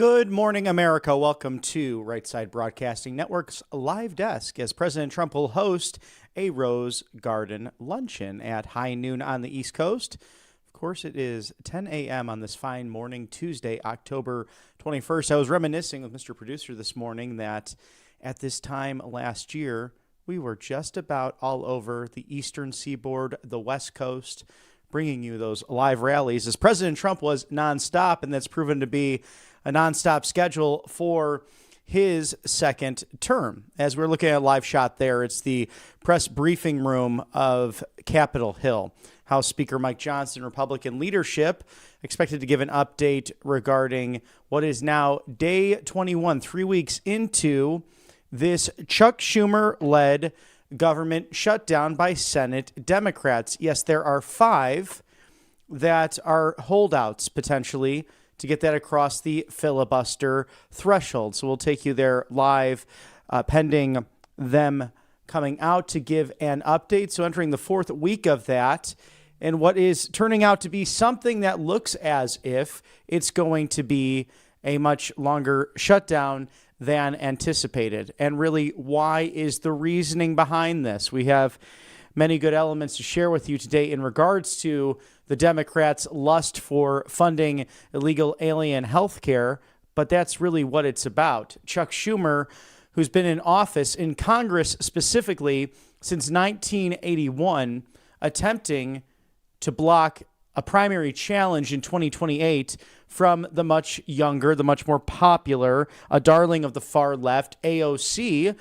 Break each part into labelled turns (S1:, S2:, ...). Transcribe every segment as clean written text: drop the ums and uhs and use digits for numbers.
S1: Good morning, America. Welcome to Right Side Broadcasting Network's Live Desk as President Trump will host a Rose Garden luncheon at high noon on the East Coast. Of course, it is 10 a.m. on this fine morning, Tuesday, October 21st. I was reminiscing with Mr. Producer this morning that at this time last year, we were just about all over the Eastern Seaboard, the West Coast, bringing you those live rallies as President Trump was nonstop, and that's proven to be a nonstop schedule for his second term. As we're looking at a live shot there, it's the press briefing room of Capitol Hill. House Speaker Mike Johnson, Republican leadership, expected to give an update regarding what is now day 21, 3 weeks into this Chuck Schumer-led government shutdown by Senate Democrats. Yes, there are 5 that are holdouts potentially to get that across the filibuster threshold. So we'll take you there live, pending them coming out to give an update. So entering the 4th week of that, and what is turning out to be something that looks as if it's going to be a much longer shutdown than anticipated. And really, why is the reasoning behind this? We have many good elements to share with you today in regards to the Democrats' lust for funding illegal alien health care, but that's really what it's about. Chuck Schumer, who's been in office in Congress specifically since 1981, attempting to block a primary challenge in 2028 from the much younger, the much more popular, a darling of the far left, AOC,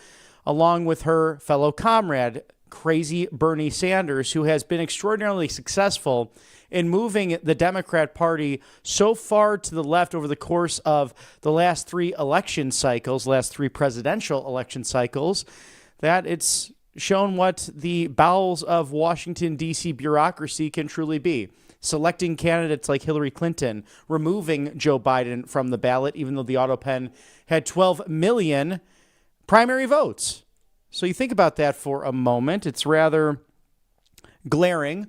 S1: along with her fellow comrade, crazy Bernie Sanders, who has been extraordinarily successful in moving the Democrat Party so far to the left over the course of the last 3 election cycles, last 3 presidential election cycles, that it's shown what the bowels of Washington, D.C. bureaucracy can truly be. Selecting candidates like Hillary Clinton, removing Joe Biden from the ballot, even though the auto pen had 12 million primary votes. So you think about that for a moment. It's rather glaring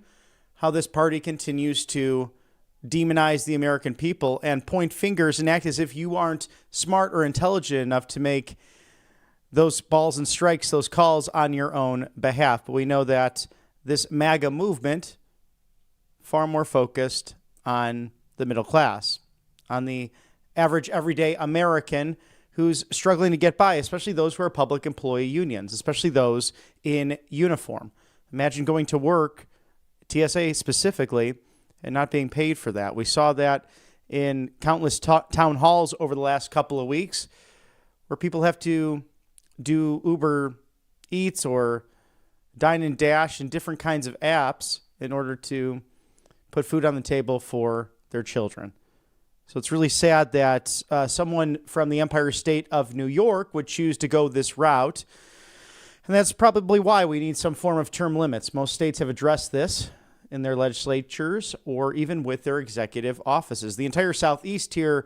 S1: how this party continues to demonize the American people and point fingers and act as if you aren't smart or intelligent enough to make those balls and strikes, those calls on your own behalf. But we know that this MAGA movement, far more focused on the middle class, on the average everyday American who's struggling to get by, especially those who are public employee unions, especially those in uniform. Imagine going to work, TSA specifically, and not being paid for that. We saw that in countless town halls over the last couple of weeks where people have to do Uber Eats or Dine and Dash and different kinds of apps in order to put food on the table for their children. So it's really sad that someone from the Empire State of New York would choose to go this route. And that's probably why we need some form of term limits. Most states have addressed this in their legislatures or even with their executive offices. The entire Southeast here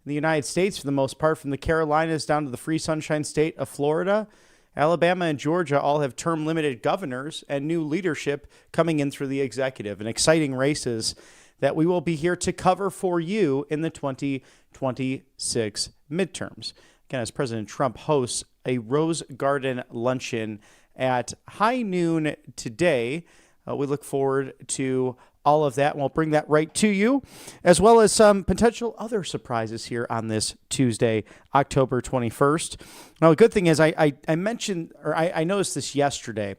S1: in the United States, for the most part, from the Carolinas down to the free sunshine state of Florida, Alabama and Georgia all have term-limited governors and new leadership coming in through the executive, and exciting races that we will be here to cover for you in the 2026 midterms. Again, as President Trump hosts a Rose Garden luncheon at high noon today, we look forward to all of that, and we'll bring that right to you, as well as some potential other surprises here on this Tuesday, October 21st. Now, the good thing is I mentioned, or I noticed this yesterday,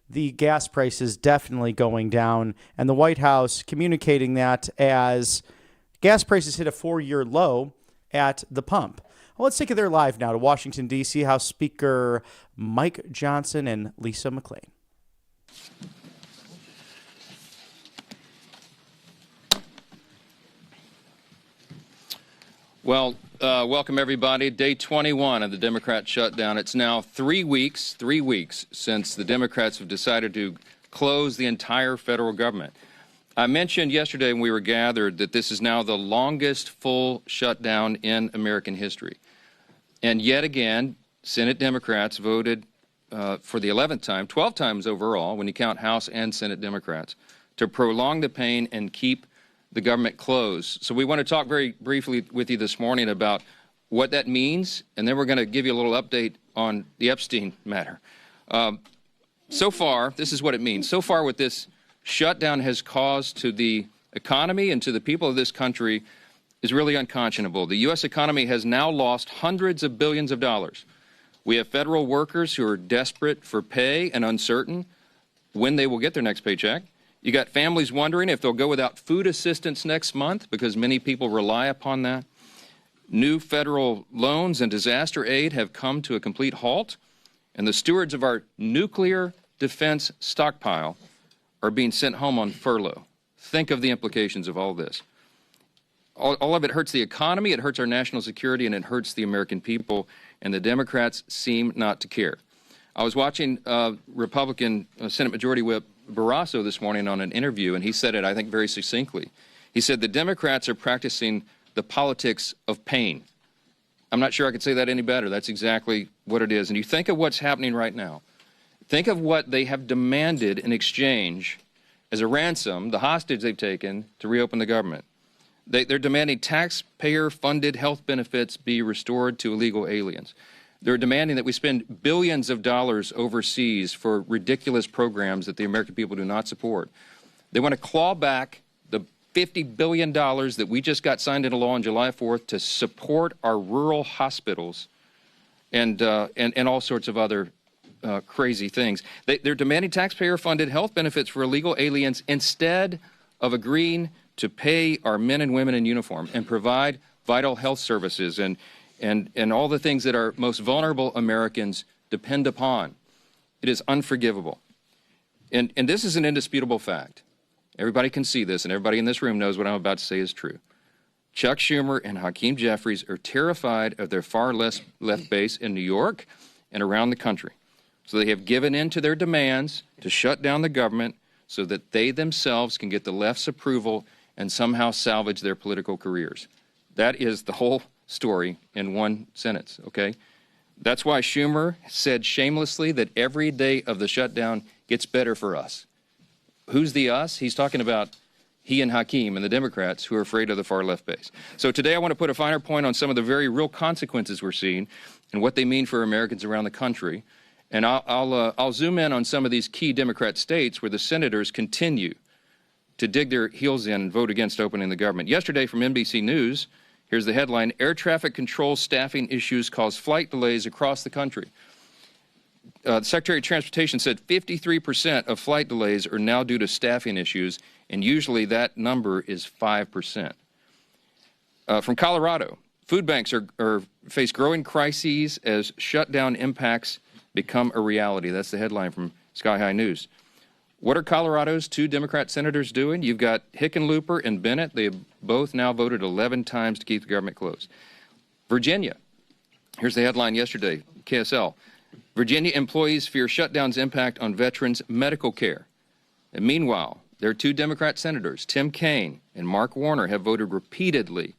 S1: the gas prices definitely going down, and the White House communicating that as gas prices hit a 4-year low at the pump. Well, let's take it there live now to Washington, D.C., House Speaker Mike Johnson and Lisa McClain.
S2: Well, welcome everybody. Day 21 of the Democrat shutdown. It's now 3 weeks since the Democrats have decided to close the entire federal government. I mentioned yesterday when we were gathered that this is now the longest full shutdown in American history. And yet again, Senate Democrats voted for the 11th time, 12 times overall, when you count House and Senate Democrats, to prolong the pain and keep the government closed. So we want to talk very briefly with you this morning about what that means, and then we're going to give you a little update on the Epstein matter. So far, this is what it means. So far, what this shutdown has caused to the economy and to the people of this country is really unconscionable. The U.S. economy has now lost hundreds of billions of dollars. We have federal workers who are desperate for pay and uncertain when they will get their next paycheck. You got families wondering if they'll go without food assistance next month because many people rely upon that. New federal loans and disaster aid have come to a complete halt, and the stewards of our nuclear defense stockpile are being sent home on furlough. Think of the implications of all this. All of it hurts the economy, it hurts our national security, and it hurts the American people, and the Democrats seem not to care. I was watching Republican Senate Majority Whip Barrasso this morning on an interview, and he said it, I think, very succinctly. He said the Democrats are practicing the politics of pain. I'm not sure I could say that any better. That's exactly what it is. And you think of what's happening right now. Think of what they have demanded in exchange as a ransom, the hostage they've taken to reopen the government. They're demanding taxpayer-funded health benefits be restored to illegal aliens. They're demanding that we spend billions of dollars overseas for ridiculous programs that the American people do not support. They want to claw back the $50 billion that we just got signed into law on July 4th to support our rural hospitals and all sorts of other crazy things. They're demanding taxpayer-funded health benefits for illegal aliens instead of agreeing to pay our men and women in uniform and provide vital health services and all the things that our most vulnerable Americans depend upon. It is unforgivable. And this is an indisputable fact. Everybody can see this, and everybody in this room knows what I'm about to say is true. Chuck Schumer and Hakeem Jeffries are terrified of their far left base in New York and around the country. So they have given in to their demands to shut down the government so that they themselves can get the left's approval and somehow salvage their political careers. That is the whole story in one sentence, okay? That's why Schumer said shamelessly that every day of the shutdown gets better for us. Who's the us? He's talking about he and Hakeem and the Democrats who are afraid of the far left base. So today I want to put a finer point on some of the very real consequences we're seeing and what they mean for Americans around the country. And I'll zoom in on some of these key Democrat states where the senators continue to dig their heels in and vote against opening the government. Yesterday from NBC News, here's the headline: air traffic control staffing issues cause flight delays across the country. The Secretary of Transportation said 53% of flight delays are now due to staffing issues, and usually that number is 5%. From Colorado, food banks face growing crises as shutdown impacts become a reality. That's the headline from Sky High News. What are Colorado's two Democrat senators doing? You've got Hickenlooper and Bennett. They have both now voted 11 times to keep the government closed. Virginia. Here's the headline yesterday, KSL. Virginia employees fear shutdown's impact on veterans' medical care. And meanwhile, their two Democrat senators, Tim Kaine and Mark Warner, have voted repeatedly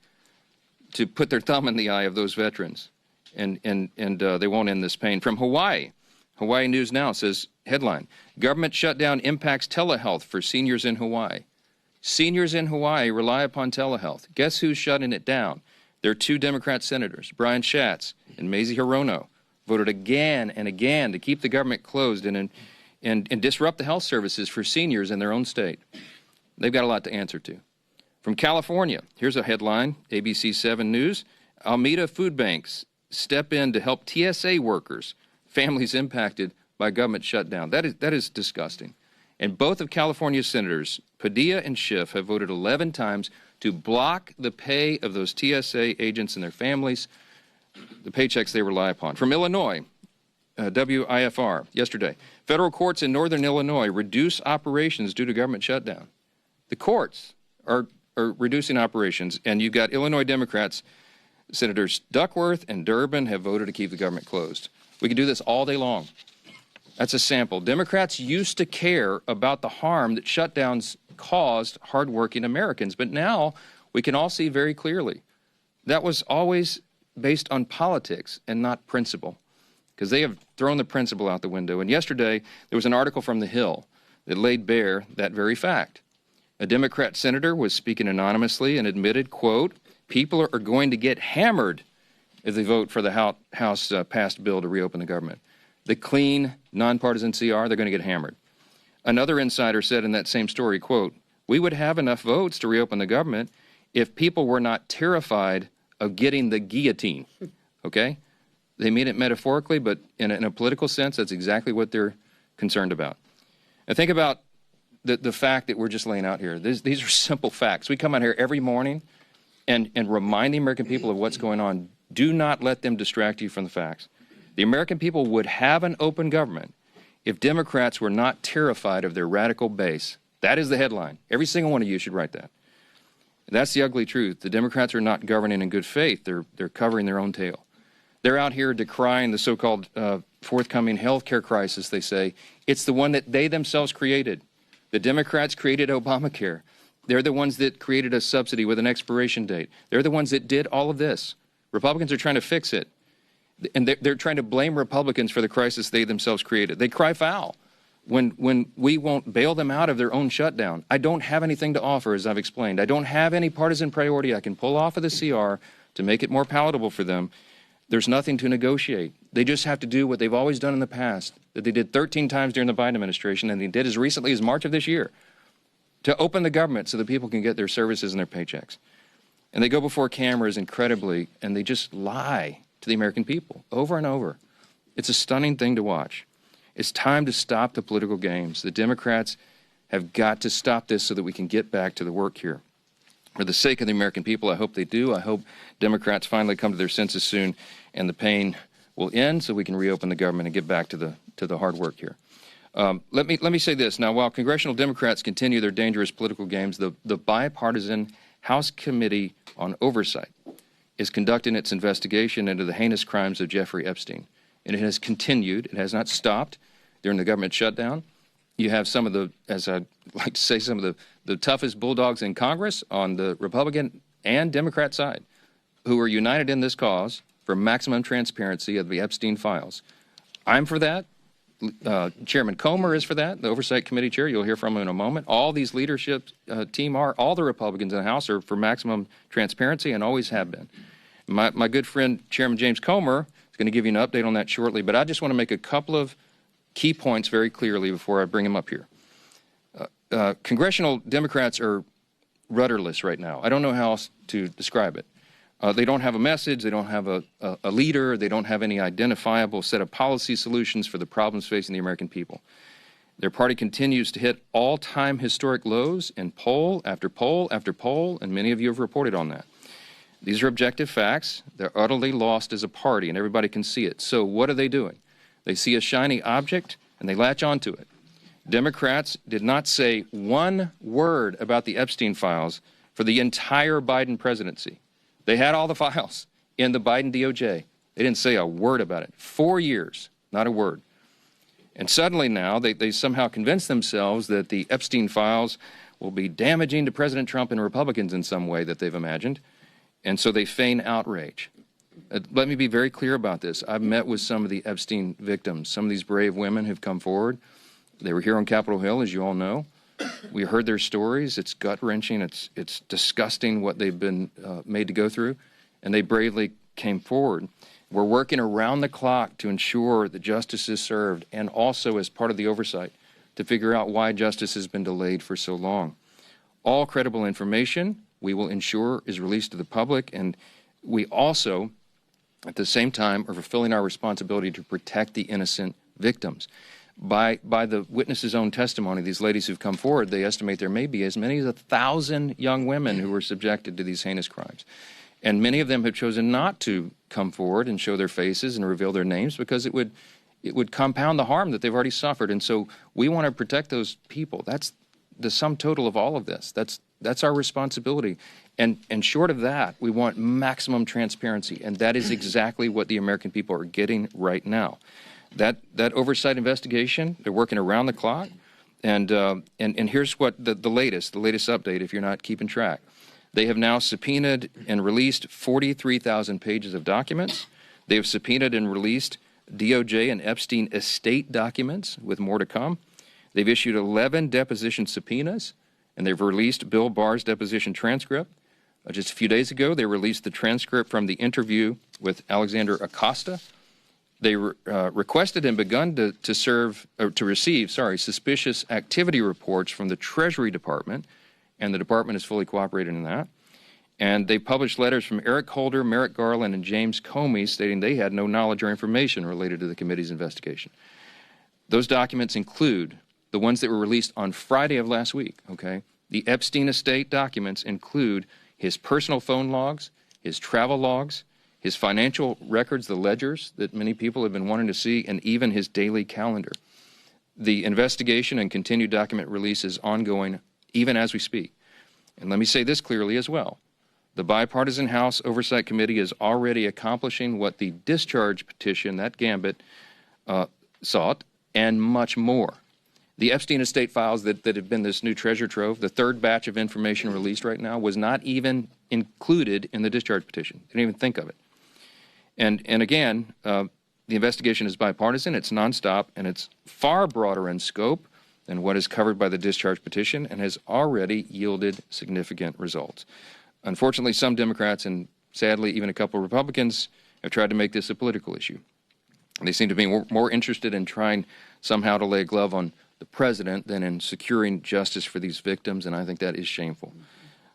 S2: to put their thumb in the eye of those veterans. And they won't end this pain. From Hawaii, Hawaii News Now says, headline, government shutdown impacts telehealth for seniors in Hawaii. Seniors in Hawaii rely upon telehealth. Guess who's shutting it down? Their two Democrat senators, Brian Schatz and Mazie Hirono, voted again and again to keep the government closed and disrupt the health services for seniors in their own state. They've got a lot to answer to. From California, here's a headline, ABC 7 News. Alameda food banks step in to help TSA workers, families impacted by government shutdown. That is disgusting. And both of California's senators, Padilla and Schiff, have voted 11 times to block the pay of those TSA agents and their families, the paychecks they rely upon. From Illinois, WIFR, yesterday, federal courts in northern Illinois reduce operations due to government shutdown. The courts are reducing operations, and you've got Illinois Democrats, Senators Duckworth and Durbin have voted to keep the government closed. We can do this all day long. That's a sample. Democrats used to care about the harm that shutdowns caused hardworking Americans, but now we can all see very clearly that was always based on politics and not principle, because they have thrown the principle out the window. And yesterday, there was an article from The Hill that laid bare that very fact. A Democrat senator was speaking anonymously and admitted, quote, people are going to get hammered if they vote for the House passed bill to reopen the government. The clean, nonpartisan CR, they're going to get hammered. Another insider said in that same story, quote, "We would have enough votes to reopen the government if people were not terrified of getting the guillotine." Okay? They mean it metaphorically, but in a political sense, that's exactly what they're concerned about. And think about the fact that we're just laying out here. These are simple facts. We come out here every morning and remind the American people of what's going on. Do not let them distract you from the facts. The American people would have an open government if Democrats were not terrified of their radical base. That is the headline. Every single one of you should write that. That's the ugly truth. The Democrats are not governing in good faith. They're covering their own tail. They're out here decrying the so-called forthcoming health care crisis, they say. It's the one that they themselves created. The Democrats created Obamacare. They're the ones that created a subsidy with an expiration date. They're the ones that did all of this. Republicans are trying to fix it. And they're trying to blame Republicans for the crisis they themselves created. They cry foul when we won't bail them out of their own shutdown. I don't have anything to offer, as I've explained. I don't have any partisan priority I can pull off of the CR to make it more palatable for them. There's nothing to negotiate. They just have to do what they've always done in the past, that they did 13 times during the Biden administration, and they did as recently as March of this year, to open the government so that people can get their services and their paychecks. And they go before cameras incredibly, and they just lie to the American people over and over. It's a stunning thing to watch. It's time to stop the political games. The Democrats have got to stop this so that we can get back to the work here. For the sake of the American people, I hope they do. I hope Democrats finally come to their senses soon and the pain will end so we can reopen the government and get back to the hard work here. Let me say this. Now, while congressional Democrats continue their dangerous political games, the bipartisan House Committee on Oversight is conducting its investigation into the heinous crimes of Jeffrey Epstein. And it has continued. It has not stopped during the government shutdown. You have some of the, as I like to say, some of the toughest bulldogs in Congress on the Republican and Democrat side who are united in this cause for maximum transparency of the Epstein files. I'm for that. Chairman Comer is for that, the Oversight Committee chair. You'll hear from him in a moment. All these leadership team are, all the Republicans in the House are for maximum transparency and always have been. My good friend, Chairman James Comer, is going to give you an update on that shortly, but I just want to make a couple of key points very clearly before I bring him up here. Congressional Democrats are rudderless right now. I don't know how else to describe it. They don't have a message. They don't have a leader. They don't have any identifiable set of policy solutions for the problems facing the American people. Their party continues to hit all-time historic lows in poll after poll after poll, and many of you have reported on that. These are objective facts. They're utterly lost as a party, and everybody can see it. So what are they doing? They see a shiny object, and they latch onto it. Democrats did not say one word about the Epstein files for the entire Biden presidency. They had all the files in the Biden DOJ. They didn't say a word about it. 4 years, not a word. And suddenly now they somehow convince themselves that the Epstein files will be damaging to President Trump and Republicans in some way that they've imagined. And so they feign outrage. Let me be very clear about this. I've met with some of the Epstein victims, some of these brave women who've come forward. They were here on Capitol Hill, as you all know. We heard their stories. It's gut-wrenching. It's disgusting what they've been made to go through, and they bravely came forward. We're working around the clock to ensure that justice is served, and also as part of the oversight to figure out why justice has been delayed for so long. All credible information we will ensure is released to the public, and we also, at the same time, are fulfilling our responsibility to protect the innocent victims. By the witnesses' own testimony, these ladies who've come forward, they estimate there may be as many as 1,000 young women who were subjected to these heinous crimes. And many of them have chosen not to come forward and show their faces and reveal their names because it would compound the harm that they've already suffered. And so we want to protect those people. That's the sum total of all of this. That's our responsibility. And short of that, we want maximum transparency. And that is exactly what the American people are getting right now. That oversight investigation, they're working around the clock. And here's what the latest update, if you're not keeping track. They have now subpoenaed and released 43,000 pages of documents. They have subpoenaed and released DOJ and Epstein estate documents, with more to come. They've issued 11 deposition subpoenas, and they've released Bill Barr's deposition transcript. Just a few days ago, they released the transcript from the interview with Alexander Acosta. They requested and begun to receive suspicious activity reports from the Treasury Department, and the department has fully cooperated in that. And they published letters from Eric Holder, Merrick Garland, and James Comey stating they had no knowledge or information related to the committee's investigation. Those documents include the ones that were released on Friday of last week, okay? The Epstein estate documents include his personal phone logs, his travel logs, his financial records, the ledgers that many people have been wanting to see, and even his daily calendar. The investigation and continued document release is ongoing even as we speak. And let me say this clearly as well. The Bipartisan House Oversight Committee is already accomplishing what the discharge petition, that gambit, sought, and much more. The Epstein estate files that have been this new treasure trove, the third batch of information released right now, was not even included in the discharge petition. Didn't even think of it. And again, the investigation is bipartisan, it's nonstop, and it's far broader in scope than what is covered by the discharge petition and has already yielded significant results. Unfortunately, some Democrats and sadly even a couple of Republicans have tried to make this a political issue. They seem to be more interested in trying somehow to lay a glove on the president than in securing justice for these victims, and I think that is shameful.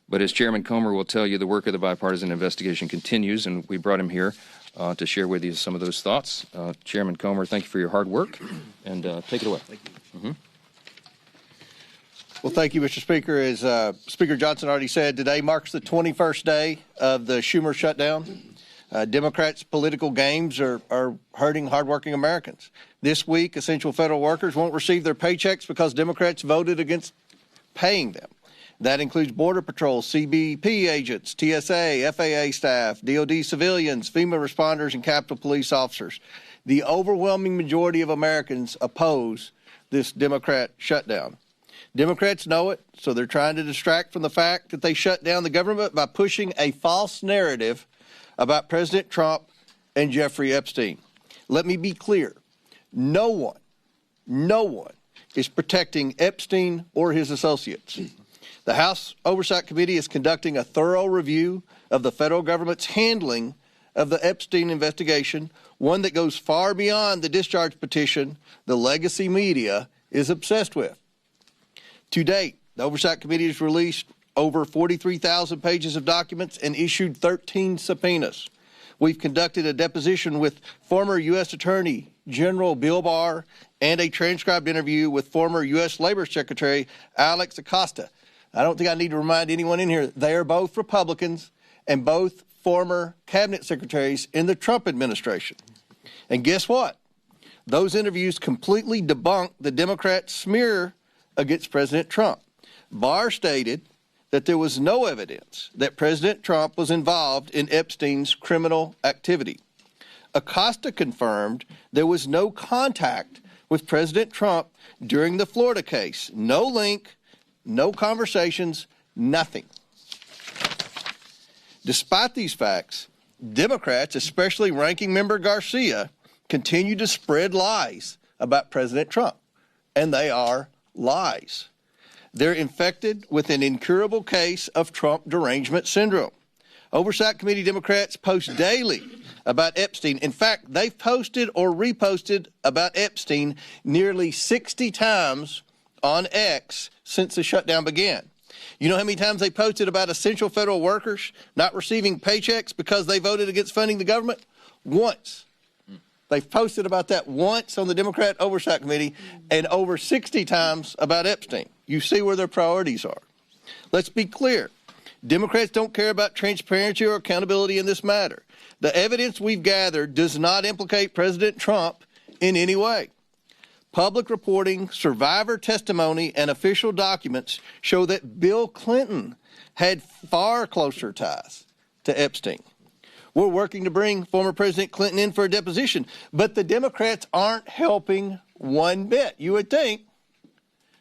S2: But as Chairman Comer will tell you, the work of the bipartisan investigation continues, and we brought him here to share with you some of those thoughts. Chairman Comer, thank you for your hard work, and take it away.
S3: Thank you. Well, thank you, Mr. Speaker. As Speaker Johnson already said, today marks the 21st day of the Schumer shutdown. Democrats' political games are hurting hardworking Americans. This week, essential federal workers won't receive their paychecks because Democrats voted against paying them. That includes Border Patrol, CBP agents, TSA, FAA staff, DOD civilians, FEMA responders, and Capitol Police officers. The overwhelming majority of Americans oppose this Democrat shutdown. Democrats know it, so they're trying to distract from the fact that they shut down the government by pushing a false narrative about President Trump and Jeffrey Epstein. Let me be clear. No one is protecting Epstein or his associates. The House Oversight Committee is conducting a thorough review of the federal government's handling of the Epstein investigation, one that goes far beyond the discharge petition the legacy media is obsessed with. To date, the Oversight Committee has released over 43,000 pages of documents and issued 13 subpoenas. We've conducted a deposition with former U.S. Attorney General Bill Barr and a transcribed interview with former U.S. Labor Secretary Alex Acosta. I don't think I need to remind anyone in here, they are both Republicans and both former cabinet secretaries in the Trump administration. And guess what? Those interviews completely debunked the Democrat smear against President Trump. Barr stated that there was no evidence that President Trump was involved in Epstein's criminal activity. Acosta confirmed there was no contact with President Trump during the Florida case. No link, no conversations, nothing. Despite these facts, Democrats, especially Ranking Member Garcia, continue to spread lies about President Trump, and they are lies. They're infected with an incurable case of Trump derangement syndrome. Oversight Committee Democrats post daily about Epstein. In fact, they've posted or reposted about Epstein nearly 60 times on X since the shutdown began. You know how many times they posted about essential federal workers not receiving paychecks because they voted against funding the government? Once. They've posted about that once on the Democrat Oversight Committee and over 60 times about Epstein. You see where their priorities are. Let's be clear. Democrats don't care about transparency or accountability in this matter. The evidence we've gathered does not implicate President Trump in any way. Public reporting, survivor testimony, and official documents show that Bill Clinton had far closer ties to Epstein. We're working to bring former President Clinton in for a deposition, but the Democrats aren't helping one bit. You would think,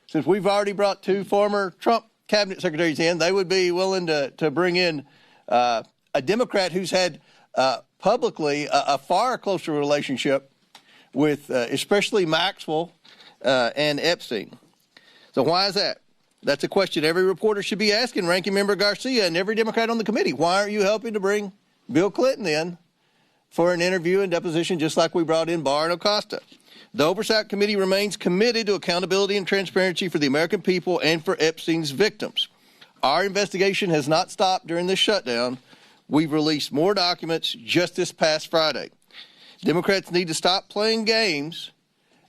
S3: since we've already brought two former Trump cabinet secretaries in, they would be willing to bring in a Democrat who's had publicly a far closer relationship with especially Maxwell and Epstein. So why is that? That's a question every reporter should be asking Ranking Member Garcia and every Democrat on the committee. Why aren't you helping to bring Bill Clinton in for an interview and deposition, just like we brought in Barr and Acosta. The Oversight Committee remains committed to accountability and transparency for the American people and for Epstein's victims. Our investigation has not stopped during this shutdown. We've released more documents just this past Friday. Democrats need to stop playing games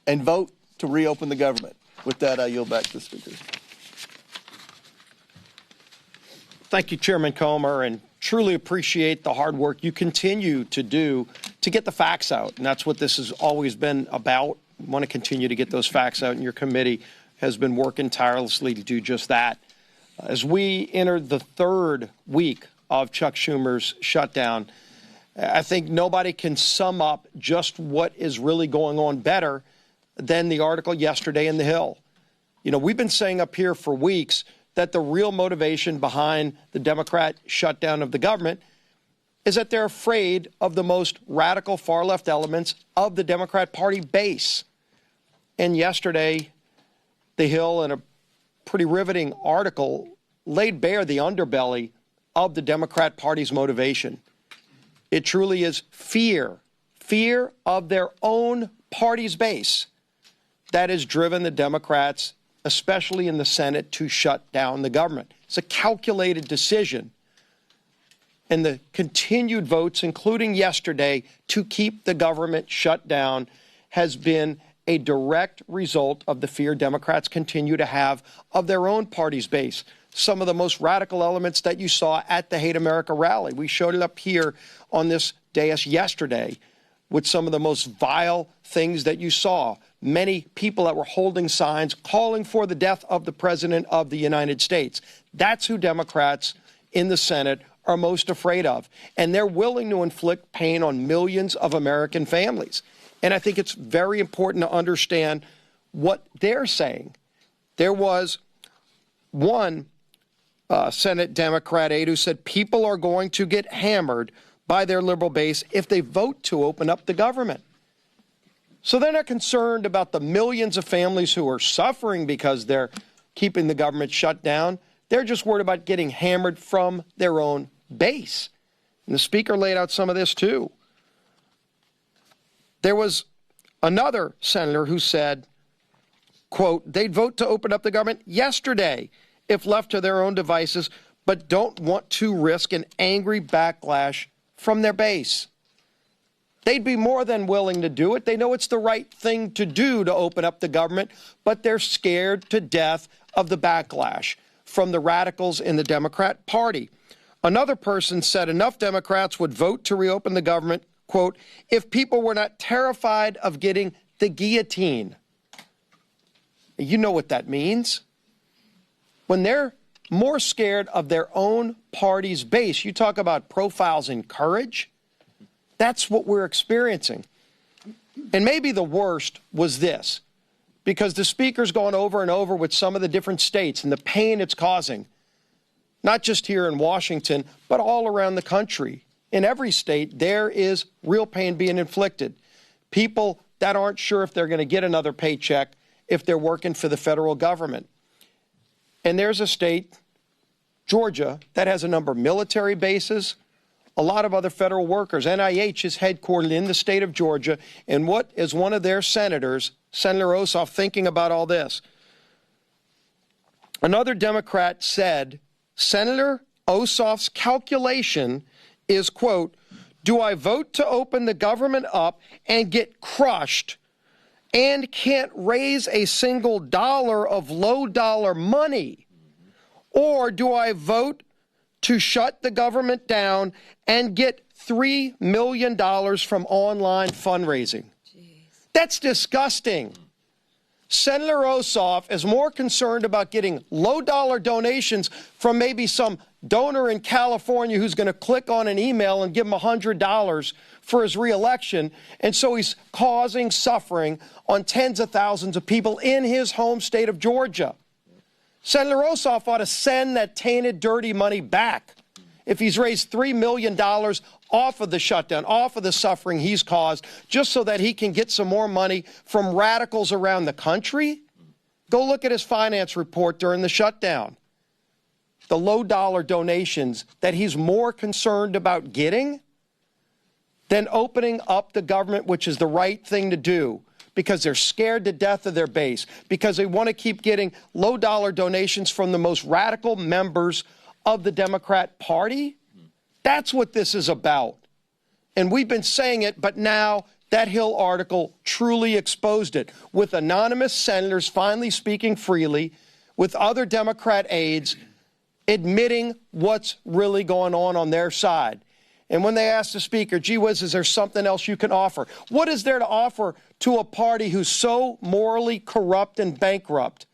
S3: and vote to reopen the government. With that, I yield back to the Speaker.
S4: Thank you, Chairman Comer, and truly appreciate the hard work you continue to do to get the facts out. And that's what this has always been about. We want to continue to get those facts out, and your committee has been working tirelessly to do just that. As we enter the third week of Chuck Schumer's shutdown, I think nobody can sum up just what is really going on better than the article yesterday in The Hill. You know, we've been saying up here for weeks that the real motivation behind the Democrat shutdown of the government is that they're afraid of the most radical far-left elements of the Democrat Party base. And yesterday, The Hill, in a pretty riveting article, laid bare the underbelly of the Democrat Party's motivation. It truly is fear of their own party's base that has driven the Democrats, especially in the Senate, to shut down the government. It's a calculated decision. And the continued votes, including yesterday, to keep the government shut down has been a direct result of the fear Democrats continue to have of their own party's base. Some of the most radical elements that you saw at the Hate America rally. We showed it up here on this dais yesterday with some of the most vile things that you saw. Many people that were holding signs calling for the death of the President of the United States. That's who Democrats in the Senate are most afraid of. And they're willing to inflict pain on millions of American families. And I think it's very important to understand what they're saying. There was one Senate Democrat aide who said people are going to get hammered by their liberal base if they vote to open up the government. So they're not concerned about the millions of families who are suffering because they're keeping the government shut down. They're just worried about getting hammered from their own base. And the Speaker laid out some of this too. There was another senator who said, quote, they'd vote to open up the government yesterday if left to their own devices, but don't want to risk an angry backlash from their base. They'd be more than willing to do it. They know it's the right thing to do to open up the government, but they're scared to death of the backlash from the radicals in the Democrat Party. Another person said enough Democrats would vote to reopen the government, quote, if people were not terrified of getting the guillotine. You know what that means. When they're more scared of their own party's base, you talk about profiles in courage. That's what we're experiencing. And maybe the worst was this, because the Speaker's gone over and over with some of the different states and the pain it's causing, not just here in Washington, but all around the country. In every state, there is real pain being inflicted. People that aren't sure if they're going to get another paycheck if they're working for the federal government. And there's a state, Georgia, that has a number of military bases, a lot of other federal workers. NIH is headquartered in the state of Georgia. And what is one of their senators, Senator Ossoff, thinking about all this? Another Democrat said, Senator Ossoff's calculation is, quote, do I vote to open the government up and get crushed and can't raise a single dollar of low-dollar money? Or do I vote to shut the government down and get $3 million from online fundraising? Jeez. That's disgusting. Senator Ossoff is more concerned about getting low-dollar donations from maybe some donor in California who's going to click on an email and give him $100 for his reelection. And so he's causing suffering on tens of thousands of people in his home state of Georgia. Senator Ossoff ought to send that tainted, dirty money back if he's raised $3 million off of the shutdown, off of the suffering he's caused, just so that he can get some more money from radicals around the country. Go look at his finance report during the shutdown. The low-dollar donations that he's more concerned about getting than opening up the government, which is the right thing to do, because they're scared to death of their base, because they want to keep getting low-dollar donations from the most radical members of the Democrat Party? That's what this is about. And we've been saying it, but now that Hill article truly exposed it, with anonymous senators finally speaking freely, with other Democrat aides admitting what's really going on their side. And when they asked the speaker, gee whiz, is there something else you can offer? What is there to offer to a party who's so morally corrupt and bankrupt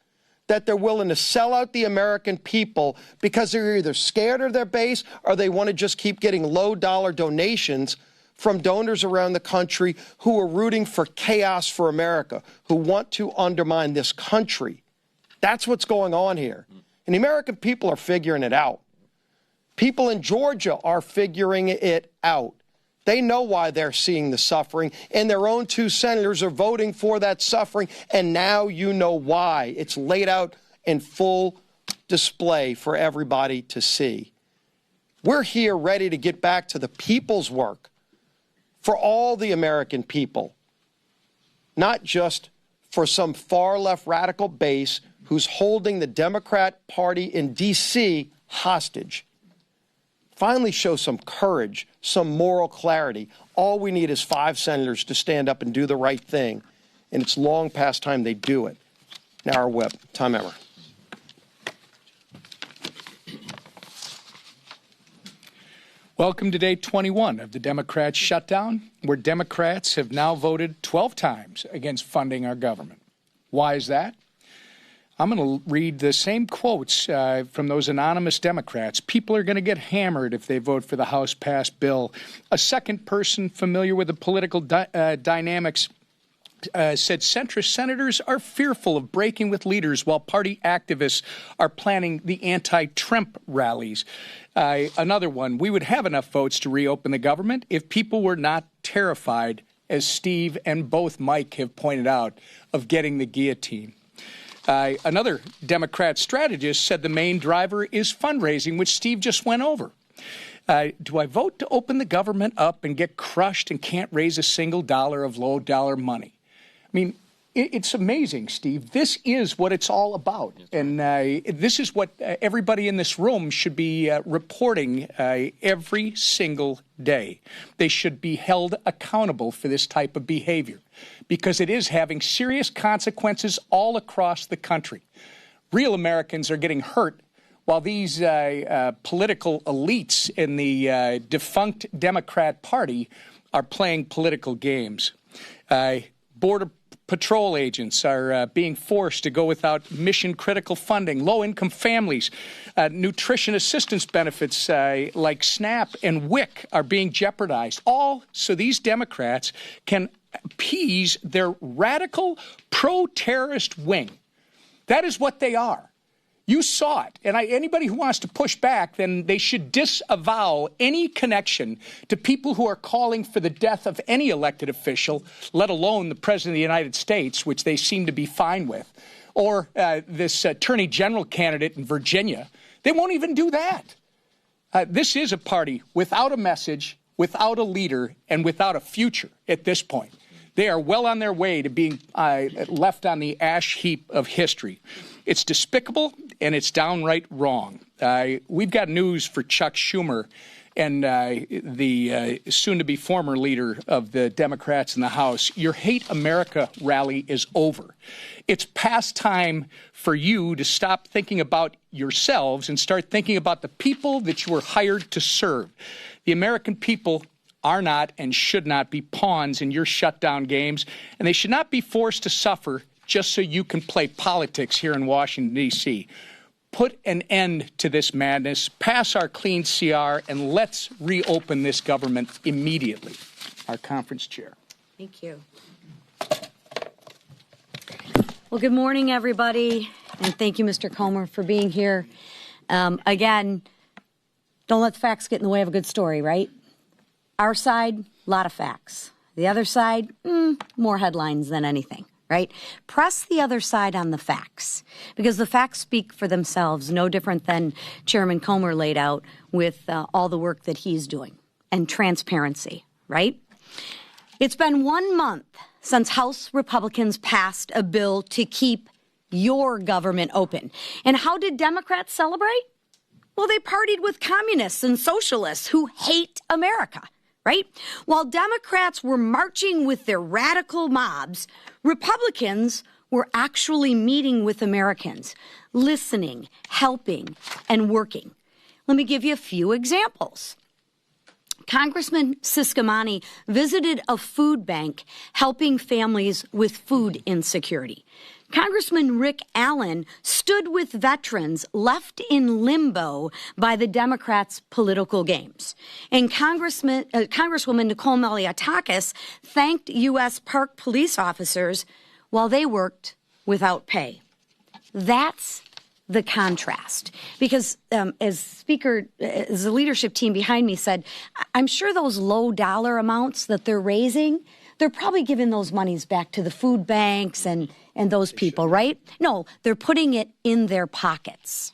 S4: that they're willing to sell out the American people because they're either scared of their base or they want to just keep getting low-dollar donations from donors around the country who are rooting for chaos for America, who want to undermine this country? That's what's going on here. And the American people are figuring it out. People in Georgia are figuring it out. They know why they're seeing the suffering, and their own two senators are voting for that suffering, and now you know why. It's laid out in full display for everybody to see. We're here ready to get back to the people's work for all the American people, not just for some far-left radical base who's holding the Democrat Party in D.C. hostage. Finally show some courage, some moral clarity. All we need is 5 senators to stand up and do the right thing, and it's long past time they do it. Now our whip. Tom Emmer.
S5: Welcome to day 21 of the Democrats' shutdown, where Democrats have now voted 12 times against funding our government. Why is that? I'm going to read the same quotes from those anonymous Democrats. People are going to get hammered if they vote for the House-passed bill. A second person familiar with the political dynamics said centrist senators are fearful of breaking with leaders while party activists are planning the anti-Trump rallies. Another one, we would have enough votes to reopen the government if people were not terrified, as Steve and both Mike have pointed out, of getting the guillotine. Another Democrat strategist said the main driver is fundraising, which Steve just went over. Do I vote to open the government up and get crushed and can't raise a single dollar of low-dollar money? I mean, it's amazing, Steve. This is what it's all about. And this is what everybody in this room should be reporting every single day. They should be held accountable for this type of behavior because it is having serious consequences all across the country. Real Americans are getting hurt while these political elites in the defunct Democrat Party are playing political games. Border Patrol agents are being forced to go without mission-critical funding. Low-income families, nutrition assistance benefits like SNAP and WIC are being jeopardized, all so these Democrats can appease their radical pro-terrorist wing. That is what they are. You saw it. And anybody who wants to push back, then they should disavow any connection to people who are calling for the death of any elected official, let alone the President of the United States, which they seem to be fine with, or this Attorney General candidate in Virginia. They won't even do that. This is a party without a message, without a leader, and without a future at this point. They are well on their way to being left on the ash heap of history. It's despicable, and it's downright wrong. We've got news for Chuck Schumer and the soon-to-be former leader of the Democrats in the House. Your Hate America rally is over. It's past time for you to stop thinking about yourselves and start thinking about the people that you were hired to serve. The American people are not and should not be pawns in your shutdown games, and they should not be forced to suffer just so you can play politics here in Washington, D.C. Put an end to this madness, pass our clean CR, and let's reopen this government immediately. Our conference chair.
S6: Thank you. Well, good morning, everybody, and thank you, Mr. Comer, for being here. Again, don't let the facts get in the way of a good story, right? Our side, a lot of facts. The other side, more headlines than anything. Right? Press the other side on the facts, because the facts speak for themselves, no different than Chairman Comer laid out with all the work that he's doing and transparency, right? It's been 1 month since House Republicans passed a bill to keep your government open. And how did Democrats celebrate? Well, they partied with communists and socialists who hate America, right? While Democrats were marching with their radical mobs, Republicans were actually meeting with Americans, listening, helping, and working. Let me give you a few examples. Congressman Ciscomani visited a food bank helping families with food insecurity. Congressman Rick Allen stood with veterans left in limbo by the Democrats' political games. And Congresswoman Nicole Malliotakis thanked U.S. Park police officers while they worked without pay. That's the contrast. Because as the leadership team behind me said, I'm sure those low dollar amounts that they're raising, they're probably giving those monies back to the food banks and those people, right? No, they're putting it in their pockets.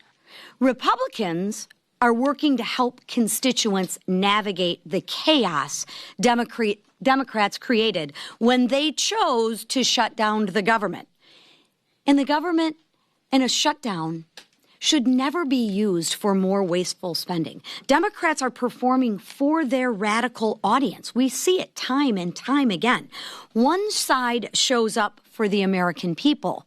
S6: Republicans are working to help constituents navigate the chaos Democrats created when they chose to shut down the government. And the government and a shutdown should never be used for more wasteful spending. Democrats are performing for their radical audience. We see it time and time again. One side shows up for the American people.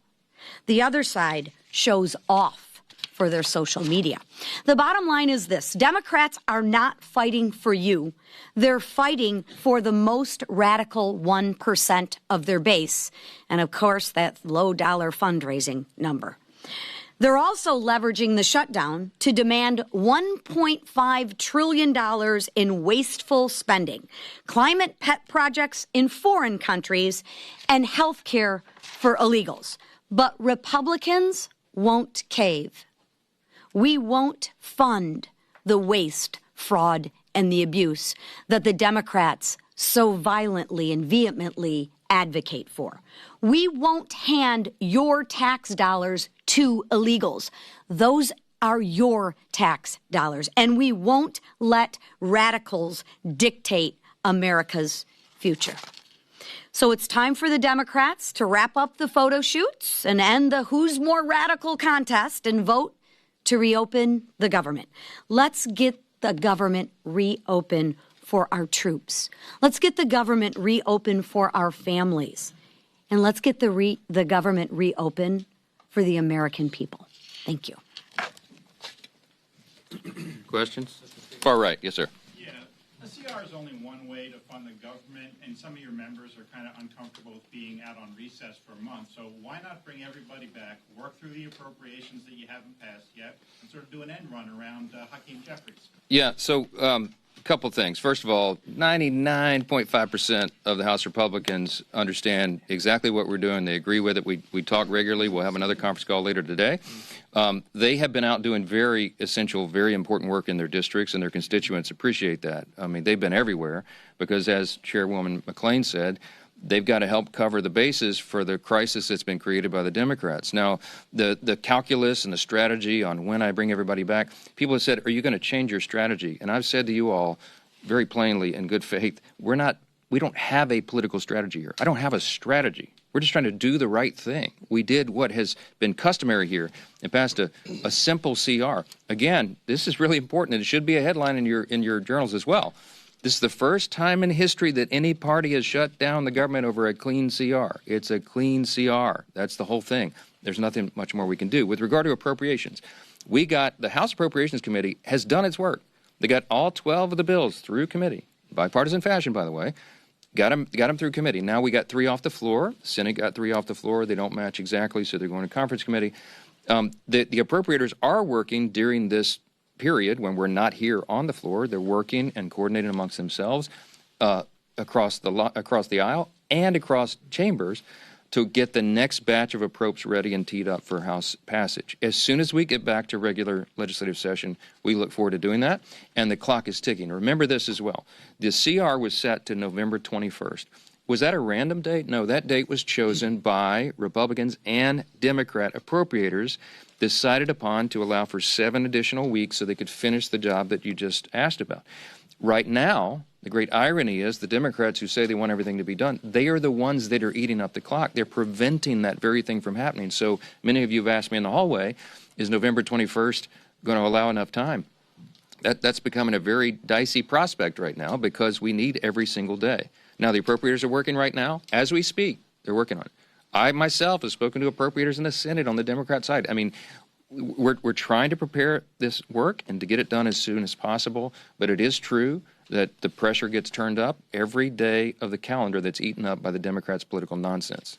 S6: The other side shows off for their social media. The bottom line is this: Democrats are not fighting for you. They're fighting for the most radical 1% of their base. And of course, that low dollar fundraising number. They're also leveraging the shutdown to demand $1.5 trillion in wasteful spending, climate pet projects in foreign countries, and health care for illegals. But Republicans won't cave. We won't fund the waste, fraud, and the abuse that the Democrats so violently and vehemently advocate for. We won't hand your tax dollars to illegals. Those are your tax dollars. And we won't let radicals dictate America's future. So it's time for the Democrats to wrap up the photo shoots and end the who's more radical contest and vote to reopen the government. Let's get the government reopened for our troops. Let's get the government reopened for our families. And let's get the government reopened for the American people. Thank you.
S2: Questions? Far right. Yes, sir.
S7: Yeah, the CR is only one way to fund the government, and some of your members are kind of uncomfortable with being out on recess for a month. So why not bring everybody back, work through the appropriations that you haven't passed yet, and sort of do an end run around Hakeem Jeffries?
S2: Yeah, so a couple things. First of all, 99.5% of the House Republicans understand exactly what we're doing. They agree with it. We talk regularly. We'll have another conference call later today. They have been out doing very essential, very important work in their districts, and their constituents appreciate that. I mean, they've been everywhere because, as Chairwoman McClain said, they've got to help cover the bases for the crisis that's been created by the Democrats. Now, the calculus and the strategy on when I bring everybody back, people have said, are you going to change your strategy? And I've said to you all very plainly in good faith, we don't have a political strategy here. I don't have a strategy. We're just trying to do the right thing. We did what has been customary here and passed a simple CR. Again, this is really important, and it should be a headline in your journals as well. This is the first time in history that any party has shut down the government over a clean CR. It's a clean CR. That's the whole thing. There's nothing much more we can do. With regard to appropriations, the House Appropriations Committee has done its work. They got all 12 of the bills through committee, bipartisan fashion, by the way. Got them through committee. Now we got 3 off the floor. The Senate got 3 off the floor. They don't match exactly, so they're going to conference committee. The appropriators are working during this period when we're not here on the floor. They're working and coordinating amongst themselves across the aisle and across chambers to get the next batch of appropes ready and teed up for House passage. As soon as we get back to regular legislative session, we look forward to doing that, and the clock is ticking. Remember this as well. The CR was set to November 21st. Was that a random date? No, that date was chosen by Republicans and Democrat appropriators, decided upon to allow for 7 additional weeks so they could finish the job that you just asked about. Right now, The great irony is the Democrats who say they want everything to be done, they are the ones that are eating up the clock. They're preventing that very thing from happening. So many of you have asked me in the hallway, is November 21st going to allow enough time? That's becoming a very dicey prospect right now because we need every single day. Now, the appropriators are working right now. As we speak, they're working on it. I myself have spoken to appropriators in the Senate on the Democrat side. I mean, we're trying to prepare this work and to get it done as soon as possible, but it is true that the pressure gets turned up every day of the calendar that's eaten up by the Democrats' political nonsense.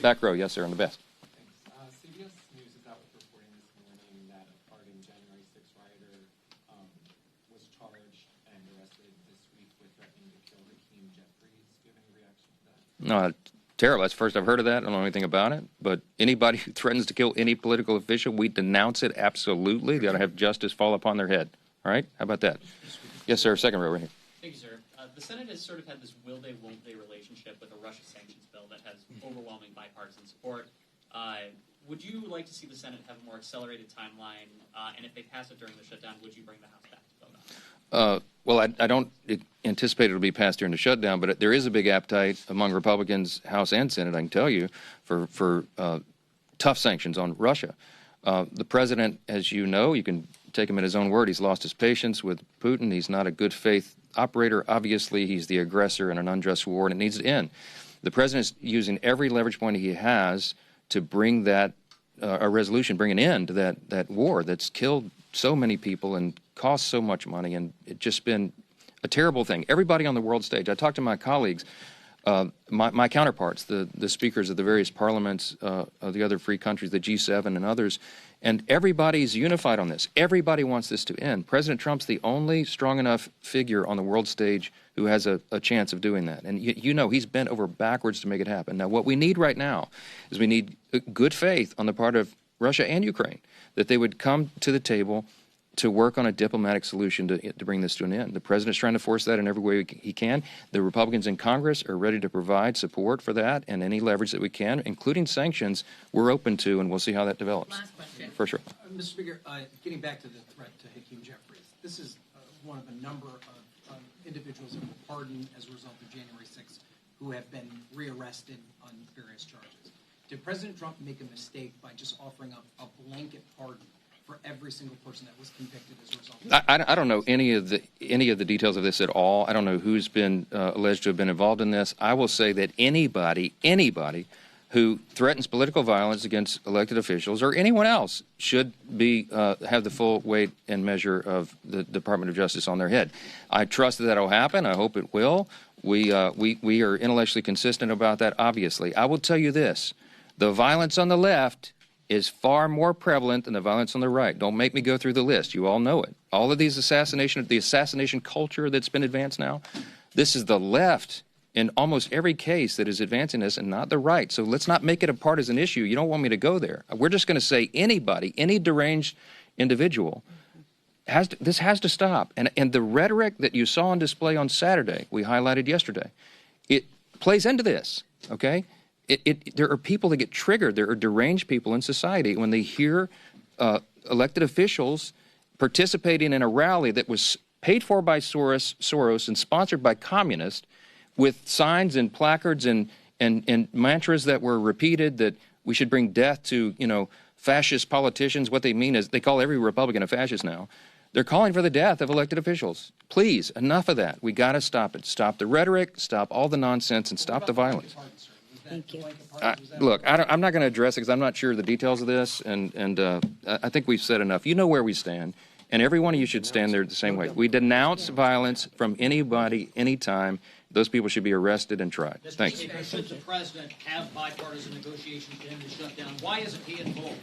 S2: Back row, yes, sir, on the best.
S8: CBS News is out with reporting this morning that a pardoned January 6th rioter was charged and arrested this week with threatening to kill Hakeem Jeffries. Do you have any reaction to that?
S2: No, terrible. That's the first I've heard of that. I don't know anything about it. But anybody who threatens to kill any political official, we denounce it absolutely. They ought to have justice fall upon their head. All right? How about that? Yes, sir. Second row right here.
S9: Thank you, sir. The Senate has sort of had this will-they, won't-they relationship with a Russia sanctions bill that has overwhelming bipartisan support. Would you like to see the Senate have a more accelerated timeline? And if they pass it during the shutdown, would you bring the House back to vote on it?
S2: Well, I don't anticipate it will be passed during the shutdown, but there is a big appetite among Republicans, House and Senate, I can tell you, for tough sanctions on Russia. The president, as you know, you can take him at his own word, he's lost his patience with Putin. He's not a good faith operator. Obviously, he's the aggressor in an unjust war, and it needs to end. The president is using every leverage point he has to bring that a resolution, bring an end to that war that's killed so many people and cost so much money, and it's just been a terrible thing. Everybody on the world stage, I talked to my colleagues, my counterparts, the speakers of the various parliaments of the other free countries, the G7 and others, and everybody's unified on this. Everybody wants this to end. President Trump's the only strong enough figure on the world stage who has a chance of doing that. And you know he's bent over backwards to make it happen. Now, what we need right now is we need good faith on the part of Russia and Ukraine, that they would come to the table to work on a diplomatic solution to bring this to an end. The president's trying to force that in every way he can. The Republicans in Congress are ready to provide support for that, and any leverage that we can, including sanctions, we're open to, and we'll see how that develops.
S10: Last question.
S2: For sure.
S10: Mr. Speaker, getting back to the threat to Hakeem Jeffries, this is one of a number of individuals who were pardoned as a result of January 6th who have been rearrested on various charges. Did President Trump make a mistake by just offering up a blanket pardon for every single person that was convicted as a result?
S2: I don't know any of the details of this at all. I don't know who's been alleged to have been involved in this. I will say that anybody who threatens political violence against elected officials or anyone else should be have the full weight and measure of the Department of Justice on their head. I trust that will happen. I hope it will. We are intellectually consistent about that, obviously. I will tell you this. The violence on the left is far more prevalent than the violence on the right. Don't make me go through the list. You all know it. All of these the assassination culture that's been advanced now, this is the left in almost every case that is advancing this and not the right. So let's not make it a partisan issue. You don't want me to go there. We're just going to say anybody, any deranged individual, this has to stop. And the rhetoric that you saw on display on Saturday, we highlighted yesterday, it plays into this, okay? There are people that get triggered. There are deranged people in society when they hear elected officials participating in a rally that was paid for by Soros and sponsored by communists with signs and placards and mantras that were repeated that we should bring death to, fascist politicians. What they mean is they call every Republican a fascist now. They're calling for the death of elected officials. Please, enough of that. We got to stop it. Stop the rhetoric, stop all the nonsense, and stop the violence.
S6: Thank you.
S2: Look, I'm not going to address it because I'm not sure of the details of this, and I think we've said enough. You know where we stand, and every one of you should stand there the same way. We denounce violence from anybody, anytime. Those people should be arrested and tried. Thanks.
S11: Should the president have bipartisan negotiations to end the shutdown? Why isn't he involved?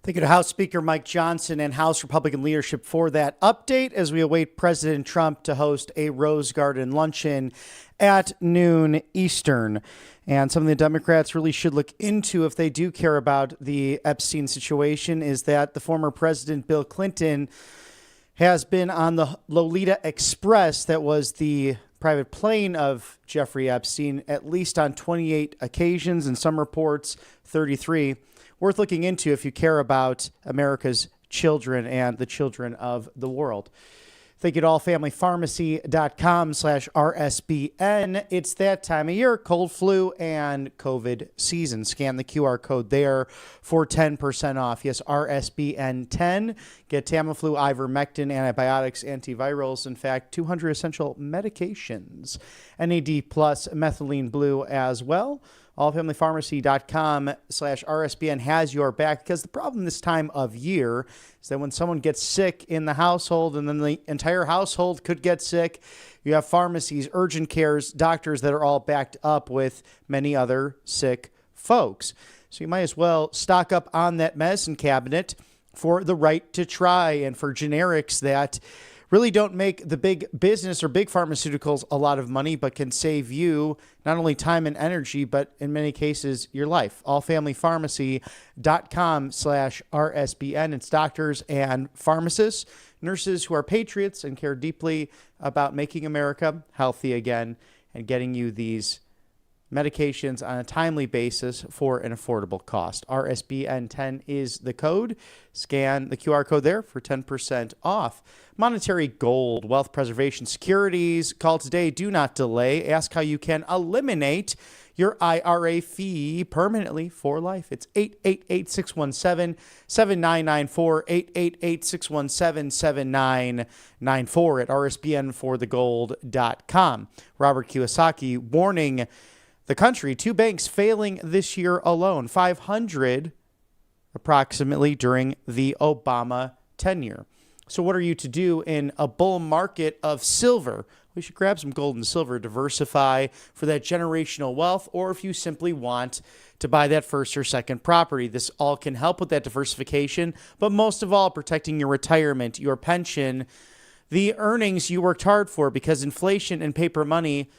S1: Thank you to House Speaker Mike Johnson and House Republican leadership for that update as we await President Trump to host a Rose Garden luncheon at noon Eastern. And something the Democrats really should look into if they do care about the Epstein situation is that the former President Bill Clinton has been on the Lolita Express, that was the private plane of Jeffrey Epstein, at least on 28 occasions, and some reports 33. Worth looking into if you care about America's children and the children of the world. Thank you to allfamilypharmacy.com/RSBN. It's that time of year, cold, flu, and COVID season. Scan the QR code there for 10% off. Yes, RSBN 10. Get Tamiflu, ivermectin, antibiotics, antivirals. In fact, 200 essential medications. NAD plus methylene blue as well. allfamilypharmacy.com/RSBN has your back, because the problem this time of year is that when someone gets sick in the household and then the entire household could get sick, you have pharmacies, urgent cares, doctors that are all backed up with many other sick folks. So you might as well stock up on that medicine cabinet for the right to try and for generics that really don't make the big business or big pharmaceuticals a lot of money, but can save you not only time and energy, but in many cases, your life. allfamilypharmacy.com/RSBN. It's doctors and pharmacists, nurses who are patriots and care deeply about making America healthy again and getting you these medications on a timely basis for an affordable cost. RSBN 10 is the code. Scan the QR code there for 10% off. Monetary gold, wealth preservation securities. Call today. Do not delay. Ask how you can eliminate your IRA fee permanently for life. It's 888-617-7994, 888-617-7994 at rsbnforthegold.com. Robert Kiyosaki warning the country, 2 banks failing this year alone, 500 approximately during the Obama tenure. So what are you to do in a bull market of silver? We should grab some gold and silver, diversify for that generational wealth, or if you simply want to buy that first or second property. This all can help with that diversification, but most of all, protecting your retirement, your pension, the earnings you worked hard for, because inflation and paper money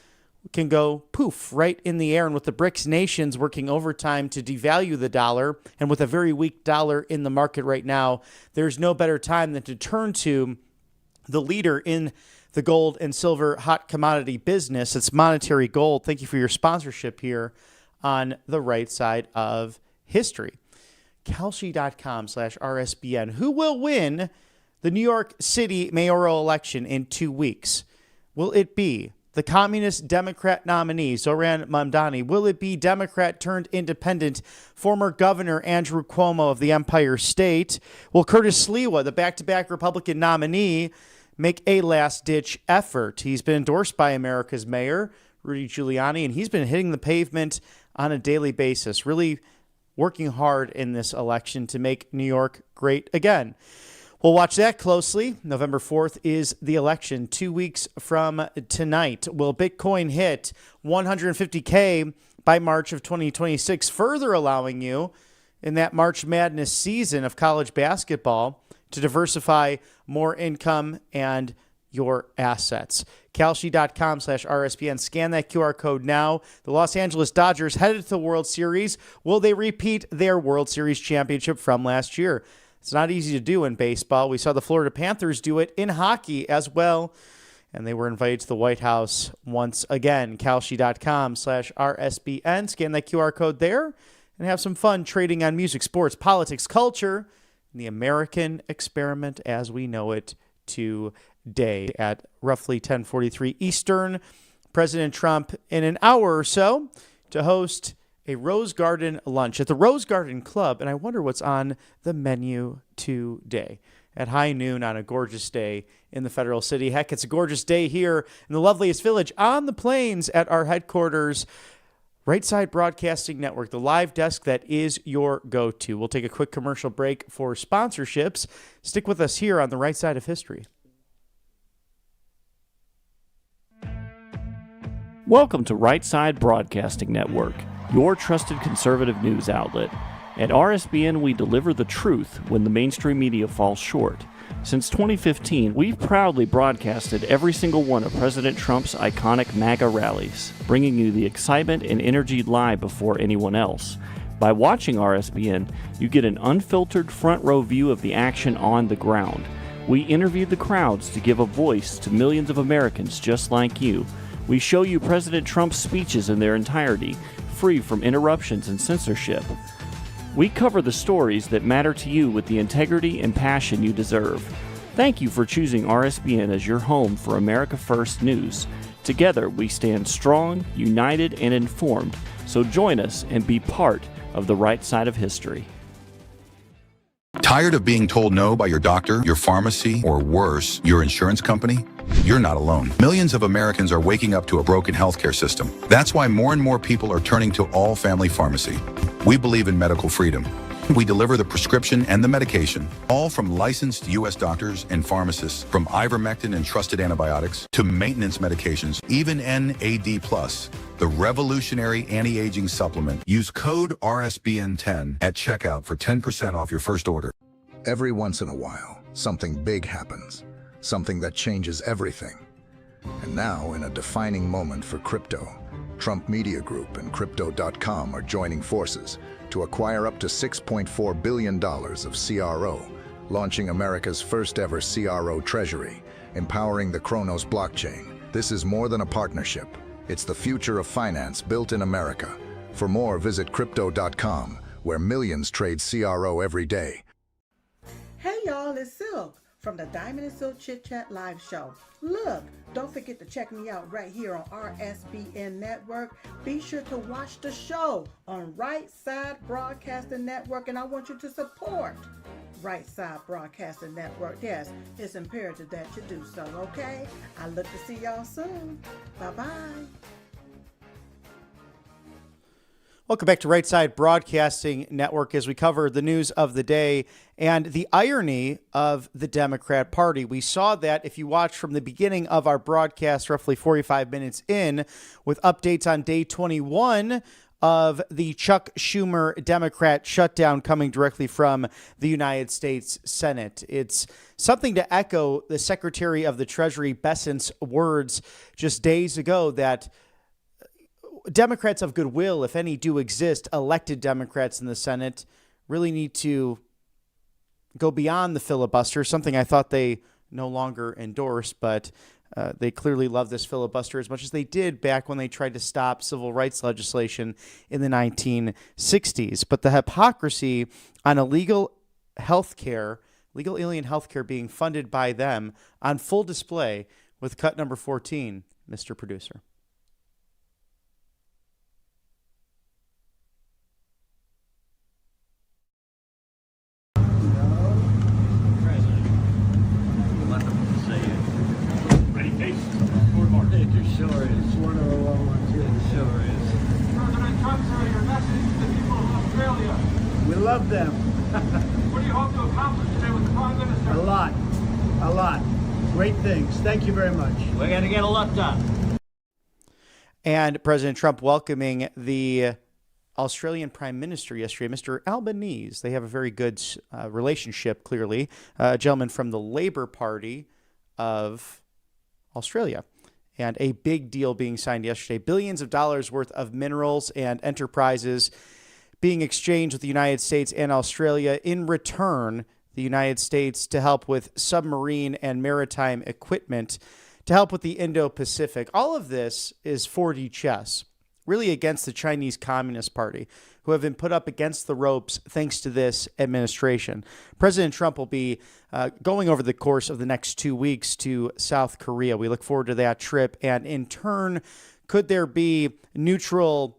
S1: can go poof right in the air. And with the BRICS nations working overtime to devalue the dollar, and with a very weak dollar in the market right now, there's no better time than to turn to the leader in the gold and silver hot commodity business. It's Monetary Gold. Thank you for your sponsorship here on the right side of history. Kalshi.com/RSBN. Who will win the New York City mayoral election in 2 weeks? Will it be the Communist Democrat nominee, Zoran Mamdani? Will it be Democrat turned independent, former Governor Andrew Cuomo of the Empire State? Will Curtis Sliwa, the back-to-back Republican nominee, make a last-ditch effort? He's been endorsed by America's mayor, Rudy Giuliani, and he's been hitting the pavement on a daily basis, really working hard in this election to make New York great again. We'll watch that closely. November 4th is the election, 2 weeks from tonight. Will Bitcoin hit 150K by March of 2026, further allowing you in that March Madness season of college basketball to diversify more income and your assets? Kalshi.com/RSBN. Scan that QR code now. The Los Angeles Dodgers headed to the World Series. Will they repeat their World Series championship from last year? It's not easy to do in baseball. We saw the Florida Panthers do it in hockey as well, and they were invited to the White House once again. Kalshi.com/RSBN. Scan that QR code there and have some fun trading on music, sports, politics, culture, and the American experiment as we know it today. At roughly 10:43 Eastern, President Trump in an hour or so to host a Rose Garden lunch at the Rose Garden Club, and I wonder what's on the menu today at high noon on a gorgeous day in the Federal City. Heck, it's a gorgeous day here in the loveliest village on the plains at our headquarters, Right Side Broadcasting Network, the live desk that is your go-to. We'll take a quick commercial break for sponsorships. Stick with us here on the Right Side of History.
S12: Welcome to Right Side Broadcasting Network, your trusted conservative news outlet. At RSBN, we deliver the truth when the mainstream media falls short. Since 2015, we've proudly broadcasted every single one of President Trump's iconic MAGA rallies, bringing you the excitement and energy live before anyone else. By watching RSBN, you get an unfiltered front row view of the action on the ground. We interview the crowds to give a voice to millions of Americans just like you. We show you President Trump's speeches in their entirety, free from interruptions and censorship. We cover the stories that matter to you with the integrity and passion you deserve. Thank you for choosing RSBN as your home for America First News. Together, we stand strong, united, and informed. So join us and be part of the right side of history.
S13: Tired of being told no by your doctor, your pharmacy, or worse, your insurance company? You're not alone. Millions of Americans are waking up to a broken healthcare system. That's why more and more people are turning to All Family Pharmacy. We believe in medical freedom. We deliver the prescription and the medication, all from licensed U.S. doctors and pharmacists, from ivermectin and trusted antibiotics to maintenance medications, even NAD+, the revolutionary anti-aging supplement. Use code RSBN10 at checkout for 10% off your first order.
S14: Every once in a while, something big happens, something that changes everything. And now, in a defining moment for crypto, Trump Media Group and Crypto.com are joining forces to acquire up to $6.4 billion of CRO, launching America's first ever CRO treasury, empowering the Kronos blockchain. This is more than a partnership. It's the future of finance built in America. For more, visit Crypto.com, where millions trade CRO every day.
S15: Hey y'all, it's Silk from the Diamond and Silk Chit Chat live show. Look, don't forget to check me out right here on RSBN Network. Be sure to watch the show on Right Side Broadcasting Network, and I want you to support Right Side Broadcasting Network. Yes, it's imperative that you do so, okay? I look to see y'all soon. Bye-bye.
S1: Welcome back to Right Side Broadcasting Network as we cover the news of the day and the irony of the Democrat Party. We saw that if you watch from the beginning of our broadcast, roughly 45 minutes in, with updates on day 21 of the Chuck Schumer Democrat shutdown coming directly from the United States Senate. It's something to echo the Secretary of the Treasury, Bessent's words just days ago that Democrats of goodwill, if any do exist, elected Democrats in the Senate, really need to go beyond the filibuster, something I thought they no longer endorse, but they clearly love this filibuster as much as they did back when they tried to stop civil rights legislation in the 1960s. But the hypocrisy on illegal alien health care being funded by them on full display with cut number 14, Mr. Producer.
S16: Sure is. 10112. Sure is.
S17: President Trump, sir, your message to the people of Australia.
S16: We love them.
S17: What do you hope to accomplish today with the Prime Minister?
S16: A lot. A lot. Great things. Thank you very much.
S11: We're going to get a lot done.
S1: And President Trump welcoming the Australian Prime Minister yesterday, Mr. Albanese. They have a very good relationship, clearly. A gentleman from the Labour Party of Australia. And a big deal being signed yesterday. Billions of dollars worth of minerals and enterprises being exchanged with the United States and Australia. In return, the United States to help with submarine and maritime equipment, to help with the Indo-Pacific. All of this is 4D chess, really against the Chinese Communist Party, who have been put up against the ropes thanks to this administration. President Trump will be going over the course of the next 2 weeks to South Korea. We look forward to that trip. And in turn, could there be neutral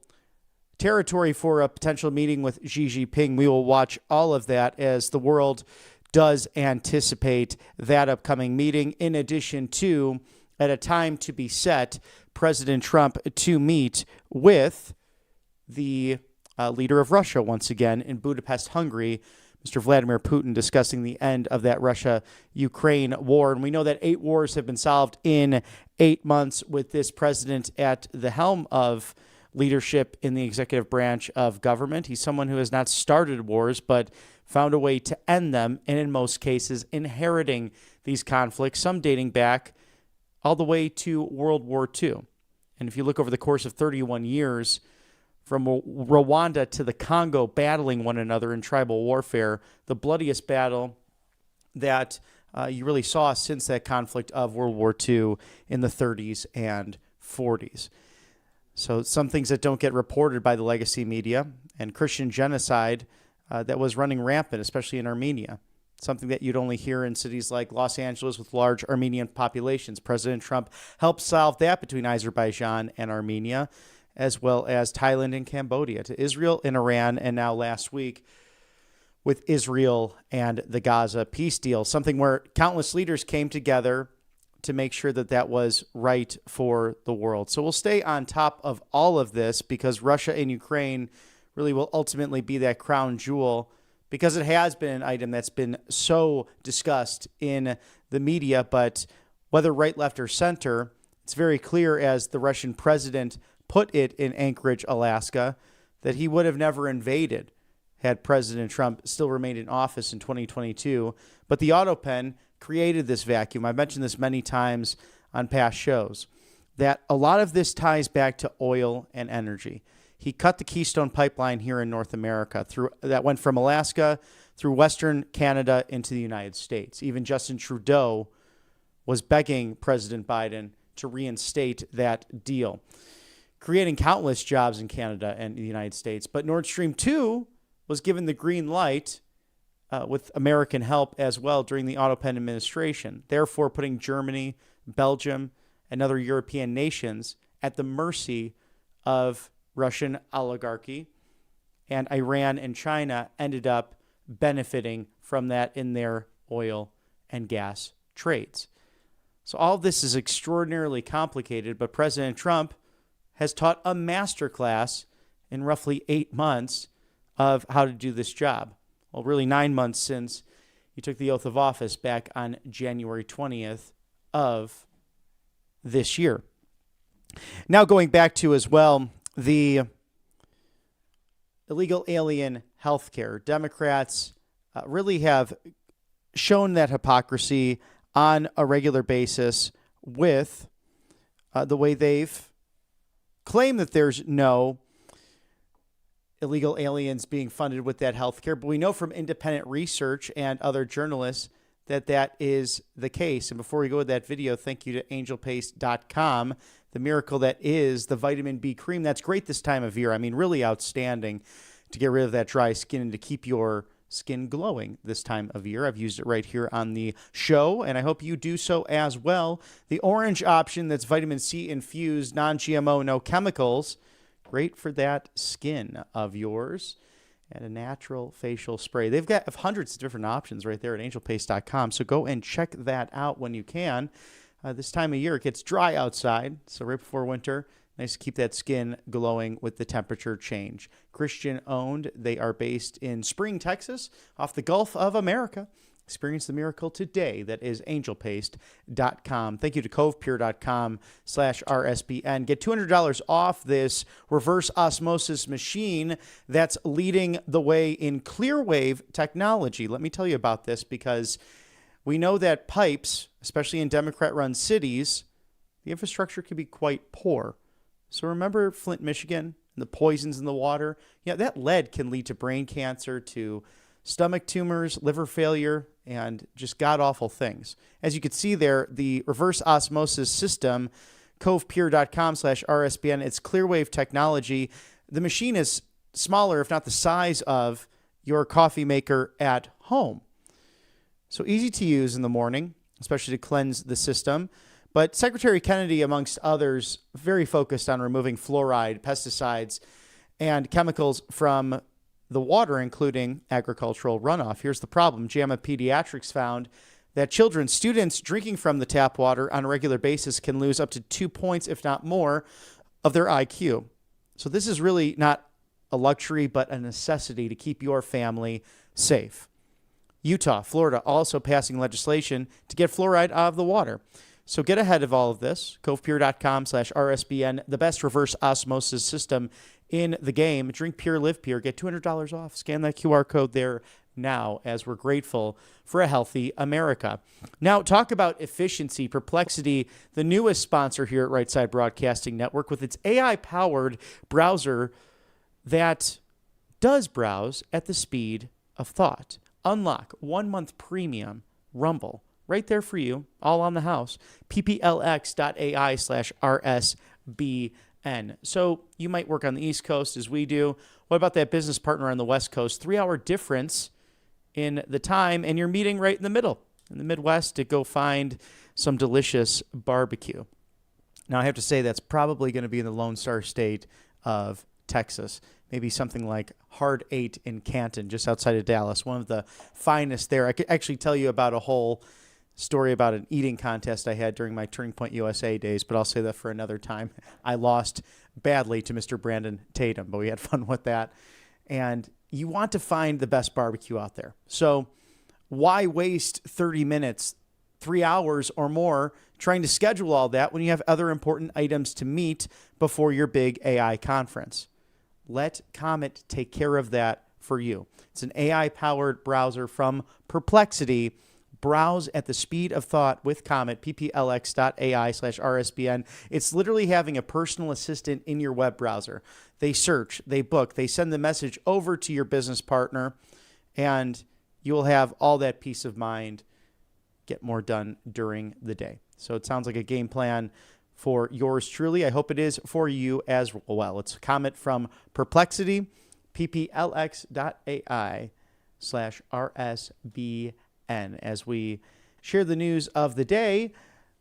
S1: territory for a potential meeting with Xi Jinping? We will watch all of that as the world does anticipate that upcoming meeting, in addition to, at a time to be set, President Trump to meet with the leader of Russia once again in Budapest, Hungary, Mr. Vladimir Putin, discussing the end of that Russia-Ukraine war. And we know that 8 wars have been solved in 8 months with this president at the helm of leadership in the executive branch of government. He's someone who has not started wars, but found a way to end them, and in most cases, inheriting these conflicts, some dating back all the way to World War II. And if you look over the course of 31 years, from Rwanda to the Congo, battling one another in tribal warfare, the bloodiest battle that you really saw since that conflict of World War II in the 30s and 40s. So some things that don't get reported by the legacy media, and Christian genocide that was running rampant, especially in Armenia. Something that you'd only hear in cities like Los Angeles with large Armenian populations. President Trump helped solve that between Azerbaijan and Armenia, as well as Thailand and Cambodia, to Israel and Iran, and now last week with Israel and the Gaza peace deal, something where countless leaders came together to make sure that that was right for the world. So we'll stay on top of all of this because Russia and Ukraine really will ultimately be that crown jewel, because it has been an item that's been so discussed in the media. But whether right, left, or center, it's very clear, as the Russian president put it in Anchorage, Alaska, that he would have never invaded had President Trump still remained in office in 2022. But the auto pen created this vacuum. I've mentioned this many times on past shows, that a lot of this ties back to oil and energy. He cut the Keystone Pipeline here in North America that went from Alaska through Western Canada into the United States. Even Justin Trudeau was begging President Biden to reinstate that deal, creating countless jobs in Canada and the United States. But Nord Stream 2 was given the green light with American help as well during the Auto Pen administration, therefore putting Germany, Belgium, and other European nations at the mercy of Russian oligarchy, and Iran and China ended up benefiting from that in their oil and gas trades. So all of this is extraordinarily complicated, but President Trump has taught a masterclass in roughly 8 months of how to do this job. Well, really 9 months since he took the oath of office back on January 20th of this year. Now going back to as well the illegal alien health care. Democrats really have shown that hypocrisy on a regular basis with the way they've claimed that there's no illegal aliens being funded with that health care. But we know from independent research and other journalists that that is the case. And before we go with that video, thank you to angelpaste.com, the miracle that is the vitamin B cream. That's great this time of year. I mean, really outstanding to get rid of that dry skin and to keep your skin glowing this time of year. I've used it right here on the show, and I hope you do so as well. The orange option, that's vitamin C infused, non-GMO, no chemicals. Great for that skin of yours. And a natural facial spray. They've got hundreds of different options right there at angelpaste.com, so go and check that out when you can. This time of year, it gets dry outside, so right before winter, nice to keep that skin glowing with the temperature change. Christian-owned. They are based in Spring, Texas, off the Gulf of America. Experience the miracle today. That is angelpaste.com. Thank you to covepure.com/RSBN. Get $200 off this reverse osmosis machine that's leading the way in clear wave technology. Let me tell you about this, because we know that pipes, especially in Democrat-run cities, the infrastructure can be quite poor. So remember Flint, Michigan, and the poisons in the water? Yeah, that lead can lead to brain cancer, to stomach tumors, liver failure, and just god-awful things. As you can see there, the reverse osmosis system, covepure.com/RSBN, it's clearwave technology. The machine is smaller, if not the size of your coffee maker at home. So easy to use in the morning, especially to cleanse the system. But Secretary Kennedy, amongst others, very focused on removing fluoride, pesticides, and chemicals from the water, including agricultural runoff. Here's the problem. JAMA Pediatrics found that students drinking from the tap water on a regular basis can lose up to 2 points, if not more, of their IQ. So this is really not a luxury, but a necessity to keep your family safe. Utah, Florida, also passing legislation to get fluoride out of the water. So get ahead of all of this. covepure.com/RSBN, the best reverse osmosis system in the game. Drink pure, live pure. Get $200 off. Scan that QR code there now, as we're grateful for a healthy America. Now, talk about efficiency. Perplexity, the newest sponsor here at Right Side Broadcasting Network, with its AI-powered browser that does browse at the speed of thought. Unlock 1 month premium Rumble right there for you, all on the house. pplx.ai/RSBN. So you might work on the East Coast as we do. What about that business partner on the West Coast? 3-hour difference in the time, and you're meeting right in the middle, in the Midwest, to go find some delicious barbecue. Now, I have to say that's probably going to be in the Lone Star State of Texas. Maybe something like Hard 8 in Canton, just outside of Dallas, one of the finest there. I could actually tell you about a whole story about an eating contest I had during my Turning Point USA days, but I'll say that for another time. I lost badly to Mr. Brandon Tatum, but we had fun with that. And you want to find the best barbecue out there. So why waste 30 minutes, 3 hours or more trying to schedule all that when you have other important items to meet before your big AI conference? Let Comet take care of that for you. It's an AI-powered browser from Perplexity. Browse at the speed of thought with Comet, pplx.ai/RSBN. It's literally having a personal assistant in your web browser. They search, they book, they send the message over to your business partner, and you will have all that peace of mind, get more done during the day. So it sounds like a game plan for yours truly. I hope it is for you as well. It's Comet from Perplexity, pplx.ai/RSBN. As we share the news of the day,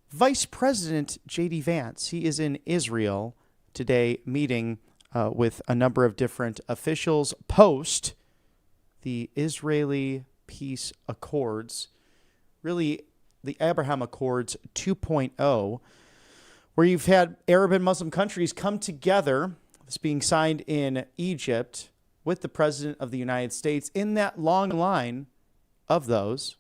S1: Vice President J.D. Vance, he is in Israel today meeting with a number of different officials post the Israeli peace accords, really the Abraham Accords 2.0, where you've had Arab and Muslim countries come together. It's being signed in Egypt with the President of the United States in that long line of those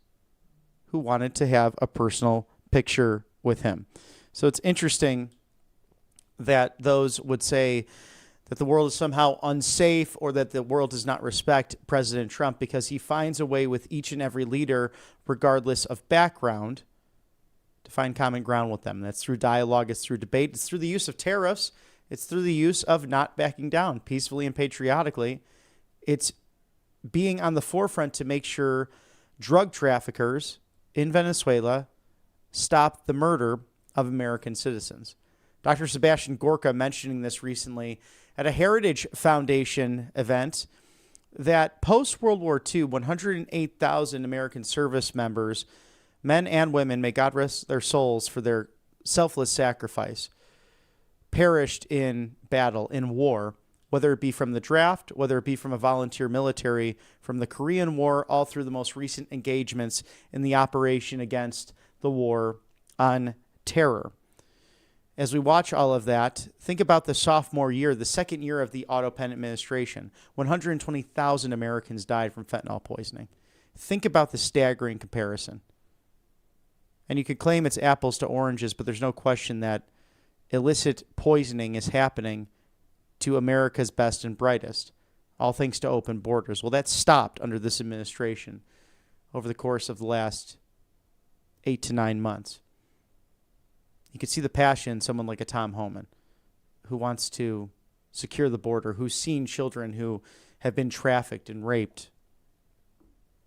S1: who wanted to have a personal picture with him. So it's interesting that those would say that the world is somehow unsafe or that the world does not respect President Trump because he finds a way with each and every leader, regardless of background, to find common ground with them. That's through dialogue, it's through debate, it's through the use of tariffs, it's through the use of not backing down peacefully and patriotically. It's being on the forefront to make sure drug traffickers in Venezuela stop the murder of American citizens. Dr. Sebastian Gorka mentioning this recently at a Heritage Foundation event that post-World War II, 108,000 American service members, men and women, may God rest their souls for their selfless sacrifice, perished in battle, in war, whether it be from the draft, whether it be from a volunteer military, from the Korean War, all through the most recent engagements in the operation against the war on terror. As we watch all of that, think about the sophomore year, the second year of the Otto Penn administration. 120,000 Americans died from fentanyl poisoning. Think about the staggering comparison. And you could claim it's apples to oranges, but there's no question that illicit poisoning is happening to America's best and brightest, all thanks to open borders. Well, that's stopped under this administration over the course of the last 8 to 9 months. You can see the passion in someone like a Tom Homan, who wants to secure the border, who's seen children who have been trafficked and raped.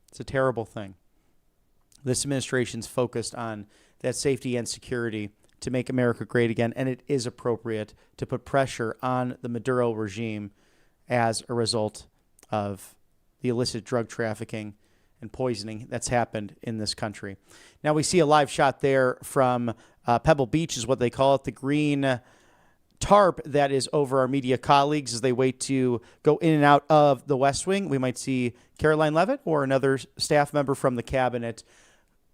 S1: It's a terrible thing. This administration's focused on that safety and security to make America great again, and it is appropriate to put pressure on the Maduro regime as a result of the illicit drug trafficking and poisoning that's happened in this country. Now we see a live shot there from Pebble Beach is what they call it, the green tarp that is over our media colleagues as they wait to go in and out of the West Wing. We might see Caroline Leavitt or another staff member from the cabinet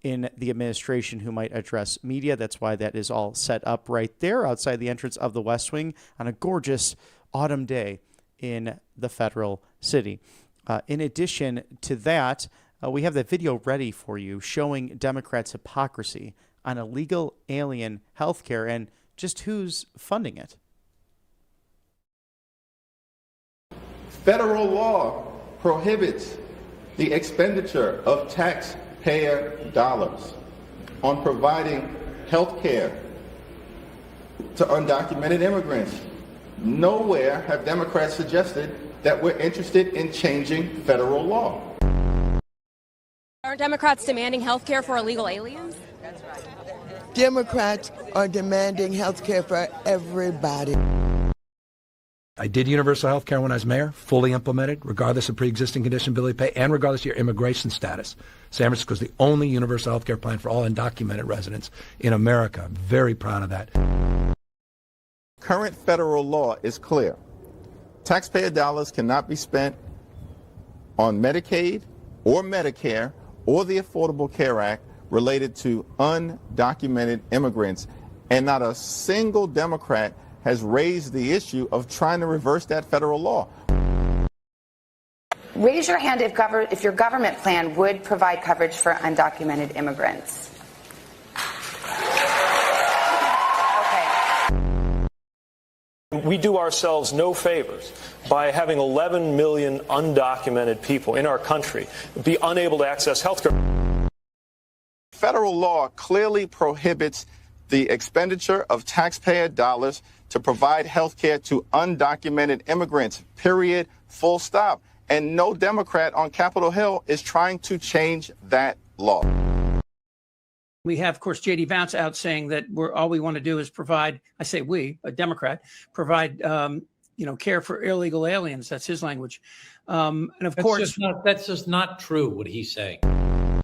S1: in the administration who might address media. That's why that is all set up right there outside the entrance of the West Wing on a gorgeous autumn day in the federal city. In addition to that, we have that video ready for you showing Democrats' hypocrisy on illegal alien health care and just who's funding it.
S18: Federal law prohibits the expenditure of taxpayer dollars on providing health care to undocumented immigrants. Nowhere have Democrats suggested that we're interested in changing federal law.
S19: Aren't Democrats demanding health care for illegal aliens?
S20: That's right. Democrats are demanding health care for everybody. I did universal health care when I was mayor, fully implemented, regardless of pre-existing condition ability pay and regardless of your immigration status. San Francisco is the only universal health care plan for all undocumented residents in America. I'm very proud of that.
S18: Current federal law is clear. Taxpayer dollars cannot be spent on Medicaid or Medicare or the Affordable Care Act related to undocumented immigrants, and not a single Democrat has raised the issue of trying to reverse that federal law.
S21: Raise your hand if your government plan would provide coverage for undocumented immigrants.
S22: We do ourselves no favors by having 11 million undocumented people in our country be unable to access health care.
S18: Federal law clearly prohibits the expenditure of taxpayer dollars to provide health care to undocumented immigrants, period, full stop. And no Democrat on Capitol Hill is trying to change that law.
S11: We have, of course, J.D. Vance out saying that all we want to do is provide, I say we, a Democrat, provide, care for illegal aliens. That's his language. And of course,
S23: that's just not true, what he's saying.
S18: The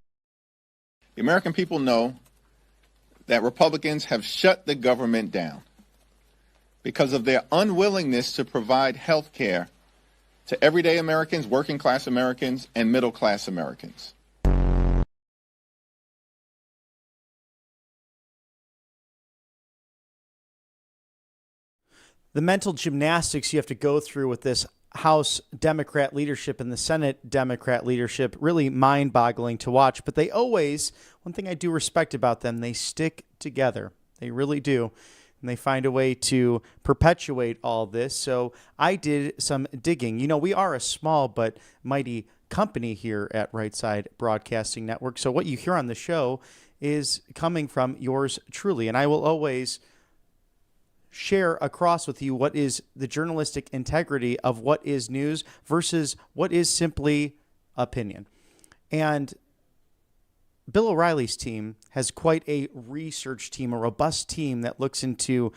S18: American people know that Republicans have shut the government down because of their unwillingness to provide health care to everyday Americans, working class Americans, and middle class Americans.
S1: The mental gymnastics you have to go through with this House Democrat leadership and the Senate Democrat leadership, really mind-boggling to watch. But they always, one thing I do respect about them, they stick together. They really do. And they find a way to perpetuate all this. So I did some digging. We are a small but mighty company here at Right Side Broadcasting Network. So what you hear on the show is coming from yours truly. And I will always share across with you what is the journalistic integrity of what is news versus what is simply opinion. And Bill O'Reilly's team has quite a research team, a robust team that looks into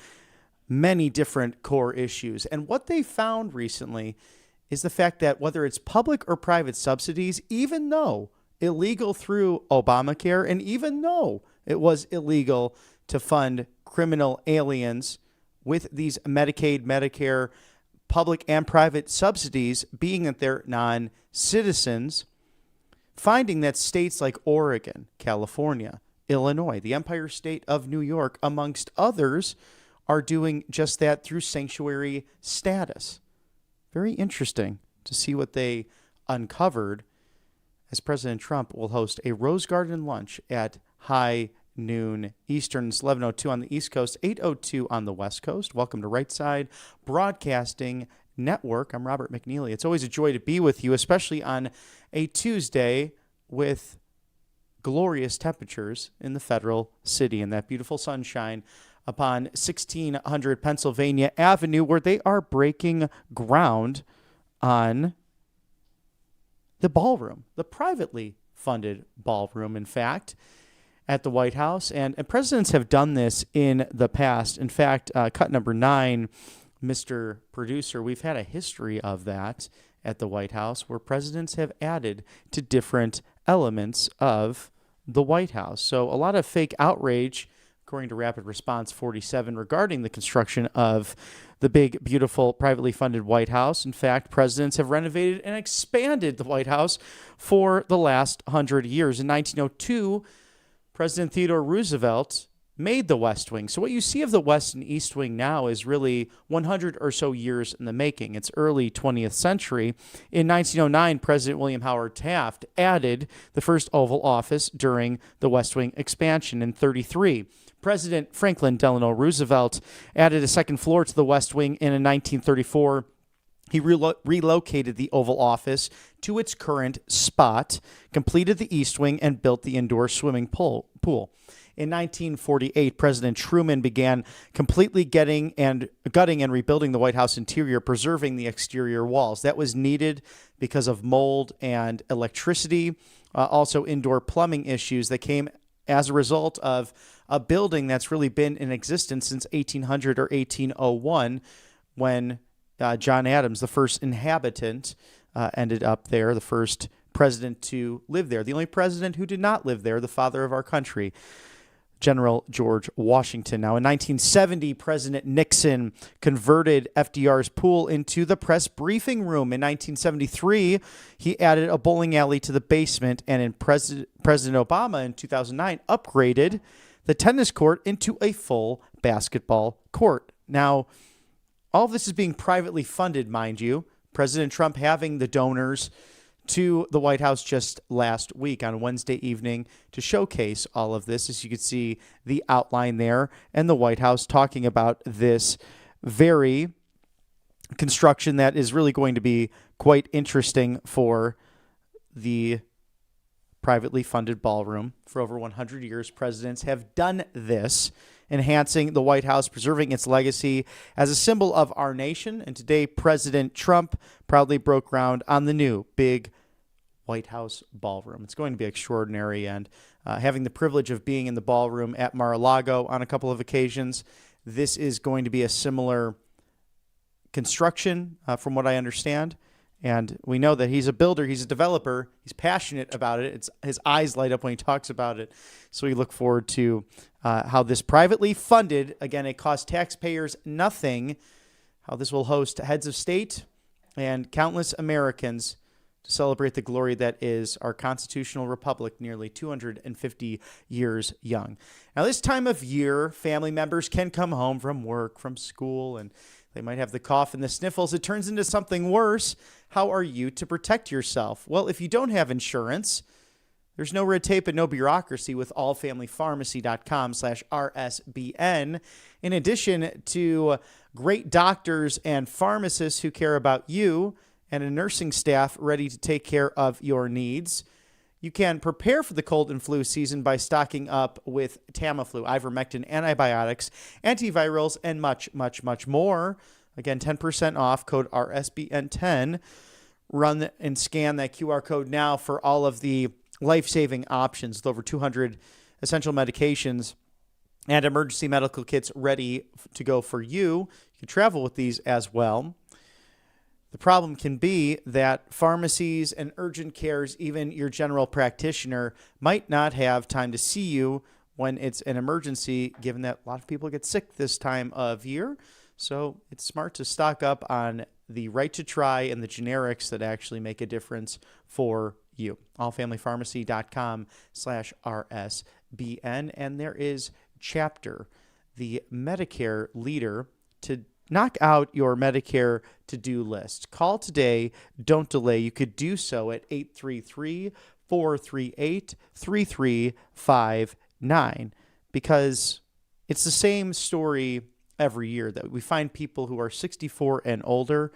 S1: many different core issues. And what they found recently is the fact that whether it's public or private subsidies, even though illegal through Obamacare, and even though it was illegal to fund criminal aliens with these Medicaid, Medicare, public and private subsidies, being that they're non-citizens, finding that states like Oregon, California, Illinois, the Empire State of New York, amongst others, are doing just that through sanctuary status. Very interesting to see what they uncovered as President Trump will host a Rose Garden lunch at high noon Eastern. It's 11:02 on the East Coast, 8:02 on the West Coast. Welcome to Right Side Broadcasting Network. I'm Robert McNeely. It's always a joy to be with you, especially on a Tuesday with glorious temperatures in the federal city and that beautiful sunshine upon 1600 Pennsylvania Avenue, where they are breaking ground on the ballroom, the privately funded ballroom, in fact, at the White House. And presidents have done this in the past. In fact, cut number 9, Mr. Producer, we've had a history of that at the White House where presidents have added to different elements of the White House. So a lot of fake outrage, according to Rapid Response 47, regarding the construction of the big, beautiful, privately funded White House. In fact, presidents have renovated and expanded the White House for the last 100 years. In 1902, President Theodore Roosevelt made the West Wing. So what you see of the West and East Wing now is really 100 or so years in the making. It's early 20th century. In 1909, President William Howard Taft added the first Oval Office during the West Wing expansion. In 1933, President Franklin Delano Roosevelt added a second floor to the West Wing, and in 1934, he relocated the Oval Office to its current spot, completed the East Wing, and built the indoor swimming pool. In 1948, President Truman began completely gutting and rebuilding the White House interior, preserving the exterior walls. That was needed because of mold and electricity, also indoor plumbing issues that came as a result of a building that's really been in existence since 1800 or 1801, when John Adams, the first inhabitant, ended up there, the first president to live there. The only president who did not live there, the father of our country, General George Washington. Now, in 1970, President Nixon converted FDR's pool into the press briefing room. In 1973, he added a bowling alley to the basement, and in President Obama in 2009 upgraded the tennis court into a full basketball court. Now, all of this is being privately funded, mind you. President Trump having the donors to the White House just last week on Wednesday evening to showcase all of this. As you can see the outline there, and the White House talking about this very construction that is really going to be quite interesting for the privately funded ballroom. For over 100 years, presidents have done this, enhancing the White House, preserving its legacy as a symbol of our nation. And today, President Trump proudly broke ground on the new big White House ballroom. It's going to be extraordinary, and having the privilege of being in the ballroom at Mar-a-Lago on a couple of occasions, this is going to be a similar construction from what I understand. And we know that he's a builder, he's a developer, he's passionate about it. His eyes light up when he talks about it. So we look forward to how this privately funded, again, it costs taxpayers nothing, how this will host heads of state and countless Americans to celebrate the glory that is our constitutional republic, nearly 250 years young. Now, this time of year, family members can come home from work, from school, and they might have the cough and the sniffles. It turns into something worse. How are you to protect yourself? Well, if you don't have insurance, there's no red tape and no bureaucracy with allfamilypharmacy.com/RSBN. In addition to great doctors and pharmacists who care about you and a nursing staff ready to take care of your needs, you can prepare for the cold and flu season by stocking up with Tamiflu, ivermectin, antibiotics, antivirals, and much, much, much more. Again, 10% off, code RSBN10. Run and scan that QR code now for all of the life-saving options with over 200 essential medications and emergency medical kits ready to go for you. You can travel with these as well. The problem can be that pharmacies and urgent cares, even your general practitioner, might not have time to see you when it's an emergency, given that a lot of people get sick this time of year. So it's smart to stock up on the right to try and the generics that actually make a difference for you. allfamilypharmacy.com/RSBN. And there is Chapter, the Medicare leader, to knock out your Medicare to-do list. Call today. Don't delay. You could do so at 833-438-3359, because it's the same story every year that we find people who are 64 and older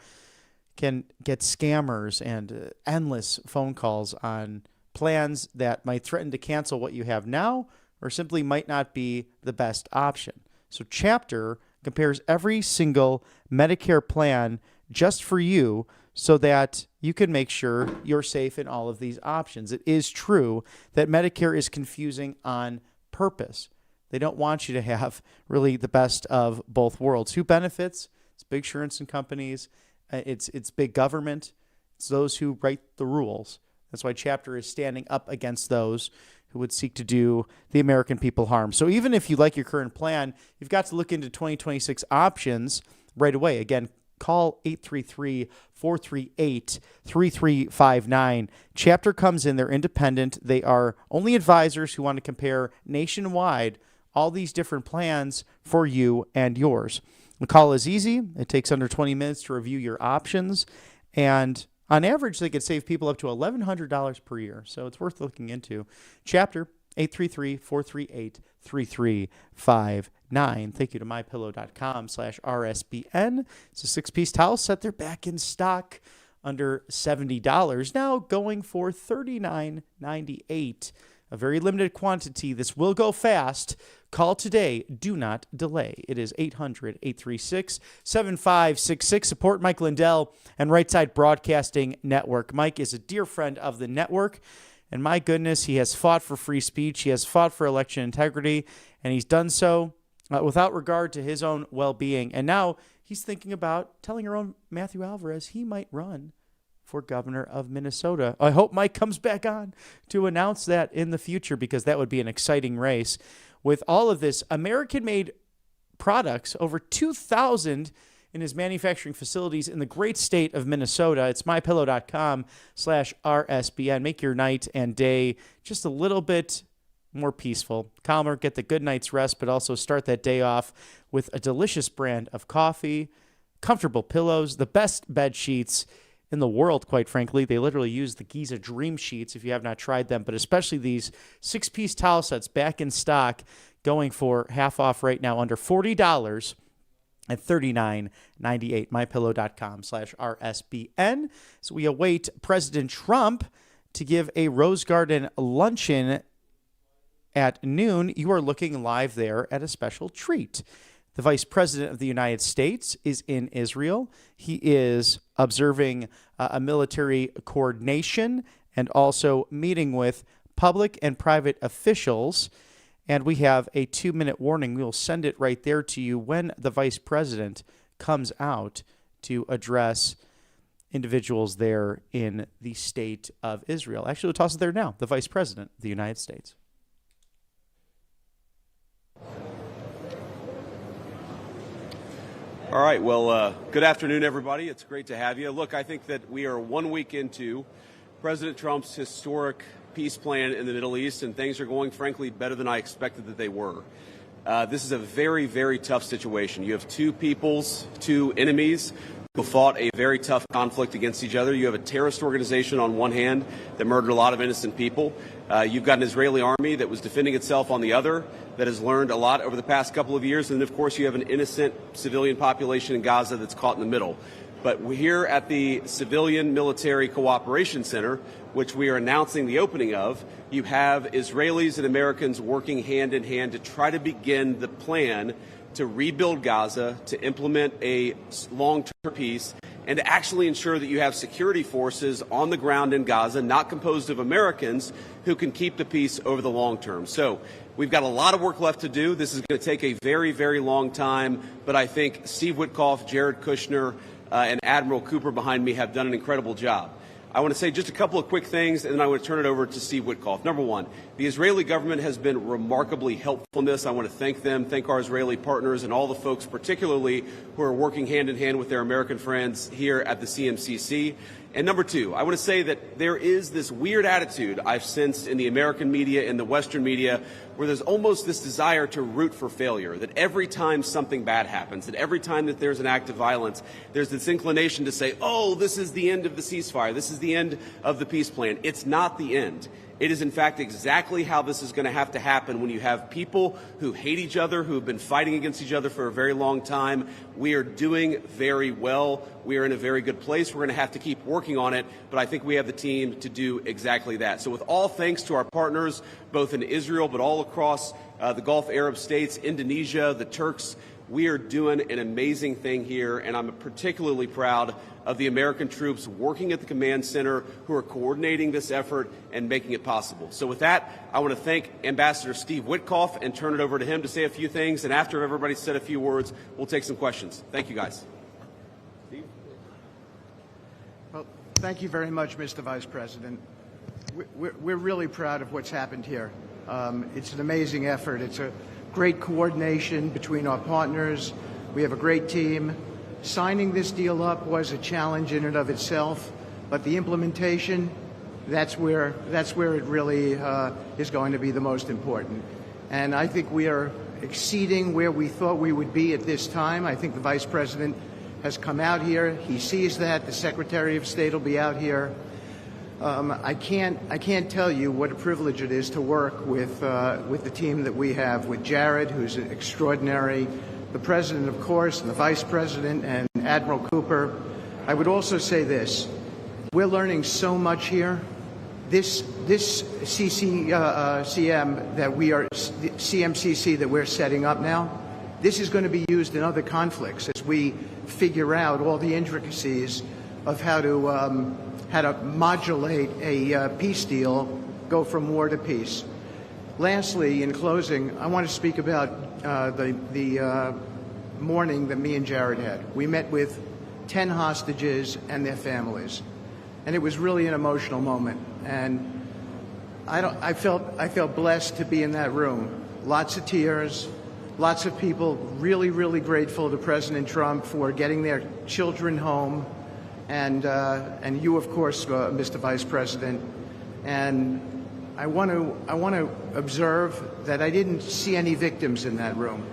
S1: can get scammers and endless phone calls on plans that might threaten to cancel what you have now or simply might not be the best option. So Chapter compares every single Medicare plan just for you so that you can make sure you're safe in all of these options. It is true that Medicare is confusing on purpose. They don't want you to have really the best of both worlds. Who benefits? It's big insurance and companies. It's big government. It's those who write the rules. That's why Chapter is standing up against those who would seek to do the American people harm. So even if you like your current plan, you've got to look into 2026 options right away. Again, call 833-438-3359. Chapter comes in. They're independent. They are only advisors who want to compare nationwide all these different plans for you and yours. The call is easy. It takes under 20 minutes to review your options. And on average, they could save people up to $1,100 per year. So it's worth looking into. Chapter, 833-438-3359. Thank you to mypillow.com/RSBN. It's a 6-piece towel set. They're back in stock under $70. Now going for $39.98. A very limited quantity. This will go fast. Call today. Do not delay. It is 800-836-7566. Support Mike Lindell and Right Side Broadcasting Network. Mike is a dear friend of the network, and my goodness, he has fought for free speech. He has fought for election integrity, and he's done so without regard to his own well-being. And now he's thinking about telling our own Matthew Alvarez he might run for governor of Minnesota. I hope Mike comes back on to announce that in the future, because that would be an exciting race. With all of this, American-made products, over 2,000 in his manufacturing facilities in the great state of Minnesota. It's mypillow.com/RSBN. Make your night and day just a little bit more peaceful, calmer, get the good night's rest, but also start that day off with a delicious brand of coffee, comfortable pillows, the best bed sheets in the world, quite frankly. They literally use the Giza Dream Sheets if you have not tried them, but especially these 6-piece towel sets back in stock, going for half off right now, under $40 at $39.98. mypillow.com/RSBN. So we await President Trump to give a Rose Garden luncheon at noon. You are looking live there at a special treat. The Vice President of the United States is in Israel. He is observing a military coordination and also meeting with public and private officials. And we have a 2-minute warning. We will send it right there to you when the Vice President comes out to address individuals there in the state of Israel. Actually, we'll toss it there now. The Vice President of the United States.
S3: All right. Well, good afternoon, everybody. It's great to have you. Look, I think that we are 1 week into President Trump's historic peace plan in the Middle East, and things are going, frankly, better than I expected that they were. This is a very, very tough situation. You have two peoples, two enemies who fought a very tough conflict against each other. You have a terrorist organization on one hand that murdered a lot of innocent people. You've got an Israeli army that was defending itself on the other, that has learned a lot over the past couple of years. And then, of course, you have an innocent civilian population in Gaza that's caught in the middle. But we're here at the Civilian Military Cooperation Center, which we are announcing the opening of. You have Israelis and Americans working hand in hand to try to begin the plan to rebuild Gaza, to implement a long-term peace, and to actually ensure that you have security forces on the ground in Gaza, not composed of Americans, who can keep the peace over the long term. So we've got a lot of work left to do. This is going to take a very, very long time, but I think Steve Witkoff, Jared Kushner, and Admiral Cooper behind me have done an incredible job. I want to say just a couple of quick things, and then I want to turn it over to Steve Witkoff. Number one, the Israeli government has been remarkably helpful in this. I want to thank them, thank our Israeli partners, and all the folks particularly who are working hand in hand with their American friends here at the CMCC. And number two, I want to say that there is this weird attitude I've sensed in the American media, in the Western media, where there's almost this desire to root for failure, that every time something bad happens, that every time that there's an act of violence, there's this inclination to say, oh, this is the end of the ceasefire, this is the end of the peace plan. It's not the end. It is, in fact, exactly how this is going to have to happen when you have people who hate each other, who have been fighting against each other for a very long time. We are doing very well. We are in a very good place. We're going to have to keep working on it, but I think we have the team to do exactly that. So with all thanks to our partners, both in Israel but all across the Gulf Arab states, Indonesia, the Turks, we are doing an amazing thing here, and I'm particularly proud of the American troops working at the command center who are coordinating this effort and making it possible. So with that, I want to thank Ambassador Steve Witkoff and turn it over to him to say a few things. And after everybody's said a few words, we'll take some questions. Thank you, guys. Steve?
S16: Well, thank you very much, Mr. Vice President. We're really proud of what's happened here. It's an amazing effort. It's a great coordination between our partners. We have a great team. Signing this deal up was a challenge in and of itself, but the implementation, that's where it really is going to be the most important. And I think we are exceeding where we thought we would be at this time. I think the Vice President has come out here. He sees that. The Secretary of State will be out here. I can't tell you what a privilege it is to work with the team that we have, with Jared, who's extraordinary, the President, of course, and the Vice President, and Admiral Cooper. I would also say this. We're learning so much here. This CMCC that we're setting up now, this is going to be used in other conflicts as we figure out all the intricacies of how to modulate a peace deal, go from war to peace. Lastly, in closing, I want to speak about the morning that me and Jared had. We met with 10 hostages and their families, and it was really an emotional moment. And I felt blessed to be in that room. Lots of tears, lots of people really, really grateful to President Trump for getting their children home, and you, of course, Mr. Vice President. And I want to observe that I didn't see any victims in that room.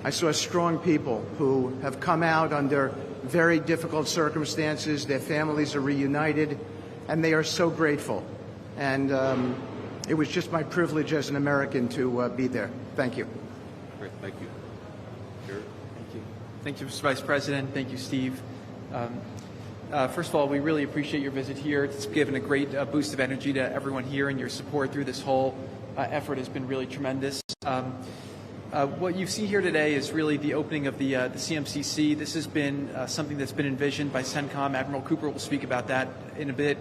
S16: I saw strong people who have come out under very difficult circumstances. Their families are reunited, and they are so grateful. And it was just my privilege as an American to be there. Thank you.
S3: Great, thank you. Jared?
S4: Thank you. Thank you, Mr. Vice President. Thank you, Steve. First of all, we really appreciate your visit here. It's given a great boost of energy to everyone here, and your support through this whole effort has been really tremendous. What you see here today is really the opening of the CMCC. This has been something that's been envisioned by CENTCOM. Admiral Cooper will speak about that in a bit.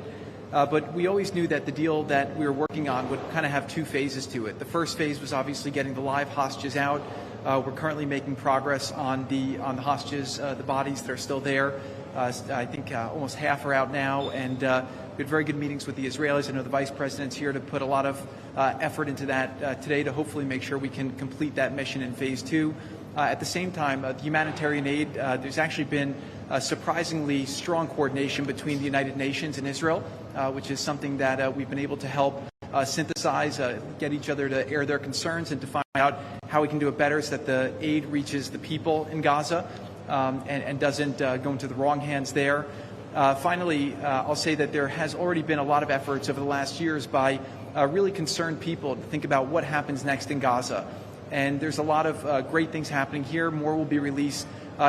S4: But we always knew that the deal that we were working on would kind of have two phases to it. The first phase was obviously getting the live hostages out. We're currently making progress on the hostages, the bodies that are still there. I think almost half are out now, and we had very good meetings with the Israelis. I know the Vice President's here to put a lot of effort into that today to hopefully make sure we can complete that mission in phase two. At the same time, the humanitarian aid, there's actually been surprisingly strong coordination between the United Nations and Israel, which is something that we've been able to help synthesize, get each other to air their concerns and to find out how we can do it better so that the aid reaches the people in Gaza and doesn't go into the wrong hands there. Finally, I'll say that there has already been a lot of efforts over the last years by really concerned people to think about what happens next in Gaza. And there's a lot of great things happening here. More will be released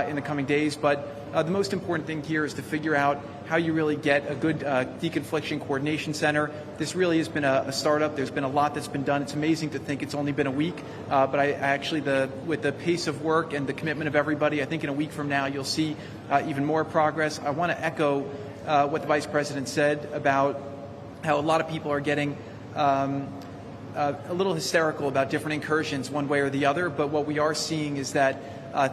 S4: in the coming days. But the most important thing here is to figure out how you really get a good deconfliction coordination center. This really has been a startup. There's been a lot that's been done. It's amazing to think it's only been a week. But I actually, with the pace of work and the commitment of everybody, I think in a week from now you'll see even more progress. I want to echo what the Vice President said about how a lot of people are getting a little hysterical about different incursions one way or the other, but what we are seeing is that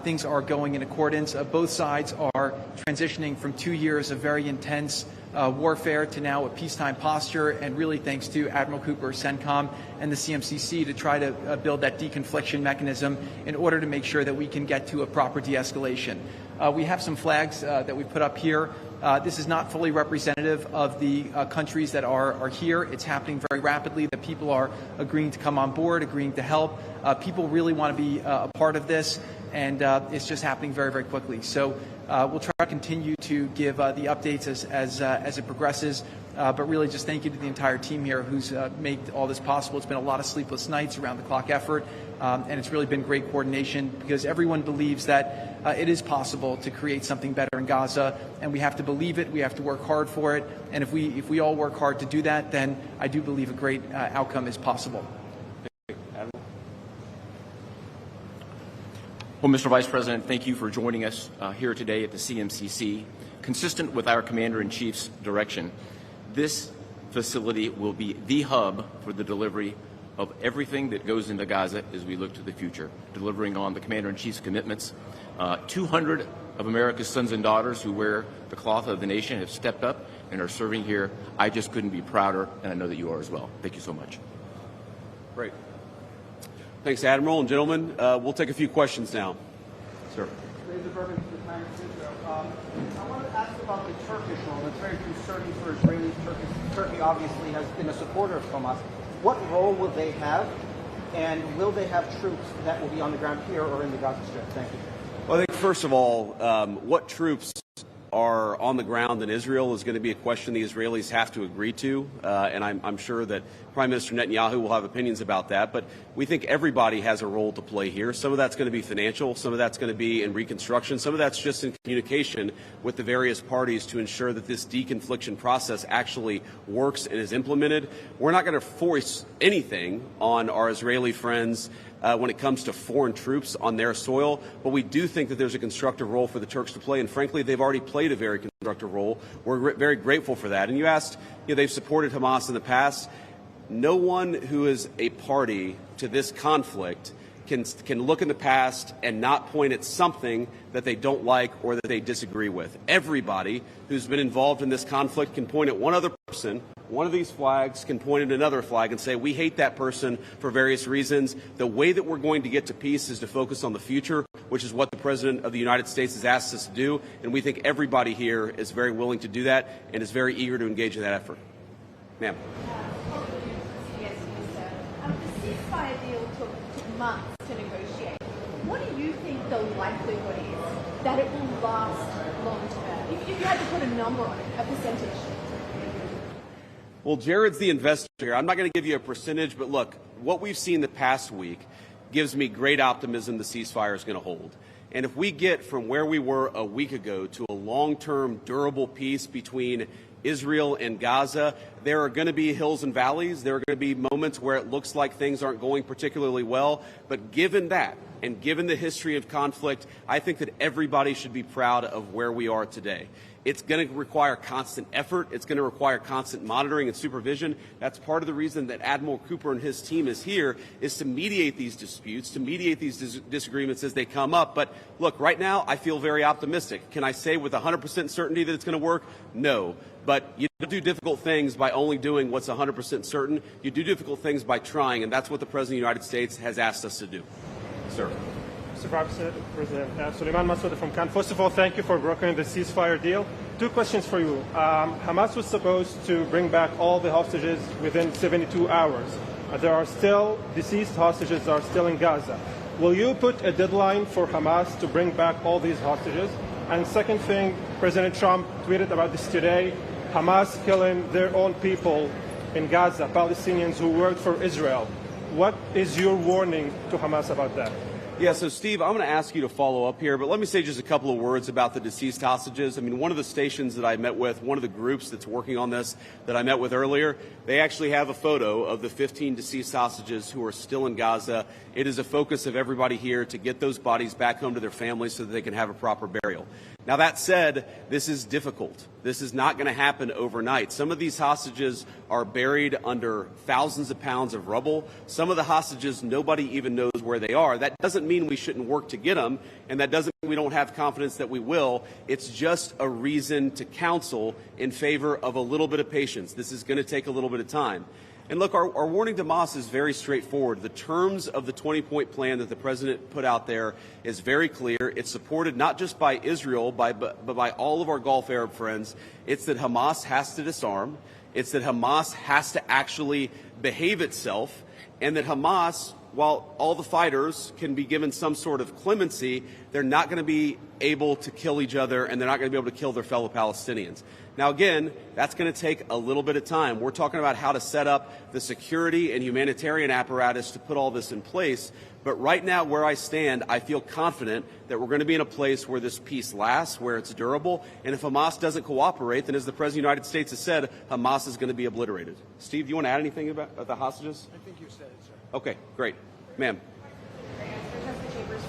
S4: things are going in accordance. Both sides are transitioning from 2 years of very intense warfare to now a peacetime posture, and really thanks to Admiral Cooper, CENTCOM, and the CMCC to try to build that deconfliction mechanism in order to make sure that we can get to a proper de-escalation. We have some flags that we put up here. This is not fully representative of the countries that are here. It's happening very rapidly. The people are agreeing to come on board, agreeing to help. People really want to be a part of this, and it's just happening very, very quickly. So we'll try to continue to give the updates as it progresses. But really just thank you to the entire team here who's made all this possible. It's been a lot of sleepless nights, around the clock effort, and it's really been great coordination because everyone believes that it is possible to create something better in Gaza, and we have to believe it. We have to work hard for it, and if we all work hard to do that, then I do believe a great outcome is possible.
S5: Well, Mr. Vice President, thank you for joining us here today at the CMCC. Consistent with our Commander-in-Chief's direction, this facility will be the hub for the delivery of everything that goes into Gaza as we look to the future, delivering on the Commander-in-Chief's commitments. 200 of America's sons and daughters who wear the cloth of the nation have stepped up and are serving here. I just couldn't be prouder, and I know that you are as well. Thank you so much.
S3: Great. Thanks, Admiral. And gentlemen, we'll take a few questions now. Sir.
S7: I want to ask about the Turkish role. It's very concerning for Israelis. Turkey obviously has been a supporter of Hamas. What role will they have, and will they have troops that will be on the ground here or in the Gaza Strip? Thank you.
S3: Well, I think, first of all, what troops are on the ground in Israel is going to be a question the Israelis have to agree to, and I'm sure that Prime Minister Netanyahu will have opinions about that, but we think everybody has a role to play here. Some of that's going to be financial, some of that's going to be in reconstruction, some of that's just in communication with the various parties to ensure that this deconfliction process actually works and is implemented. We're not going to force anything on our Israeli friends when it comes to foreign troops on their soil, but we do think that there's a constructive role for the Turks to play, and frankly, they've already played a very constructive role. We're very grateful for that. And you asked, they've supported Hamas in the past. No one who is a party to this conflict can look in the past and not point at something that they don't like or that they disagree with. Everybody who's been involved in this conflict can point at one other person. One of these flags can point at another flag and say, we hate that person for various reasons. The way that we're going to get to peace is to focus on the future, which is what the President of the United States has asked us to do. And we think everybody here is very willing to do that and is very eager to engage in that effort. Ma'am.
S8: The ceasefire deal took months to negotiate. What do you think the likelihood is that it will last long term? If you had to put a number on it, a percentage.
S3: Well, Jared's the investor here. I'm not going to give you a percentage, but look, what we've seen the past week gives me great optimism the ceasefire is going to hold. And if we get from where we were a week ago to a long-term, durable peace between Israel and Gaza, there are going to be hills and valleys. There are going to be moments where it looks like things aren't going particularly well. But given that, and given the history of conflict, I think that everybody should be proud of where we are today. It's going to require constant effort. It's going to require constant monitoring and supervision. That's part of the reason that Admiral Cooper and his team is here, is to mediate these disputes, to mediate these disagreements as they come up. But look, right now, I feel very optimistic. Can I say with 100% certainty that it's going to work? No. But you don't do difficult things by only doing what's 100% certain. You do difficult things by trying, and that's what the President of the United States has asked us to do. Sir.
S9: Mr. President, Suleiman Massoud from Cannes. First of all, thank you for brokering the ceasefire deal. Two questions for you. Hamas was supposed to bring back all the hostages within 72 hours. There are still deceased hostages that are still in Gaza. Will you put a deadline for Hamas to bring back all these hostages? And second thing, President Trump tweeted about this today, Hamas killing their own people in Gaza, Palestinians who worked for Israel. What is your warning to Hamas about that?
S3: Yeah, so Steve, I'm going to ask you to follow up here, but let me say just a couple of words about the deceased hostages. I mean, one of the stations that I met with, one of the groups that's working on this that I met with earlier, they actually have a photo of the 15 deceased hostages who are still in Gaza. It is a focus of everybody here to get those bodies back home to their families so that they can have a proper burial. Now, that said, this is difficult. This is not going to happen overnight. Some of these hostages are buried under thousands of pounds of rubble. Some of the hostages, nobody even knows where they are. That doesn't mean we shouldn't work to get them, and that doesn't mean we don't have confidence that we will. It's just a reason to counsel in favor of a little bit of patience. This is going to take a little bit of time. And look, our warning to Hamas is very straightforward. The terms of the 20-point plan that the president put out there is very clear. It's supported not just by Israel, but by all of our Gulf Arab friends. It's that Hamas has to disarm. It's that Hamas has to actually behave itself. And that Hamas, while all the fighters can be given some sort of clemency, they're not going to be able to kill each other, and they're not going to be able to kill their fellow Palestinians. Now, again, that's going to take a little bit of time. We're talking about how to set up the security and humanitarian apparatus to put all this in place. But right now, where I stand, I feel confident that we're going to be in a place where this peace lasts, where it's durable. And if Hamas doesn't cooperate, then as the President of the United States has said, Hamas is going to be obliterated. Steve, do you want to add anything about the hostages?
S16: I think you said it, sir.
S3: Okay, great. Ma'am.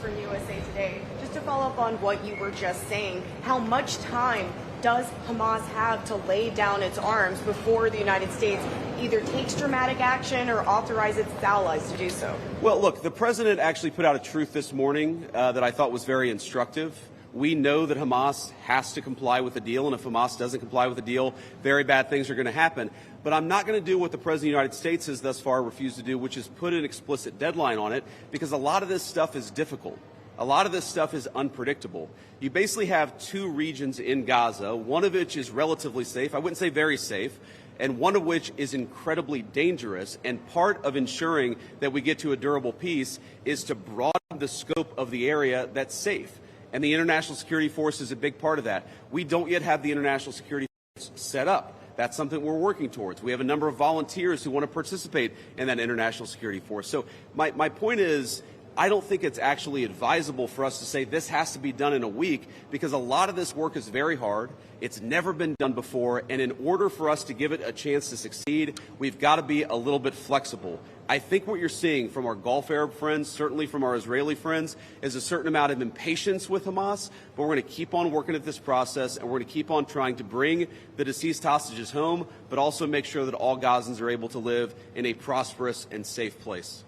S10: From USA Today. Just to follow up on what you were just saying, how much time does Hamas have to lay down its arms before the United States either takes dramatic action or authorizes its allies to do so?
S3: Well, look, the president actually put out a truth this morning that I thought was very instructive. We know that Hamas has to comply with the deal, and if Hamas doesn't comply with the deal, very bad things are going to happen. But I'm not going to do what the President of the United States has thus far refused to do, which is put an explicit deadline on it, because a lot of this stuff is difficult. A lot of this stuff is unpredictable. You basically have two regions in Gaza, one of which is relatively safe, I wouldn't say very safe, and one of which is incredibly dangerous. And part of ensuring that we get to a durable peace is to broaden the scope of the area that's safe. And the International Security Force is a big part of that. We don't yet have the International Security Force set up. That's something we're working towards. We have a number of volunteers who want to participate in that International Security Force. So my point is, I don't think it's actually advisable for us to say this has to be done in a week, because a lot of this work is very hard. It's never been done before. And in order for us to give it a chance to succeed, we've got to be a little bit flexible. I think what you're seeing from our Gulf Arab friends, certainly from our Israeli friends, is a certain amount of impatience with Hamas. But we're going to keep on working at this process, and we're going to keep on trying to bring the deceased hostages home, but also make sure that all Gazans are able to live in a prosperous and safe place.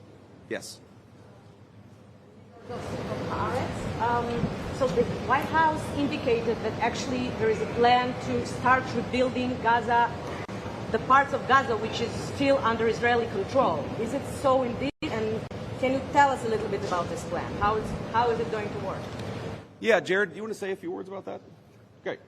S3: Yes.
S2: So the White House indicated that actually there is a plan to start rebuilding Gaza, the parts of Gaza which is still under Israeli control. Is it so indeed? And can you tell us a little bit about this plan? How is it going to work?
S3: Yeah, Jared, do you want to say a few words about that? Great.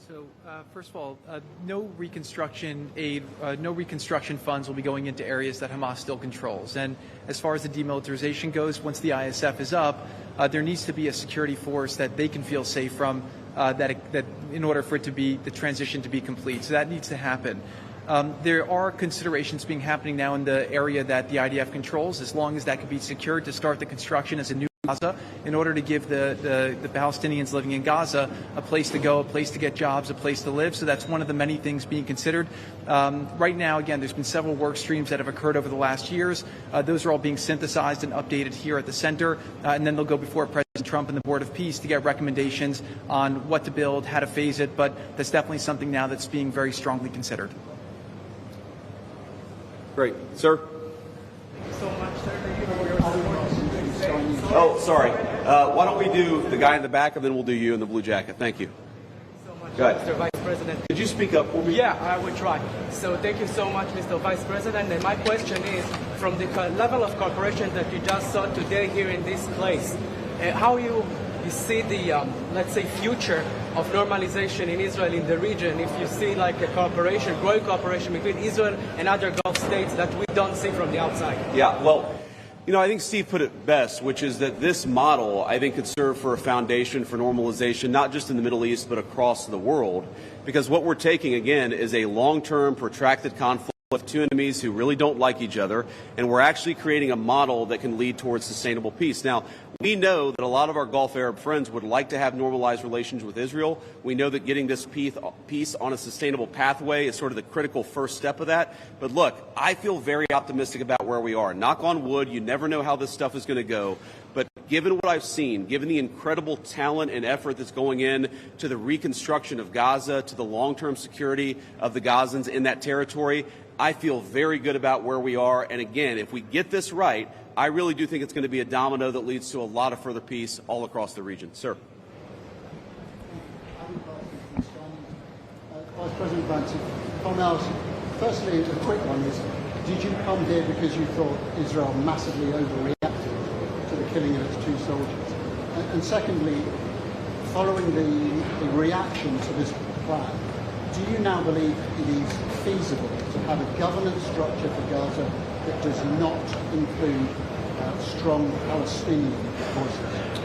S4: So, first of all, no reconstruction aid, no reconstruction funds will be going into areas that Hamas still controls. And as far as the demilitarization goes, once the ISF is up, there needs to be a security force that they can feel safe from, that in order for it to be the transition to be complete. So that needs to happen. There are considerations being happening now in the area that the IDF controls, as long as that can be secured to start the construction as a new Gaza, in order to give the Palestinians living in Gaza a place to go, a place to get jobs, a place to live. So that's one of the many things being considered. Right now, again, there's been several work streams that have occurred over the last years. Those are all being synthesized and updated here at the center, and then they'll go before President Trump and the Board of Peace to get recommendations on what to build, how to phase it. But that's definitely something now that's being very strongly considered.
S3: Great. Sir?
S17: Thank you so much, sir.
S3: Oh, sorry. Why don't we do the guy in the back, and then we'll do you in the blue jacket. Thank you.
S17: So much,
S3: Go ahead.
S17: Mr. Vice President.
S3: Could you speak up for me?
S17: Yeah, I will try. So thank you so much, Mr. Vice President. And my question is, from the level of cooperation that you just saw today here in this place, how you see the, let's say, future of normalization in Israel in the region, if you see like a cooperation, growing cooperation between Israel and other Gulf states that we don't see from the outside?
S3: Yeah, well, you know, I think Steve put it best, which is that this model, I think, could serve for a foundation for normalization, not just in the Middle East, but across the world. Because what we're taking, again, is a long-term, protracted conflict with two enemies who really don't like each other, and we're actually creating a model that can lead towards sustainable peace. Now, we know that a lot of our Gulf Arab friends would like to have normalized relations with Israel. We know that getting this peace on a sustainable pathway is sort of the critical first step of that. But look, I feel very optimistic about where we are. Knock on wood, you never know how this stuff is going to go. But given what I've seen, given the incredible talent and effort that's going in to the reconstruction of Gaza, to the long-term security of the Gazans in that territory, I feel very good about where we are. And again, if we get this right, I really do think it's going to be a domino that leads to a lot of further peace all across the region. Sir.
S6: Vice President Vance, if I may ask, firstly, a quick one is, did you come here because you thought Israel massively overreacted to the killing of its two soldiers? And secondly, following the reaction to this plan, do you now believe it is feasible to have a governance structure for Gaza that does not include strong Palestinian voices?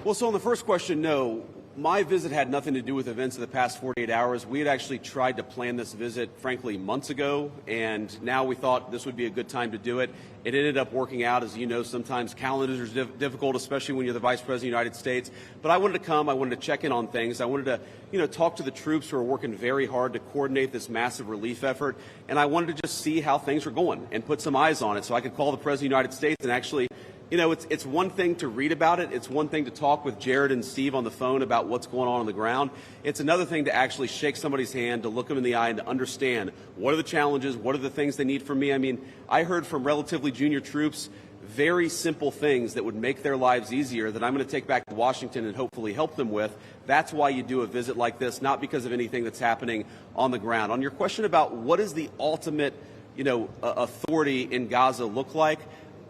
S3: Well, so on the first question, no. My visit had nothing to do with events of the past 48 hours. We had actually tried to plan this visit, frankly, months ago, and now we thought this would be a good time to do it. It ended up working out. As you know, sometimes calendars are difficult, especially when you're the Vice President of the United States. But I wanted to come. I wanted to check in on things. I wanted to, talk to the troops who are working very hard to coordinate this massive relief effort. And I wanted to just see how things were going and put some eyes on it so I could call the President of the United States and actually, it's one thing to read about it. It's one thing to talk with Jared and Steve on the phone about what's going on the ground. It's another thing to actually shake somebody's hand, to look them in the eye and to understand what are the challenges, what are the things they need from me. I mean, I heard from relatively junior troops very simple things that would make their lives easier that I'm going to take back to Washington and hopefully help them with. That's why you do a visit like this, not because of anything that's happening on the ground. On your question about what is the ultimate, authority in Gaza look like,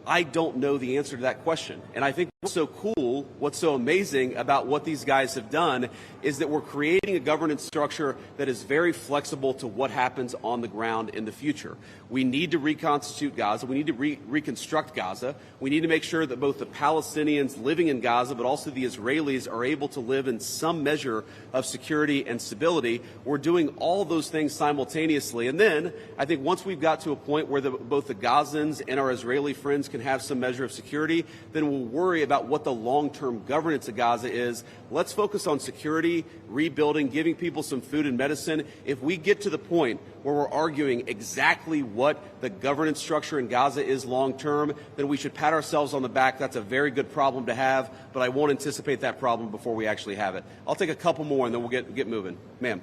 S3: I don't know the answer to that question. And I think what's so cool, what's so amazing about what these guys have done is that we're creating a governance structure that is very flexible to what happens on the ground in the future. We need to reconstitute Gaza. We need to reconstruct Gaza. We need to make sure that both the Palestinians living in Gaza, but also the Israelis are able to live in some measure of security and stability. We're doing all those things simultaneously. And then I think once we've got to a point where both the Gazans and our Israeli friends can have some measure of security, then we'll worry about what the long-term governance of Gaza is. Let's focus on security, rebuilding, giving people some food and medicine. If we get to the point where we're arguing exactly what the governance structure in Gaza is long-term, then we should pat ourselves on the back. That's a very good problem to have, but I won't anticipate that problem before we actually have it. I'll take a couple more and then we'll get moving. Ma'am.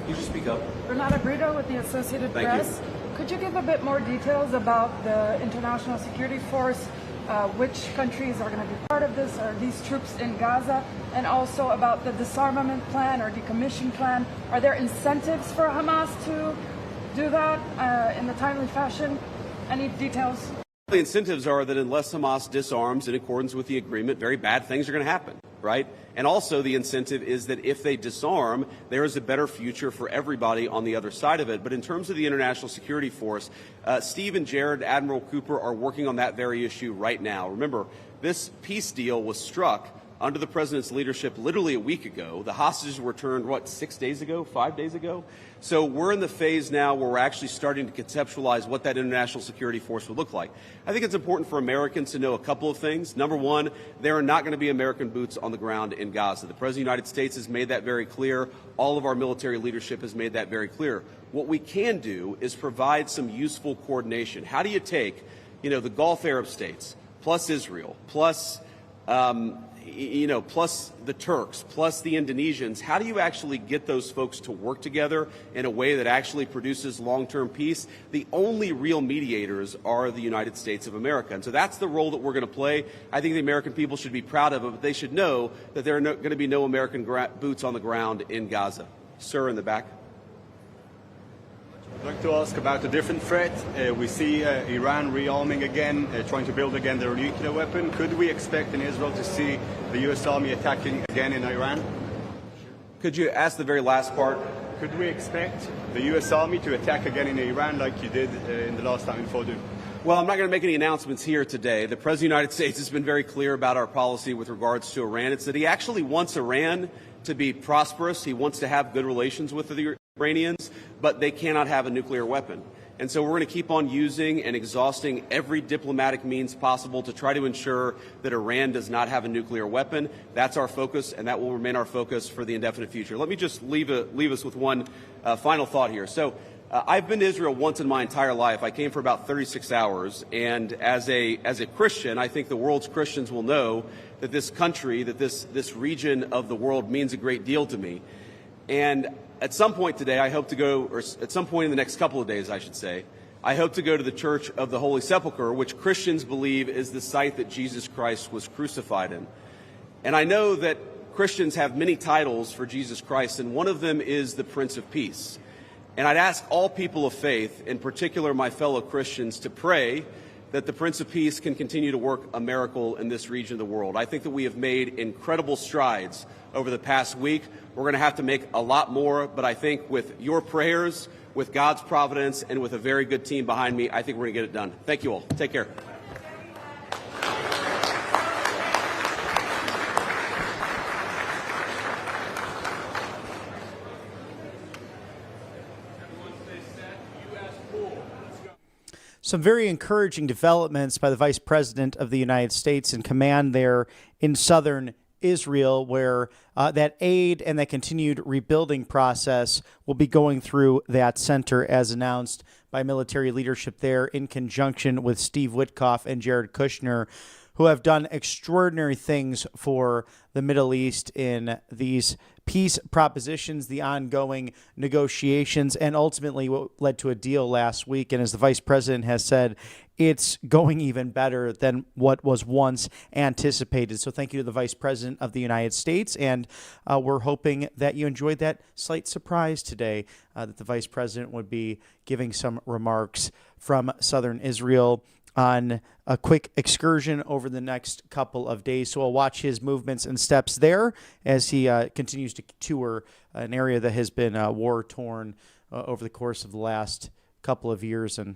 S12: You should speak up.
S24: Renata Brito with the Associated
S3: Thank
S24: Press.
S3: You.
S12: Could you give a bit more details about the international security force? Which countries are going to be part of this? Are these troops in Gaza? And also about the disarmament plan or decommission plan. Are there incentives for Hamas to do that in a timely fashion? Any details?
S3: The incentives are that unless Hamas disarms in accordance with the agreement, very bad things are going to happen, right? And also the incentive is that if they disarm, there is a better future for everybody on the other side of it. But in terms of the international security force, Steve and Jared, Admiral Cooper, are working on that very issue right now. Remember, this peace deal was struck under the president's leadership literally a week ago. The hostages were returned, 6 days ago, 5 days ago? So we're in the phase now where we're actually starting to conceptualize what that international security force would look like. I think it's important for Americans to know a couple of things. Number one, there are not going to be American boots on the ground in Gaza. The President of the United States has made that very clear. All of our military leadership has made that very clear. What we can do is provide some useful coordination. How do you take, the Gulf Arab states, plus Israel, plus plus the Turks, plus the Indonesians, how do you actually get those folks to work together in a way that actually produces long-term peace? The only real mediators are the United States of America. And so that's the role that we're going to play. I think the American people should be proud of it, but they should know that there are going to be no American boots on the ground in Gaza. Sir, in the back.
S13: I'd like to ask about a different threat. We see Iran rearming again, trying to build again their nuclear weapon. Could we expect in Israel to see the U.S. Army attacking again in Iran?
S3: Could you ask the very last part?
S13: Could we expect the U.S. Army to attack again in Iran like you did in the last time in Fordow?
S3: Well, I'm not going to make any announcements here today. The President of the United States has been very clear about our policy with regards to Iran. It's that he actually wants Iran to be prosperous. He wants to have good relations with the Iranians, but they cannot have a nuclear weapon. And so we're going to keep on using and exhausting every diplomatic means possible to try to ensure that Iran does not have a nuclear weapon. That's our focus, and that will remain our focus for the indefinite future. Let me just leave us with one final thought here. So I've been to Israel once in my entire life. I came for about 36 hours, and as a Christian, I think the world's Christians will know that this country, that this region of the world means a great deal to me. And at some point today, I hope to go, or at some point in the next couple of days, I should say, I hope to go to the Church of the Holy Sepulchre, which Christians believe is the site that Jesus Christ was crucified in. And I know that Christians have many titles for Jesus Christ, and one of them is the Prince of Peace. And I'd ask all people of faith, in particular my fellow Christians, to pray that the Prince of Peace can continue to work a miracle in this region of the world. I think that we have made incredible strides over the past week. We're going to have to make a lot more, but I think with your prayers, with God's providence, and with a very good team behind me, I think we're going to get it done. Thank you all. Take care.
S1: Some very encouraging developments by the Vice President of the United States in command there in southern Israel, where that aid and that continued rebuilding process will be going through that center, as announced by military leadership there in conjunction with Steve Witkoff and Jared Kushner, who have done extraordinary things for the Middle East in these peace propositions, the ongoing negotiations, and ultimately what led to a deal last week. And as the Vice President has said, it's going even better than what was once anticipated. So thank you to the Vice President of the United States. And we're hoping that you enjoyed that slight surprise today, that the Vice President would be giving some remarks from southern Israel on a quick excursion over the next couple of days. So we'll watch his movements and steps there as he continues to tour an area that has been war-torn over the course of the last couple of years and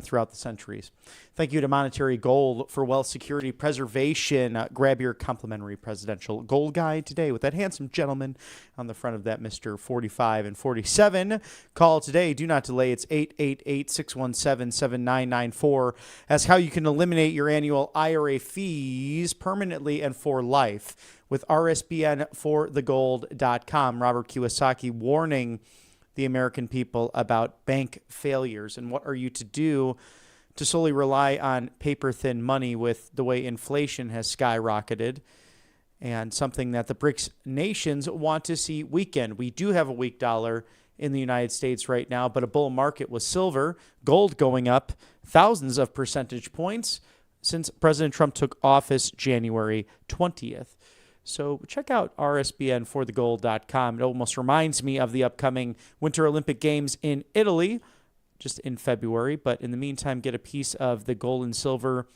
S1: throughout the centuries. Thank you to Monetary Gold for wealth security preservation. Grab your complimentary presidential gold guide today with that handsome gentleman on the front of that Mr. 45 and 47. Call today. Do not delay. It's 888-617-7994. Ask how you can eliminate your annual IRA fees permanently and for life with RSBN4thegold.com. Robert Kiyosaki warning the American people about bank failures and what are you to do to solely rely on paper-thin money with the way inflation has skyrocketed, and something that the BRICS nations want to see weaken. We do have a weak dollar in the United States right now, but a bull market with silver, gold going up thousands of percentage points since President Trump took office January 20th. So check out RSBN4thegold.com. It almost reminds me of the upcoming Winter Olympic Games in Italy, just in February. But in the meantime, get a piece of the gold and silver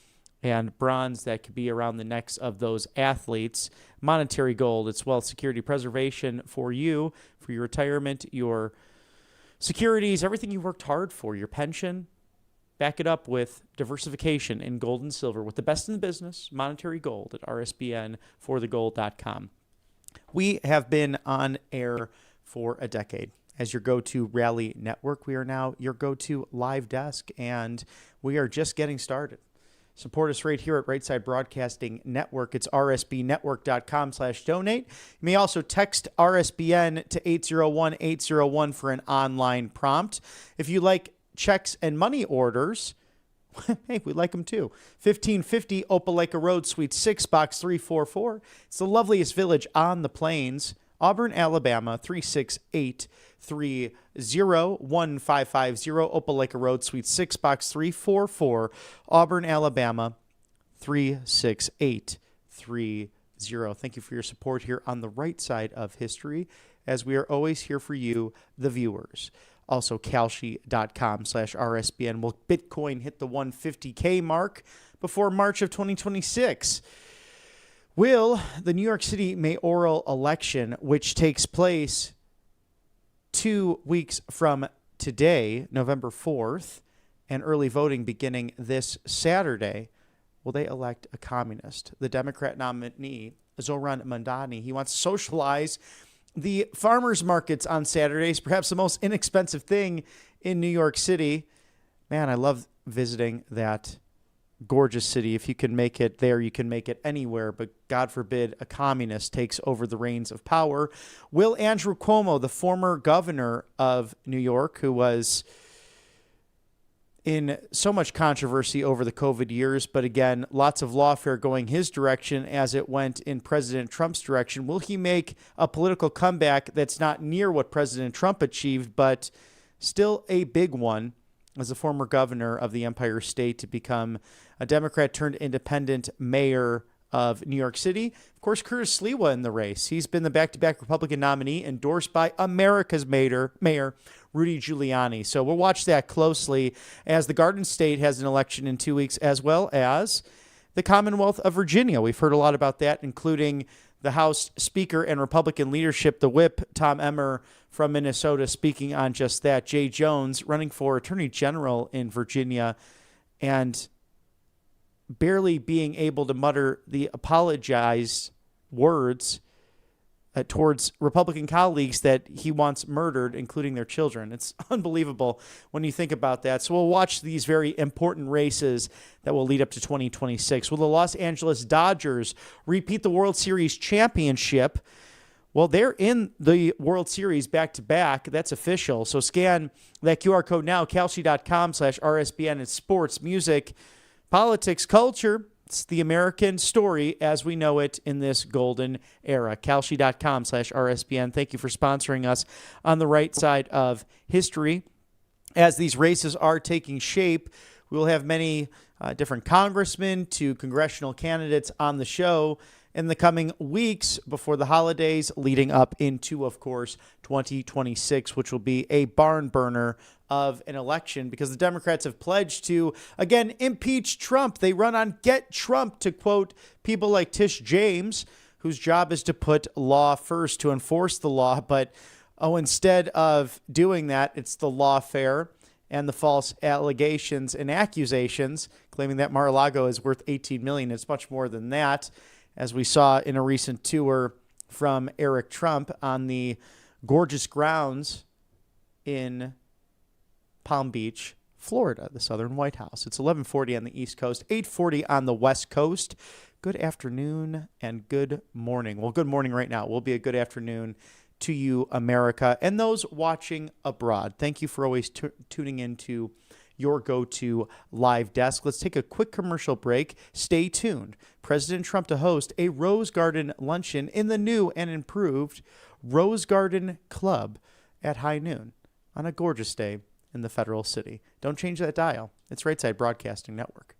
S1: and bronze that could be around the necks of those athletes. Monetary gold, it's wealth security preservation for you, for your retirement, your securities, everything you worked hard for, your pension. Back it up with diversification in gold and silver with the best in the business, monetary gold at rsbn4thegold.com. We have been on air for a decade. As your go-to rally network, we are now your go-to live desk, and we are just getting started. Support us right here at Right Side Broadcasting Network. It's rsbnetwork.com/donate. You may also text RSBN to 801-801 for an online prompt. If you like checks and money orders, hey, we like them too. 1550 Opelika Road, Suite 6, Box 344. It's the loveliest village on the plains. Auburn, Alabama, 36830. 1550 Opelika Road, Suite 6, Box 344. Auburn, Alabama, 36830. Thank you for your support here on the right side of history, as we are always here for you, the viewers. Also, Kalshi.com/RSBN. Will Bitcoin hit the 150K mark before March of 2026? Will the New York City mayoral election, which takes place 2 weeks from today, November 4th, and early voting beginning this Saturday, will they elect a communist? The Democrat nominee, Zohran Mamdani, he wants to socialize the farmers markets on Saturdays, perhaps the most inexpensive thing in New York City. Man, I love visiting that gorgeous city. If you can make it there, you can make it anywhere. But God forbid a communist takes over the reins of power. Will Andrew Cuomo, the former governor of New York, who was in so much controversy over the COVID years, but again, lots of lawfare going his direction as it went in President Trump's direction. Will he make a political comeback that's not near what President Trump achieved, but still a big one as a former governor of the Empire State to become a Democrat turned independent mayor of New York City? Of course, Curtis Sliwa in the race. He's been the back-to-back Republican nominee endorsed by America's mayor, Rudy Giuliani. So we'll watch that closely as the Garden State has an election in 2 weeks, as well as the Commonwealth of Virginia. We've heard a lot about that, including the House Speaker and Republican leadership, the whip, Tom Emmer from Minnesota, speaking on just that. Jay Jones running for Attorney General in Virginia and barely being able to mutter the apologize words towards Republican colleagues that he wants murdered, including their children. It's unbelievable when you think about that. So we'll watch these very important races that will lead up to 2026. Will the Los Angeles Dodgers repeat the World Series championship? Well, they're in the World Series back-to-back. That's official. So scan that QR code now, Kalshi.com/RSBN. It's sports, music, politics, culture. It's the American story as we know it in this golden era. Kalshi.com/RSBN. Thank you for sponsoring us on the right side of history. As these races are taking shape, we will have many different congressmen to congressional candidates on the show in the coming weeks before the holidays, leading up into, of course, 2026, which will be a barn burner of an election because the Democrats have pledged to, again, impeach Trump. They run on Get Trump, to quote people like Tish James, whose job is to put law first, to enforce the law. But, instead of doing that, it's the lawfare and the false allegations and accusations, claiming that Mar-a-Lago is worth $18 million. It's much more than that, as we saw in a recent tour from Eric Trump on the gorgeous grounds in Palm Beach, Florida, the Southern White House. It's 11:40 on the East Coast, 8:40 on the West Coast. Good afternoon and good morning. Well, good morning right now. Will be a good afternoon to you, America, and those watching abroad. Thank you for always tuning into your go-to live desk. Let's take a quick commercial break. Stay tuned. President Trump to host a Rose Garden luncheon in the new and improved Rose Garden Club at high noon on a gorgeous day in the federal city. Don't change that dial. It's Right Side Broadcasting Network.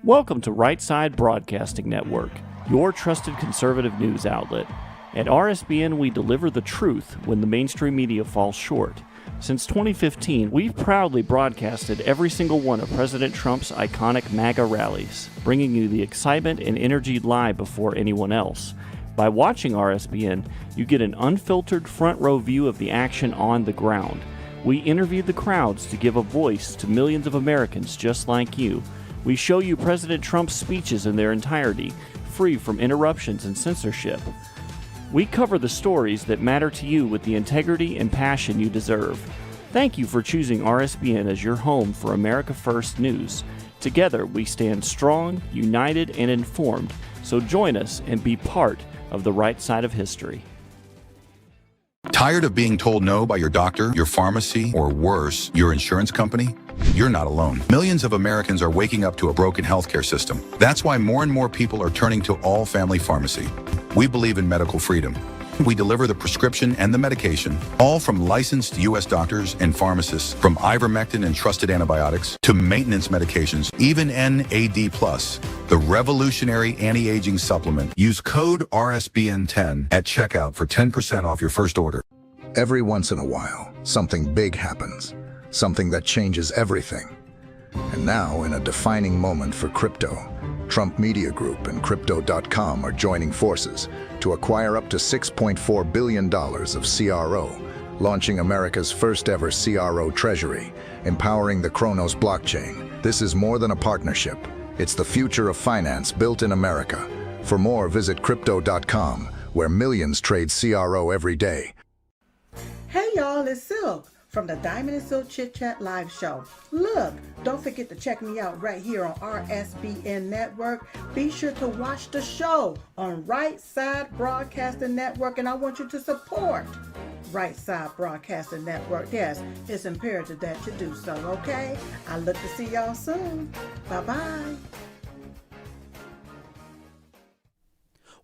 S14: Welcome to Right Side Broadcasting Network, your trusted conservative news outlet. At RSBN, we deliver the truth when the mainstream media falls short. Since 2015, we've proudly broadcasted every single one of President Trump's iconic MAGA rallies, bringing you the excitement and energy live before anyone else. By watching RSBN, you get an unfiltered front row view of the action on the ground. We interview the crowds to give a voice to millions of Americans just like you. We show you President Trump's speeches in their entirety, free from interruptions and censorship. We cover the stories that matter to you with the integrity and passion you deserve. Thank you for choosing RSBN as your home for America First News. Together, we stand strong, united, and informed. So join us and be part of the right side of history.
S15: Tired of being told no by your doctor, your pharmacy, or worse, your insurance company? You're not alone. Millions of Americans are waking up to a broken healthcare system. That's why more and more people are turning to All Family Pharmacy. We believe in medical freedom. We deliver the prescription and the medication, all from licensed U.S. doctors and pharmacists, from ivermectin and trusted antibiotics to maintenance medications, even NAD+, the revolutionary anti-aging supplement. Use code RSBN10 at checkout for 10% off your first order.
S19: Every once in a while, something big happens, something that changes everything. And now, in a defining moment for crypto, Trump Media Group and Crypto.com are joining forces to acquire up to $6.4 billion of CRO, launching America's first ever CRO treasury, empowering the Kronos blockchain. This is more than a partnership. It's the future of finance built in America. For more, visit Crypto.com, where millions trade CRO every day.
S24: Hey y'all, it's Silk from the Diamond and Silk Chit Chat live show. Look, don't forget to check me out right here on RSBN Network. Be sure to watch the show on Right Side Broadcasting Network, and I want you to support Right Side Broadcasting Network. Yes, it's imperative that you do so, okay? I look to see y'all soon. Bye-bye.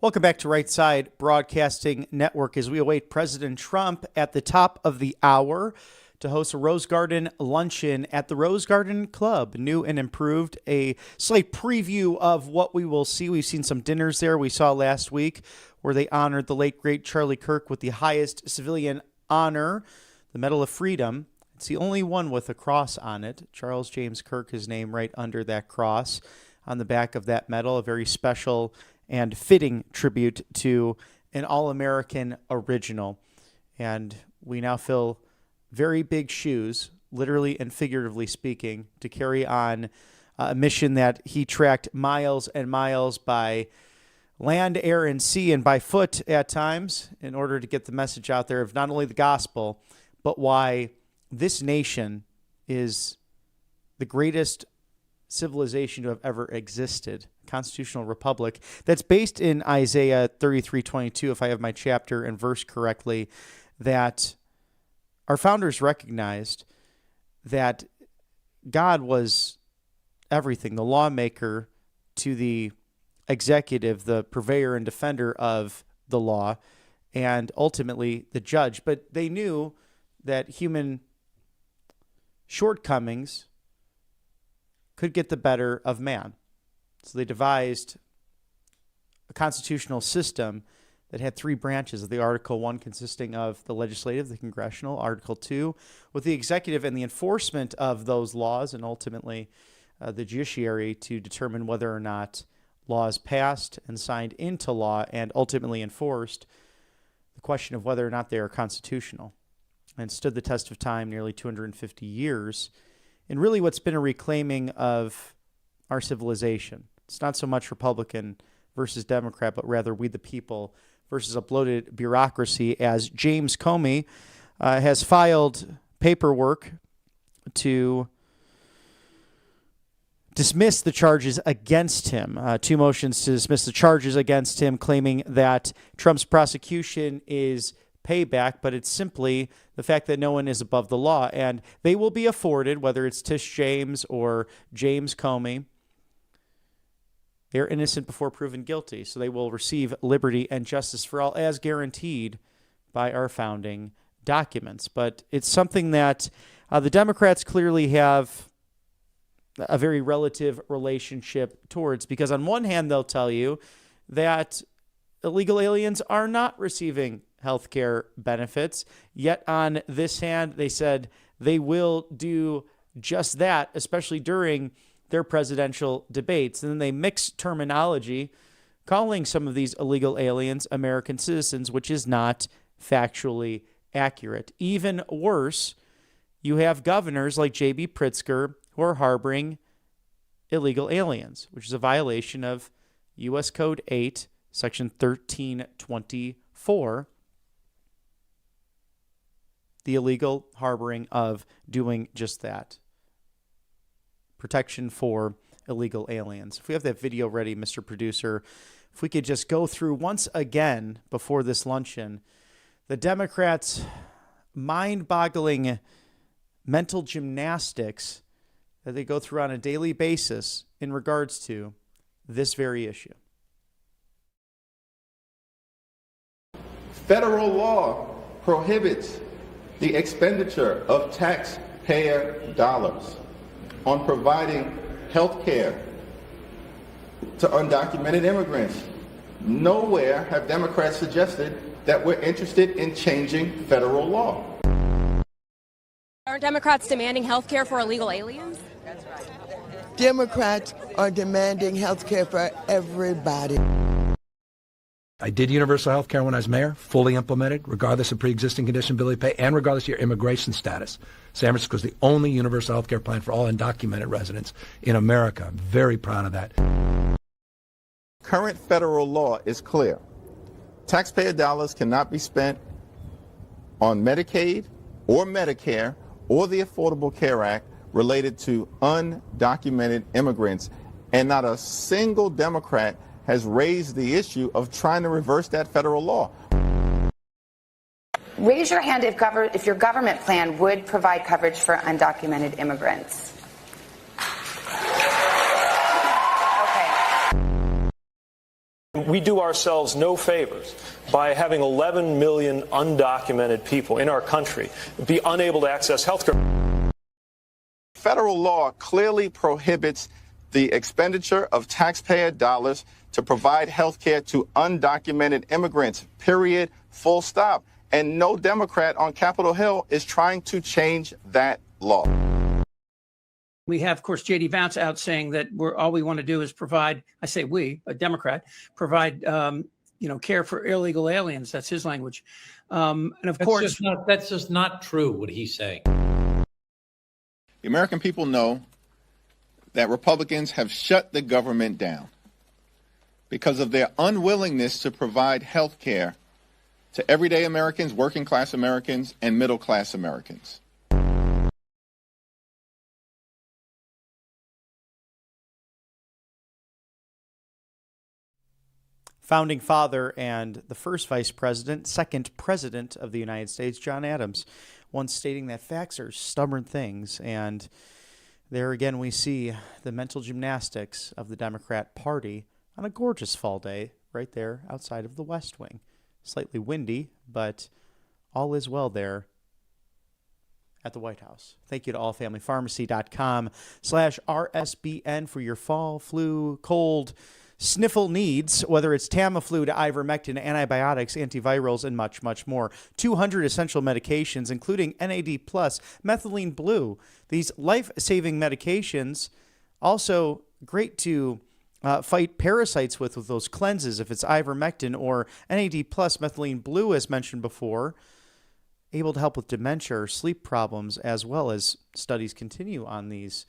S1: Welcome back to Right Side Broadcasting Network as we await President Trump at the top of the hour to host a Rose Garden luncheon at the Rose Garden Club, new and improved, a slight preview of what we will see. We've seen some dinners there we saw last week where they honored the late, great Charlie Kirk with the highest civilian honor, the Medal of Freedom. It's the only one with a cross on it. Charles James Kirk, his name right under that cross on the back of that medal, a very special and fitting tribute to an All-American original. And we now fill very big shoes, literally and figuratively speaking, to carry on a mission that he tracked miles and miles by land, air, and sea, and by foot at times, in order to get the message out there of not only the gospel, but why this nation is the greatest civilization to have ever existed. Constitutional republic that's based in Isaiah 33:22, if I have my chapter and verse correctly, that our founders recognized that God was everything, the lawmaker to the executive, the purveyor and defender of the law, and ultimately the judge. But they knew that human shortcomings could get the better of man. So they devised a constitutional system that had three branches of the Article 1 consisting of the legislative, the congressional, Article 2 with the executive and the enforcement of those laws, and ultimately the judiciary to determine whether or not laws passed and signed into law and ultimately enforced, the question of whether or not they are constitutional, and stood the test of time, nearly 250 years, in really what's been a reclaiming of our civilization. It's not so much Republican versus Democrat, but rather we the people versus a bloated bureaucracy, as James Comey has filed paperwork to dismiss the charges against him. Two motions to dismiss the charges against him, claiming that Trump's prosecution is payback, but it's simply the fact that no one is above the law. And they will be afforded, whether it's Tish James or James Comey, they're innocent before proven guilty. So they will receive liberty and justice for all, as guaranteed by our founding documents. But it's something that the Democrats clearly have a very relative relationship towards, because on one hand, they'll tell you that illegal aliens are not receiving health care benefits. Yet on this hand, they said they will do just that, especially during their presidential debates. And then they mix terminology, calling some of these illegal aliens American citizens, which is not factually accurate. Even worse, you have governors like J.B. Pritzker who are harboring illegal aliens, which is a violation of U.S. Code 8, Section 1324, the illegal harboring of doing just that. Protection for illegal aliens. If we have that video ready, Mr. Producer, if we could just go through once again before this luncheon, the Democrats' mind-boggling mental gymnastics that they go through on a daily basis in regards to this very issue.
S18: Federal law prohibits the expenditure of taxpayer dollars on providing health care to undocumented immigrants. Nowhere have Democrats suggested that we're interested in changing federal law.
S11: Are Democrats demanding health care for illegal aliens?
S20: Democrats are demanding health care for everybody.
S21: I did universal health care when I was mayor, fully implemented, regardless of pre-existing condition, ability to pay, and regardless of your immigration status. San Francisco is the only universal health care plan for all undocumented residents in America. I'm very proud of that.
S18: Current federal law is clear. Taxpayer dollars cannot be spent on Medicaid or Medicare or the Affordable Care Act related to undocumented immigrants, and not a single Democrat has raised the issue of trying to reverse that federal law.
S22: Raise your hand if your government plan would provide coverage for undocumented immigrants.
S25: We do ourselves no favors by having 11 million undocumented people in our country be unable to access health care.
S18: Federal law clearly prohibits the expenditure of taxpayer dollars to provide health care to undocumented immigrants, period, full stop. And no Democrat on Capitol Hill is trying to change that law.
S23: We have, of course, J.D. Vance out saying that all we want to do is provide, I say we, a Democrat, provide, care for illegal aliens. That's his language. And of course, that's just not true what he's saying.
S18: The American people know that Republicans have shut the government down because of their unwillingness to provide health care to everyday Americans, working class Americans, and middle class Americans.
S1: Founding father and the first vice president, second president of the United States, John Adams, once stating that facts are stubborn things. And there again we see the mental gymnastics of the Democrat Party on a gorgeous fall day right there outside of the West Wing. Slightly windy, but all is well there at the White House. Thank you to allfamilypharmacy.com/RSBN for your fall, flu, cold, sniffle needs, whether it's Tamiflu to ivermectin, antibiotics, antivirals, and much, much more. 200 essential medications, including NAD+, methylene blue. These life-saving medications, also great to fight parasites with those cleanses, if it's ivermectin or NAD+, methylene blue, as mentioned before, able to help with dementia or sleep problems, as well as studies continue on these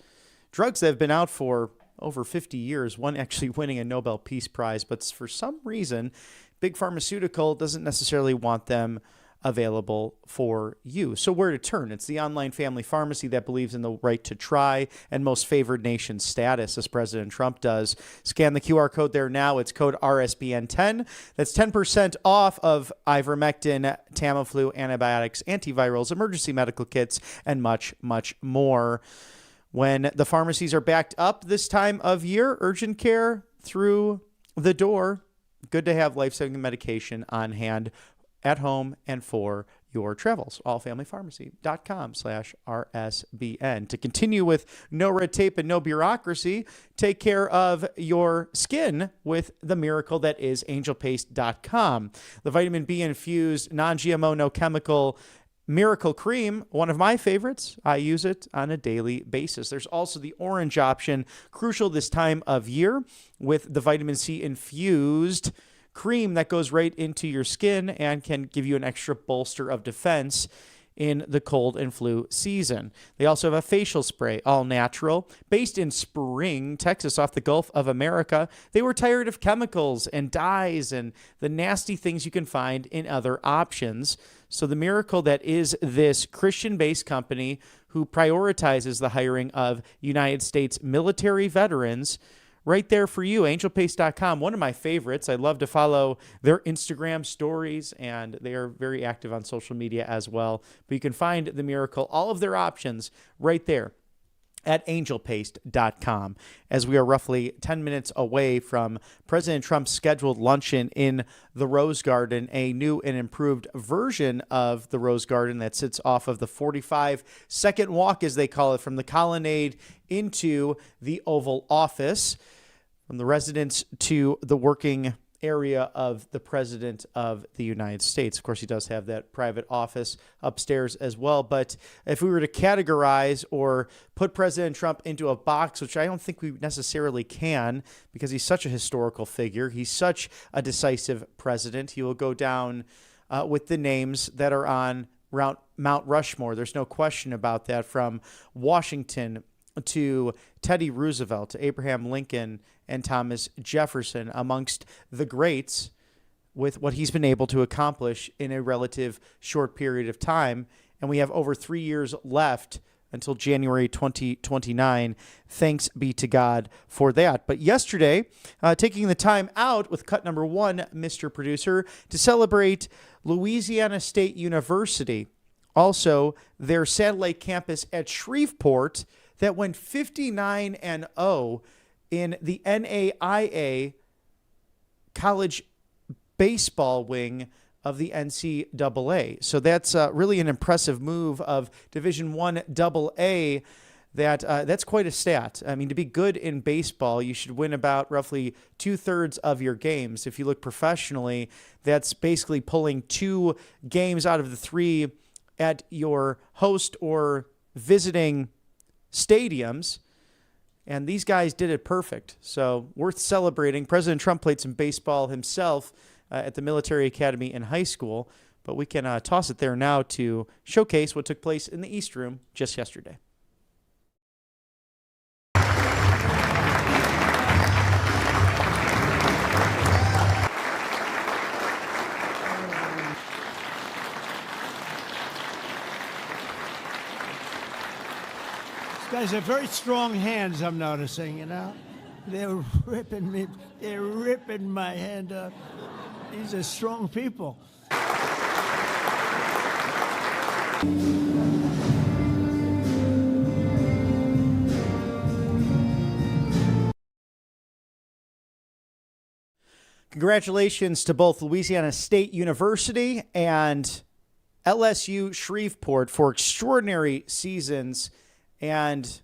S1: drugs that have been out for over 50 years, one actually winning a Nobel Peace Prize, but for some reason, Big Pharmaceutical doesn't necessarily want them available for you. So where to turn? It's the online family pharmacy that believes in the right to try and most favored nation status, as President Trump does. Scan the QR code there now. It's code RSBN10. That's 10% off of ivermectin, Tamiflu, antibiotics, antivirals, emergency medical kits, and much, much more. When the pharmacies are backed up this time of year, urgent care through the door. Good to have life-saving medication on hand at home and for your travels. allfamilypharmacy.com/RSBN. To continue with no red tape and no bureaucracy, take care of your skin with the miracle that is angelpaste.com. The vitamin B infused, non-GMO, no chemical Miracle Cream, one of my favorites. I use it on a daily basis. There's also the orange option, crucial this time of year, with the vitamin C infused cream that goes right into your skin and can give you an extra bolster of defense in the cold and flu season. They also have a facial spray, all natural, based in Spring, Texas, off the Gulf of America. They were tired of chemicals and dyes and the nasty things you can find in other options. So the miracle that is this Christian-based company who prioritizes the hiring of United States military veterans, right there for you, angelpaste.com, one of my favorites. I love to follow their Instagram stories, and they are very active on social media as well. But you can find the miracle, all of their options right there at angelpaste.com. As we are roughly 10 minutes away from President Trump's scheduled luncheon in the Rose Garden, a new and improved version of the Rose Garden that sits off of the 45-second walk, as they call it, from the colonnade into the Oval Office, from the residence to the working area of the President of the United States. Of course, he does have that private office upstairs as well. But if we were to categorize or put President Trump into a box, which I don't think we necessarily can, because he's such a historical figure, he's such a decisive president, he will go down with the names that are on Mount Rushmore. There's no question about that, from Washington to Teddy Roosevelt, to Abraham Lincoln and Thomas Jefferson, amongst the greats, with what he's been able to accomplish in a relative short period of time. And we have over 3 years left until January 2029. Thanks be to God for that. But yesterday, taking the time out with cut number one, Mr. Producer, to celebrate Louisiana State University, also their satellite campus at Shreveport, that went 59-0 in the NAIA college baseball wing of the NCAA. So that's really an impressive move of Division I AA. That's quite a stat. I mean, to be good in baseball, you should win about roughly 2/3 of your games. If you look professionally, that's basically pulling 2 games out of the 3 at your host or visiting stadiums, and these guys did it perfect. So worth celebrating. President Trump played some baseball himself at the military academy in high school, but we can toss it there now to showcase what took place in the East Room just yesterday.
S5: Guys have very strong hands, I'm noticing, you know. They're ripping me, they're ripping my hand up. These are strong people.
S1: Congratulations to both Louisiana State University and LSU Shreveport for extraordinary seasons and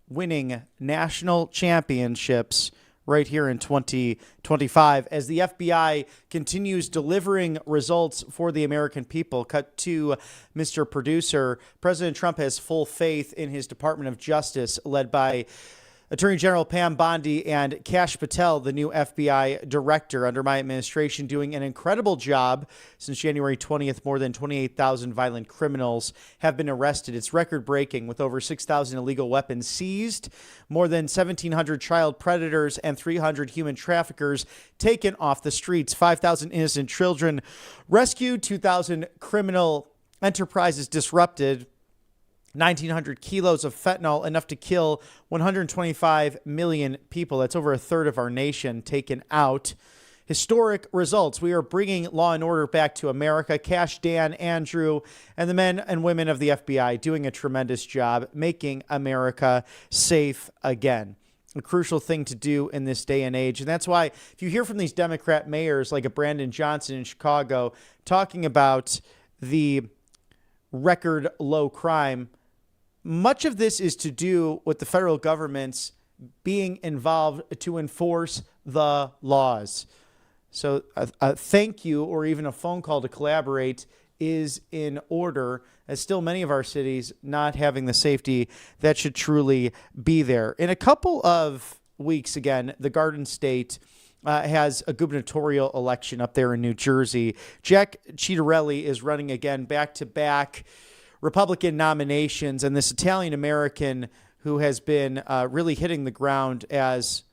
S1: winning national championships right here in 2025 as the FBI continues delivering results for the American people. Cut to Mr. Producer. President Trump has full faith in his Department of Justice, led by Attorney General Pam Bondi and Kash Patel, the new FBI director under my administration, doing an incredible job. Since January 20th, more than 28,000 violent criminals have been arrested. It's record-breaking, with over 6,000 illegal weapons seized, more than 1,700 child predators and 300 human traffickers taken off the streets, 5,000 innocent children rescued, 2,000 criminal enterprises disrupted, 1,900 kilos of fentanyl, enough to kill 125 million people. That's over 1/3 of our nation taken out. Historic results. We are bringing law and order back to America. Cash, Dan, Andrew, and the men and women of the FBI doing a tremendous job making America safe again. a crucial thing to do in this day and age. And that's why if you hear from these Democrat mayors like a Brandon Johnson in Chicago talking about the record low crime, much of this is to do with the federal government's being involved to enforce the laws. So a thank you or even a phone call to collaborate is in order, as still many of our cities not having the safety that should truly be there. In a couple of weeks, again, the Garden State has a gubernatorial election up there in New Jersey. Jack Ciattarelli is running again back-to-back Republican nominations, and this Italian-American who has been really hitting the ground as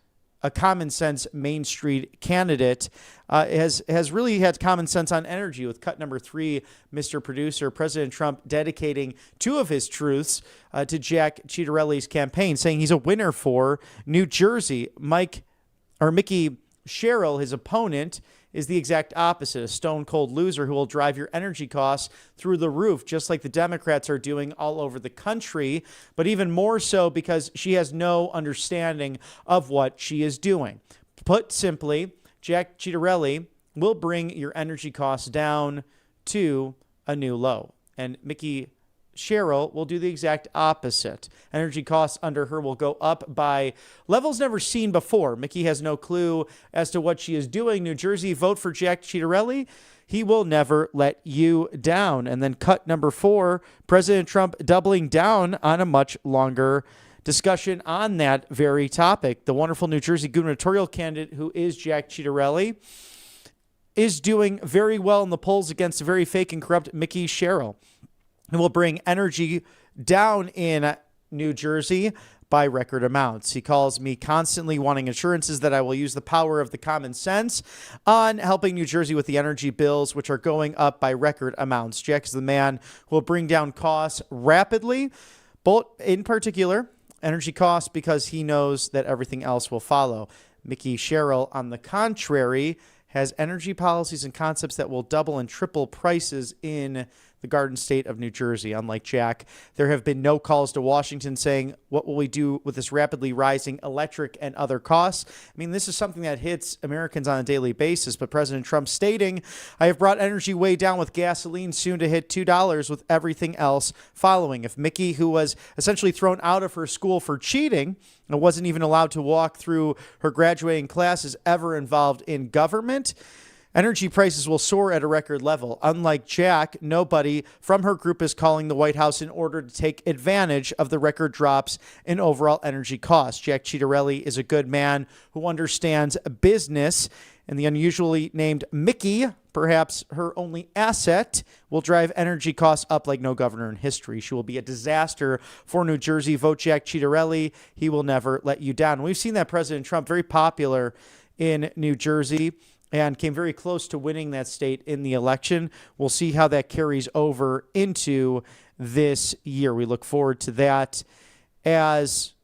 S1: a common sense Main Street candidate, has really had common sense on energy with cut number 3, Mr. Producer. President Trump dedicating 2 of his truths to Jack Ciattarelli's campaign, saying he's a winner for New Jersey. Mickey Sherrill, his opponent, is the exact opposite, a stone-cold loser who will drive your energy costs through the roof, just like the Democrats are doing all over the country, but even more so because she has no understanding of what she is doing. Put simply, Jack Ciattarelli will bring your energy costs down to a new low, and Mickey Sherrill will do the exact opposite. Energy costs under her will go up by levels never seen before. Mickey has no clue as to what she is doing. New Jersey, vote for Jack Ciattarelli. He will never let you down. And then cut number 4, President Trump doubling down on a much longer discussion on that very topic. The wonderful New Jersey gubernatorial candidate, who is Jack Ciattarelli, is doing very well in the polls against a very fake and corrupt Mickey Sherrill. It will bring energy down in New Jersey by record amounts. He calls me constantly wanting assurances that I will use the power of the common sense on helping New Jersey with the energy bills, which are going up by record amounts. Jack is the man who will bring down costs rapidly, both in particular energy costs, because he knows that everything else will follow. Mickey Sherrill, on the contrary, has energy policies and concepts that will double and triple prices in the Garden State of New Jersey. Unlike Jack, there have been no calls to Washington saying, what will we do with this rapidly rising electric and other costs? I mean, this is something that hits Americans on a daily basis, but President Trump stating, I have brought energy way down with gasoline soon to hit $2 with everything else following. If Mickey, who was essentially thrown out of her school for cheating and wasn't even allowed to walk through her graduating classes, ever involved in government, energy prices will soar at a record level. Unlike Jack, nobody from her group is calling the White House in order to take advantage of the record drops in overall energy costs. Jack Ciattarelli is a good man who understands business, and the unusually named Mickey, perhaps her only asset, will drive energy costs up like no governor in history. She will be a disaster for New Jersey. Vote Jack Ciattarelli. He will never let you down. We've seen that President Trump very popular in New Jersey and came very close to winning that state in the election. We'll see how that carries over into this year. We look forward to that as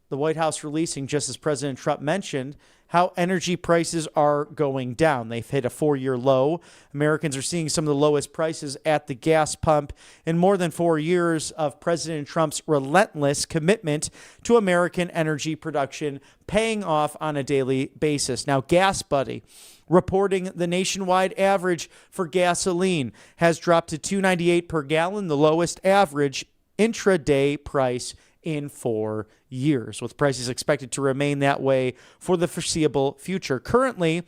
S1: the White House releasing, just as President Trump mentioned, how energy prices are going down. They've hit a 4-year low. Americans are seeing some of the lowest prices at the gas pump in more than 4 years of President Trump's relentless commitment to American energy production, paying off on a daily basis. Now, Gas Buddy, reporting the nationwide average for gasoline has dropped to $2.98 per gallon, the lowest average intraday price in 4 years, with prices expected to remain that way for the foreseeable future. Currently,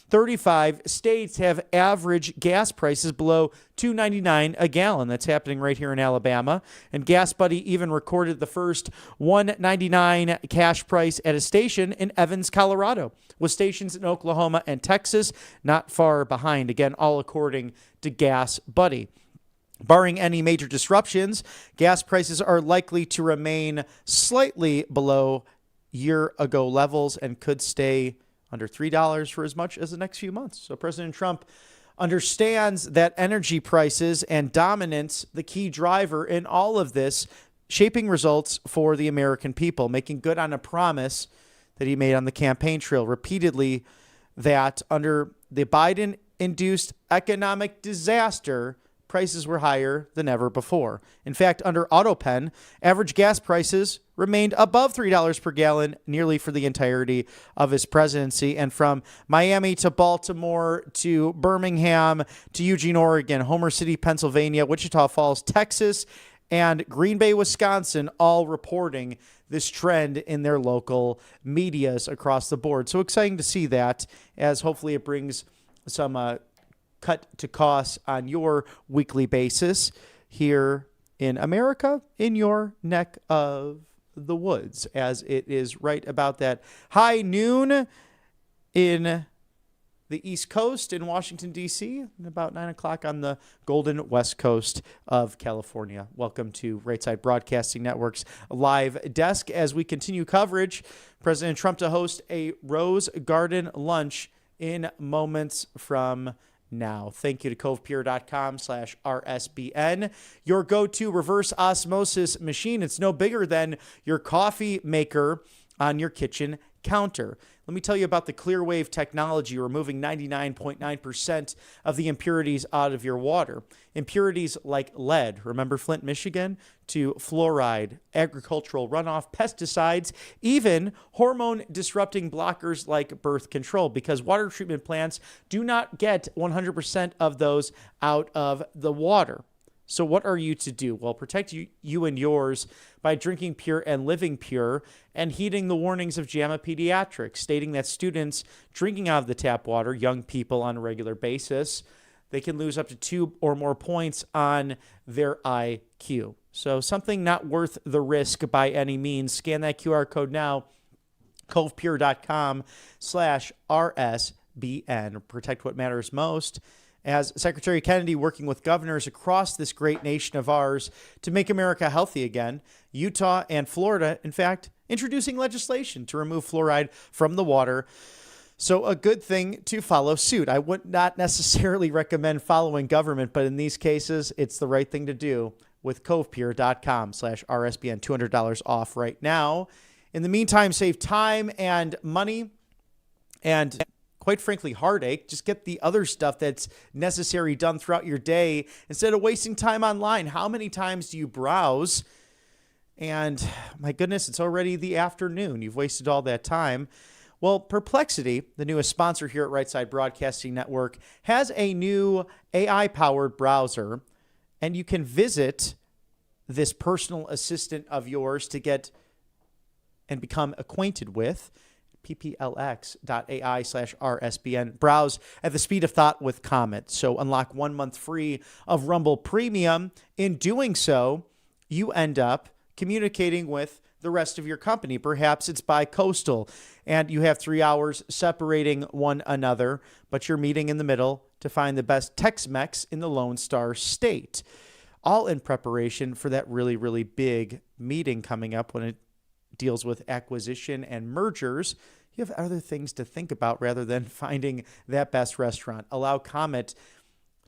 S1: 35 states have average gas prices below $2.99 a gallon. That's happening right here in Alabama. And Gas Buddy even recorded the first $1.99 cash price at a station in Evans, Colorado, with stations in Oklahoma and Texas not far behind. Again, all according to Gas Buddy. Barring any major disruptions, gas prices are likely to remain slightly below year-ago levels and could stay under $3 for as much as the next few months. So President Trump understands that energy prices and dominance, the key driver in all of this, shaping results for the American people, making good on a promise that he made on the campaign trail repeatedly, that under the Biden-induced economic disaster, prices were higher than ever before. In fact, under AutoPen, average gas prices remained above $3 per gallon nearly for the entirety of his presidency. And from Miami to Baltimore to Birmingham to Eugene, Oregon, Homer City, Pennsylvania, Wichita Falls, Texas, and Green Bay, Wisconsin, all reporting this trend in their local medias across the board. So exciting to see that, as hopefully it brings some cut to costs on your weekly basis here in America, in your neck of the woods, as it is right about that high noon in the East Coast in Washington, D.C., and about 9 o'clock on the golden West Coast of California. Welcome to Right Side Broadcasting Network's live desk as we continue coverage. President Trump to host a Rose Garden lunch in moments from now. Thank you to covepure.com/RSBN, your go-to reverse osmosis machine. It's no bigger than your coffee maker on your kitchen counter. Let me tell you about the ClearWave technology, removing 99.9% of the impurities out of your water. Impurities like lead, remember Flint, Michigan, to fluoride, agricultural runoff, pesticides, even hormone-disrupting blockers like birth control, because water treatment plants do not get 100% of those out of the water. So what are you to do? Well, protect you and yours by drinking pure and living pure and heeding the warnings of JAMA Pediatrics, stating that students drinking out of the tap water, young people on a regular basis, they can lose up to 2 or more points on their IQ. So something not worth the risk by any means. Scan that QR code now, covepure.com/RSBN. Protect what matters most. As Secretary Kennedy working with governors across this great nation of ours to make America healthy again, Utah and Florida, in fact, introducing legislation to remove fluoride from the water. So a good thing to follow suit. I would not necessarily recommend following government, but in these cases, it's the right thing to do with covepure.com/RSBN, $200 off right now. In the meantime, save time and money and quite frankly, heartache. Just get the other stuff that's necessary done throughout your day instead of wasting time online. How many times do you browse? And my goodness, it's already the afternoon. You've wasted all that time. Well, Perplexity, the newest sponsor here at Right Side Broadcasting Network, has a new AI-powered browser, and you can visit this personal assistant of yours to get and become acquainted with pplx.ai/RSBN. Browse at the speed of thought with Comet. So unlock 1 month free of Rumble Premium. In doing so, you end up communicating with the rest of your company. Perhaps it's bi-coastal and you have 3 hours separating one another, but you're meeting in the middle to find the best Tex-Mex in the Lone Star State. All in preparation for that really, really big meeting coming up when it deals with acquisition and mergers. You have other things to think about rather than finding that best restaurant. Allow Comet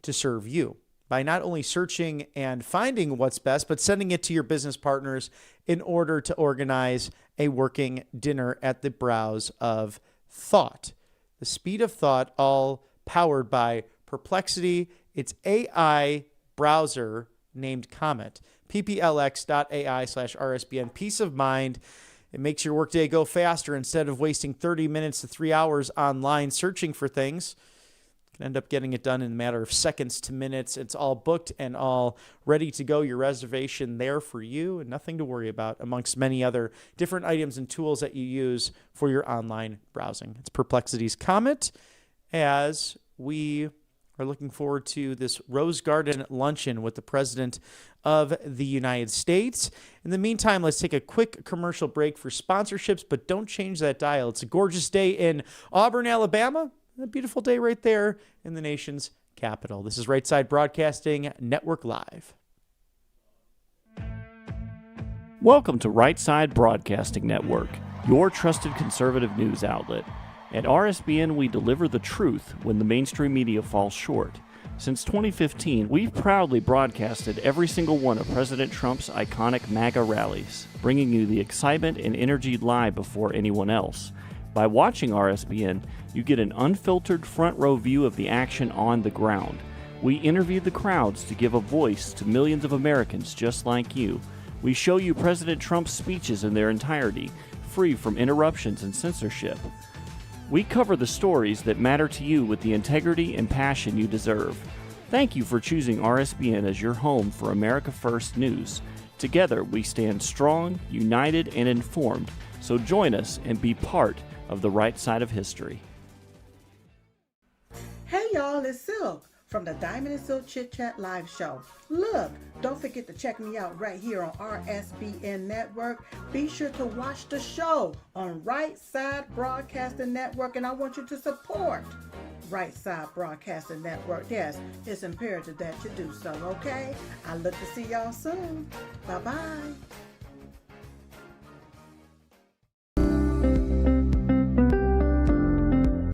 S1: to serve you by not only searching and finding what's best, but sending it to your business partners in order to organize a working dinner at the browse of thought. The speed of thought, all powered by Perplexity. Its AI browser named Comet. pplx.ai/RSBN. Peace of mind. It makes your workday go faster instead of wasting 30 minutes to 3 hours online searching for things. You can end up getting it done in a matter of seconds to minutes. It's all booked and all ready to go. Your reservation there for you and nothing to worry about, amongst many other different items and tools that you use for your online browsing. It's Perplexity's Comet, as we are looking forward to this Rose Garden luncheon with the President of the United States. In the meantime, let's take a quick commercial break for sponsorships, but don't change that dial. It's a gorgeous day in Auburn, Alabama, and a beautiful day right there in the nation's capital. This is Right Side Broadcasting Network Live.
S14: Welcome to Right Side Broadcasting Network, your trusted conservative news outlet. At RSBN, we deliver the truth when the mainstream media falls short. Since 2015, we've proudly broadcasted every single one of President Trump's iconic MAGA rallies, bringing you the excitement and energy live before anyone else. By watching RSBN, you get an unfiltered front row view of the action on the ground. We interview the crowds to give a voice to millions of Americans just like you. We show you President Trump's speeches in their entirety, free from interruptions and censorship. We cover the stories that matter to you with the integrity and passion you deserve. Thank you for choosing RSBN as your home for America First News. Together, we stand strong, united, and informed. So join us and be part of the right side of history.
S24: Hey y'all, it's Silk from the Diamond and Silk Chit Chat live show. Look, don't forget to check me out right here on RSBN Network. Be sure to watch the show on Right Side Broadcasting Network, and I want you to support Right Side Broadcasting Network. Yes, it's imperative that you do so, okay? I look to see y'all soon. Bye-bye.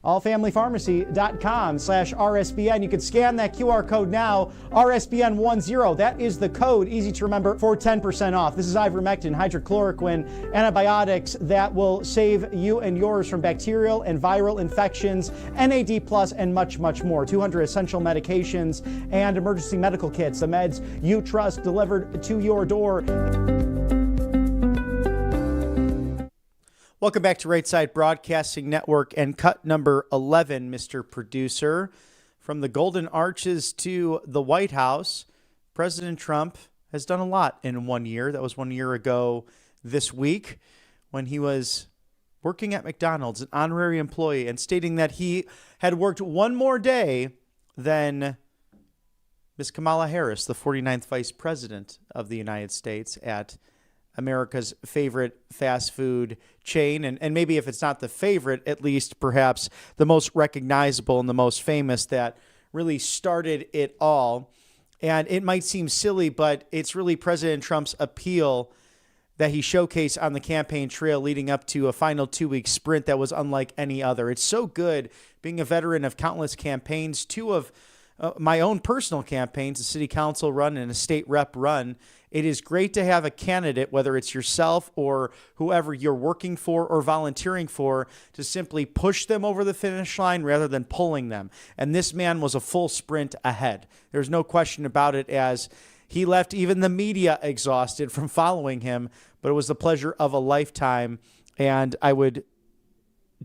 S1: allfamilypharmacy.com/RSBN. You can scan that QR code now, RSBN10. That is the code, easy to remember, for 10% off. This is ivermectin, hydrochloroquine, antibiotics that will save you and yours from bacterial and viral infections, NAD+, and much, much more. 200 essential medications and emergency medical kits, the meds you trust delivered to your door. Welcome back to Right Side Broadcasting Network and cut number 11, Mr. Producer. From the Golden Arches to the White House, President Trump has done a lot in 1 year. That was 1 year ago this week when he was working at McDonald's, an honorary employee, and stating that he had worked one more day than Ms. Kamala Harris, the 49th Vice President of the United States, at America's favorite fast food chain. And maybe if it's not the favorite, at least perhaps the most recognizable and the most famous that really started it all. And it might seem silly, but it's really President Trump's appeal that he showcased on the campaign trail leading up to a final 2-week sprint that was unlike any other. It's so good being a veteran of countless campaigns, two of my own personal campaigns, a city council run and a state rep run. It is great to have a candidate, whether it's yourself or whoever you're working for or volunteering for, to simply push them over the finish line rather than pulling them. And this man was a full sprint ahead. There's no question about it, as he left even the media exhausted from following him, but it was the pleasure of a lifetime. And I would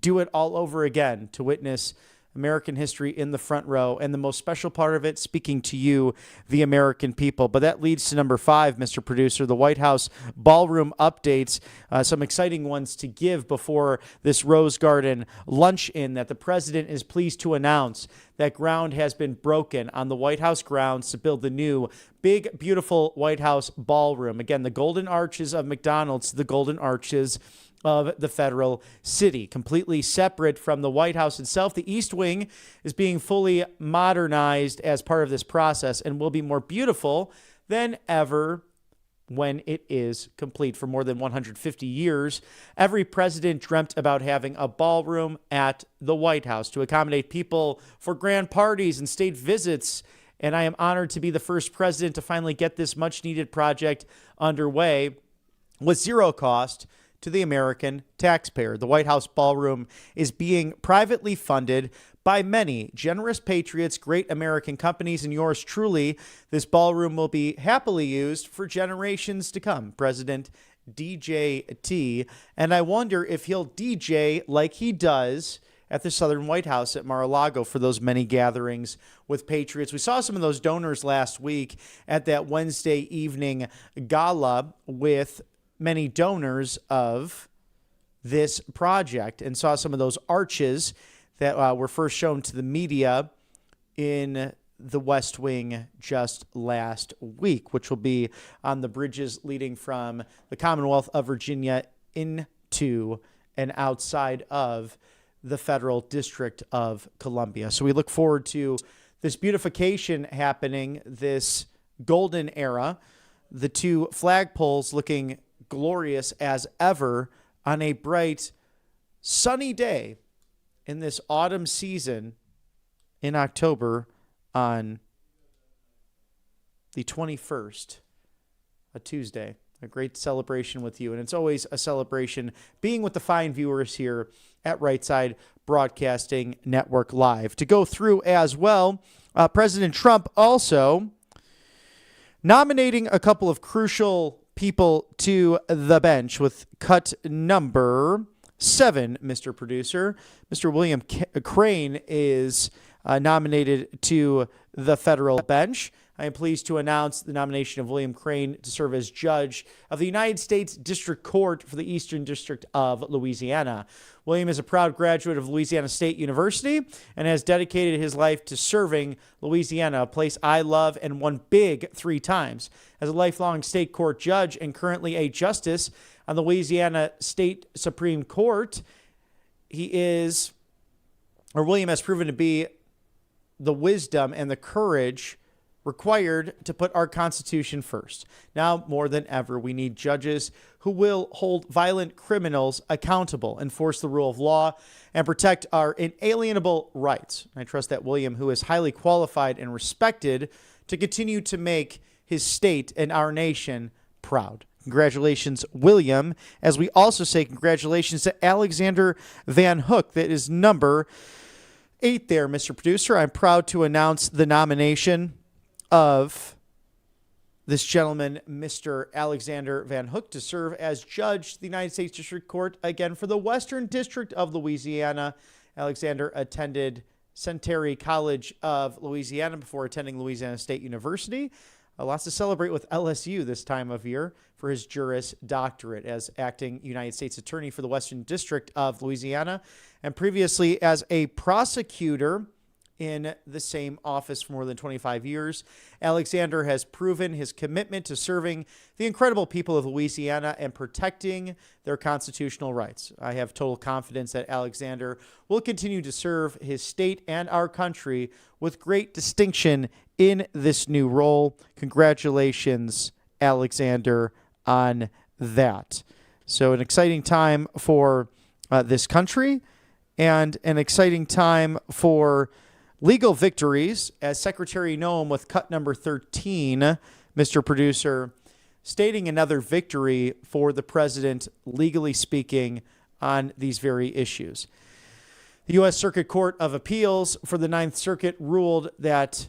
S1: do it all over again to witness American history in the front row, and the most special part of it, speaking to you, the American people. But that leads to number 5, Mr. Producer, the White House ballroom updates, some exciting ones to give before this Rose Garden lunch-in that the president is pleased to announce that ground has been broken on the White House grounds to build the new big, beautiful White House ballroom. Again, the golden arches of McDonald's, the golden arches of the federal city, completely separate from the White House itself. The East Wing is being fully modernized as part of this process and will be more beautiful than ever when it is complete. For more than 150 years, every president dreamt about having a ballroom at the White House to accommodate people for grand parties and state visits. And I am honored to be the first president to finally get this much-needed project underway with zero cost to the American taxpayer. The White House ballroom is being privately funded by many generous patriots, great American companies, and yours truly. This ballroom will be happily used for generations to come. President DJT. And I wonder if he'll DJ like he does at the Southern White House at Mar-a-Lago for those many gatherings with patriots. We saw some of those donors last week at that Wednesday evening gala with many donors of this project, and saw some of those arches that were first shown to the media in the West Wing just last week, which will be on the bridges leading from the Commonwealth of Virginia into and outside of the Federal District of Columbia. So we look forward to this beautification happening, this golden era, the two flagpoles looking glorious as ever on a bright, sunny day in this autumn season in October on the 21st, a Tuesday. A great celebration with you. And it's always a celebration being with the fine viewers here at Right Side Broadcasting Network Live. To go through as well President Trump also nominating a couple of crucial people to the bench with cut number 7, Mr. Producer. Mr. William Crane is nominated to the federal bench. I am pleased to announce the nomination of William Crane to serve as judge of the United States District Court for the Eastern District of Louisiana. William is a proud graduate of Louisiana State University and has dedicated his life to serving Louisiana, a place I love and won big 3 times. As a lifelong state court judge and currently a justice on the Louisiana State Supreme Court, William has proven to be the wisdom and the courage required to put our Constitution first. Now, more than ever, we need judges who will hold violent criminals accountable, enforce the rule of law, and protect our inalienable rights. I trust that William, who is highly qualified and respected, to continue to make his state and our nation proud. Congratulations, William, as we also say congratulations to Alexander Van Hook. That is number 8 there, Mr. Producer. I'm proud to announce the nomination of this gentleman, Mr. Alexander Van Hook, to serve as judge of the United States District Court, again, for the Western District of Louisiana. Alexander attended Centenary College of Louisiana before attending Louisiana State University. Lots to celebrate with LSU this time of year for his Juris Doctorate as acting United States Attorney for the Western District of Louisiana, and previously as a prosecutor in the same office for more than 25 years. Alexander has proven his commitment to serving the incredible people of Louisiana and protecting their constitutional rights. I have total confidence that Alexander will continue to serve his state and our country with great distinction in this new role. Congratulations, Alexander, on that. So an exciting time for this country and an exciting time for legal victories, as Secretary Noem with cut number 13, Mr. Producer, stating another victory for the president, legally speaking, on these very issues. The U.S. Circuit Court of Appeals for the Ninth Circuit ruled that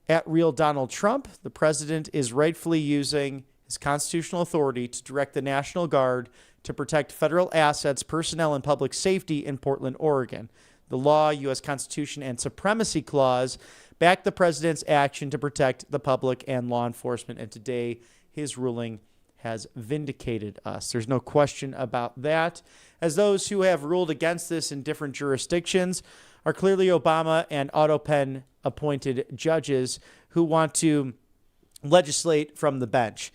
S1: at real Donald Trump, the president is rightfully using his constitutional authority to direct the National Guard to protect federal assets, personnel, and public safety in Portland, Oregon. The law, U.S. Constitution, and Supremacy Clause back the president's action to protect the public and law enforcement. And today, his ruling has vindicated us. There's no question about that, as those who have ruled against this in different jurisdictions are clearly Obama and Otto Penn appointed judges who want to legislate from the bench.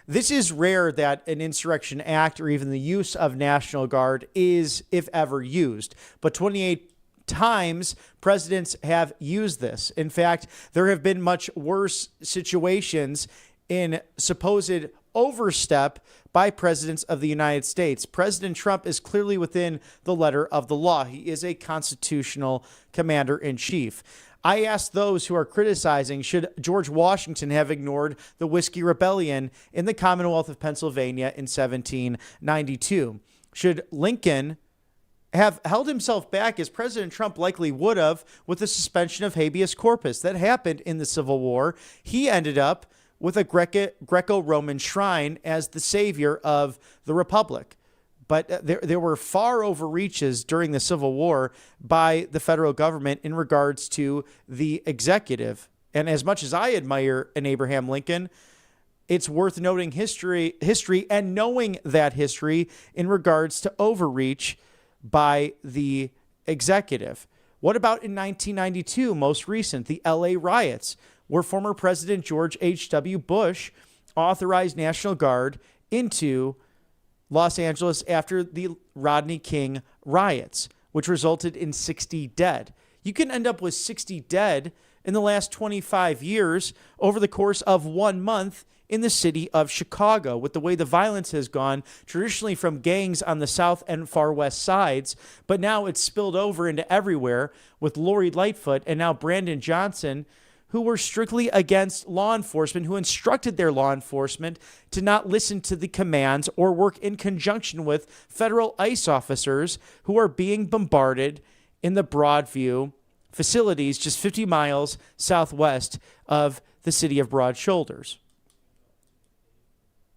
S1: This is rare that an insurrection act or even the use of National Guard is, if ever, used. But 28 times presidents have used this. In fact, there have been much worse situations in supposed overstep by presidents of the United States. President Trump is clearly within the letter of the law. He is a constitutional commander-in-chief. I ask those who are criticizing, should George Washington have ignored the Whiskey Rebellion in the Commonwealth of Pennsylvania in 1792? Should Lincoln have held himself back, as President Trump likely would have, with the suspension of habeas corpus that happened in the Civil War? He ended up with a Greco-Roman shrine as the savior of the Republic. But there were far overreaches during the Civil War by the federal government in regards to the executive. And as much as I admire an Abraham Lincoln, it's worth noting history and knowing that history in regards to overreach by the executive. What about in 1992, most recent, the LA riots, where former President George H.W. Bush authorized National Guard into Los Angeles after the Rodney King riots, which resulted in 60 dead. You can end up with 60 dead in the last 25 years over the course of 1 month in the city of Chicago, with the way the violence has gone, traditionally from gangs on the south and far west sides, but now it's spilled over into everywhere with Lori Lightfoot and now Brandon Johnson, who were strictly against law enforcement, who instructed their law enforcement to not listen to the commands or work in conjunction with federal ICE officers who are being bombarded in the Broadview facilities just 50 miles southwest of the city of Broad Shoulders.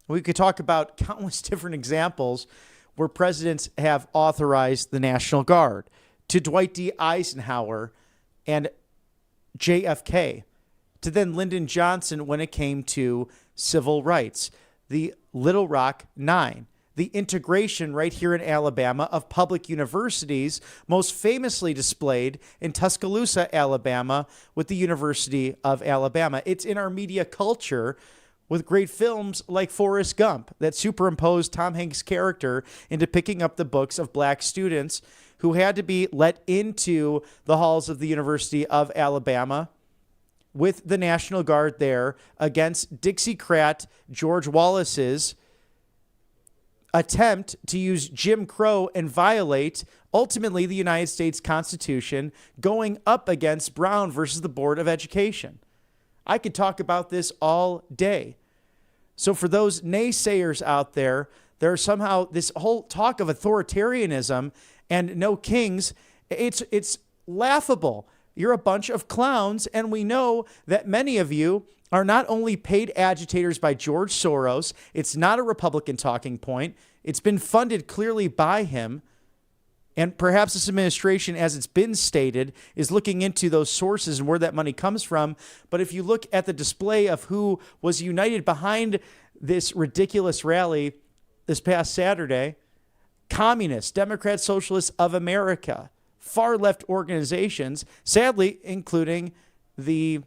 S1: We could talk about countless different examples where presidents have authorized the National Guard, to Dwight D. Eisenhower and JFK, to then Lyndon Johnson when it came to civil rights, the Little Rock Nine, the integration right here in Alabama of public universities, most famously displayed in Tuscaloosa, Alabama, with the University of Alabama. It's in our media culture with great films like Forrest Gump that superimposed Tom Hanks' character into picking up the books of black students who had to be let into the halls of the University of Alabama with the National Guard there against Dixiecrat George Wallace's attempt to use Jim Crow and violate, ultimately, the United States Constitution, going up against Brown versus the Board of Education. I could talk about this all day. So for those naysayers out there, there's somehow this whole talk of authoritarianism and no kings. It's laughable. You're a bunch of clowns, and we know that many of you are not only paid agitators by George Soros. It's not a Republican talking point. It's been funded clearly by him. And perhaps this administration, as it's been stated, is looking into those sources and where that money comes from. But if you look at the display of who was united behind this ridiculous rally this past Saturday, communists, Democrats, Socialists of America, far left organizations, sadly, including the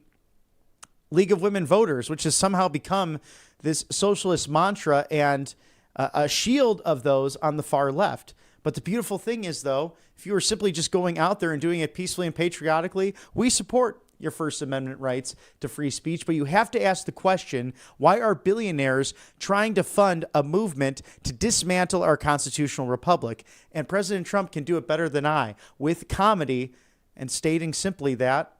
S1: League of Women Voters, which has somehow become this socialist mantra and a shield of those on the far left. But the beautiful thing is, though, if you are simply just going out there and doing it peacefully and patriotically, we support your First Amendment rights to free speech. But you have to ask the question, why are billionaires trying to fund a movement to dismantle our constitutional republic? And President Trump can do it better than I with comedy and stating simply that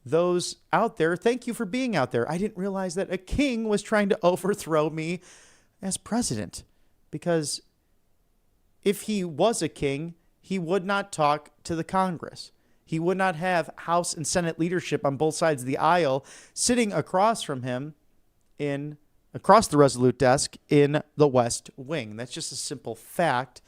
S1: those out there, thank you for being out there. I didn't realize that a king was trying to overthrow me as president, because if he was a king, he would not talk to the Congress. He would not have House and Senate leadership on both sides of the aisle sitting across from him across the Resolute desk in the West Wing. That's just a simple fact.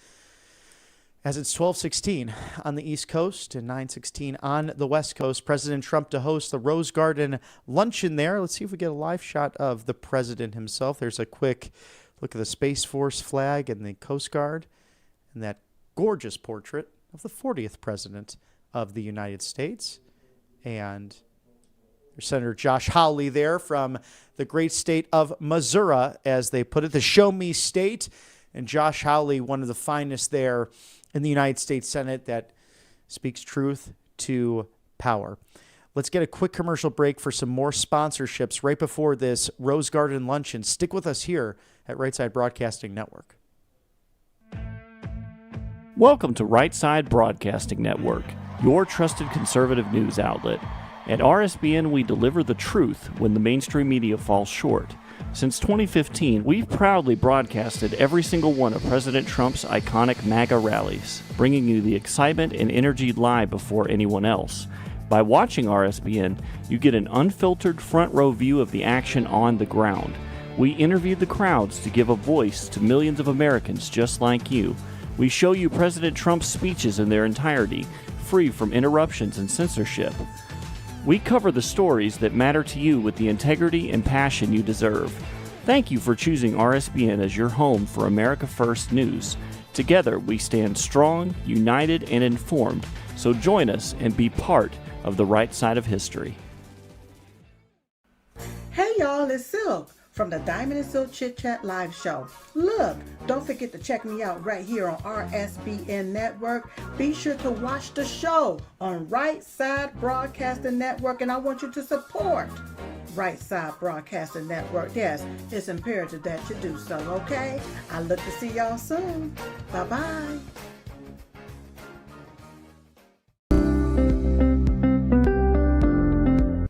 S1: As it's 12:16 on the East Coast and 9:16 on the West Coast, President Trump to host the Rose Garden luncheon there. Let's see if we get a live shot of the president himself. There's a quick look at the Space Force flag and the Coast Guard and that gorgeous portrait of the 40th president of the United States. And there's Senator Josh Hawley there from the great state of Missouri, as they put it, the Show Me State. And Josh Hawley, one of the finest there in the United States Senate, that speaks truth to power. Let's get a quick commercial break for some more sponsorships right before this Rose Garden luncheon. Stick with us here at Right Side Broadcasting Network.
S14: Welcome to Right Side Broadcasting Network, your trusted conservative news outlet. At RSBN, we deliver the truth when the mainstream media falls short. Since 2015, we've proudly broadcasted every single one of President Trump's iconic MAGA rallies, bringing you the excitement and energy live before anyone else. By watching RSBN, you get an unfiltered front row view of the action on the ground. We interview the crowds to give a voice to millions of Americans just like you. We show you President Trump's speeches in their entirety, free from interruptions and censorship. We cover the stories that matter to you with the integrity and passion you deserve. Thank you for choosing RSBN as your home for America First News. Together, we stand strong, united, and informed. So join us and be part of the right side of history.
S24: Hey y'all, it's Silk from the Diamond and Silk Chit Chat live show. Look, don't forget to check me out right here on RSBN Network. Be sure to watch the show on Right Side Broadcasting Network, and I want you to support Right Side Broadcasting Network. Yes, it's imperative that you do so, okay? I look to see y'all soon. Bye-bye.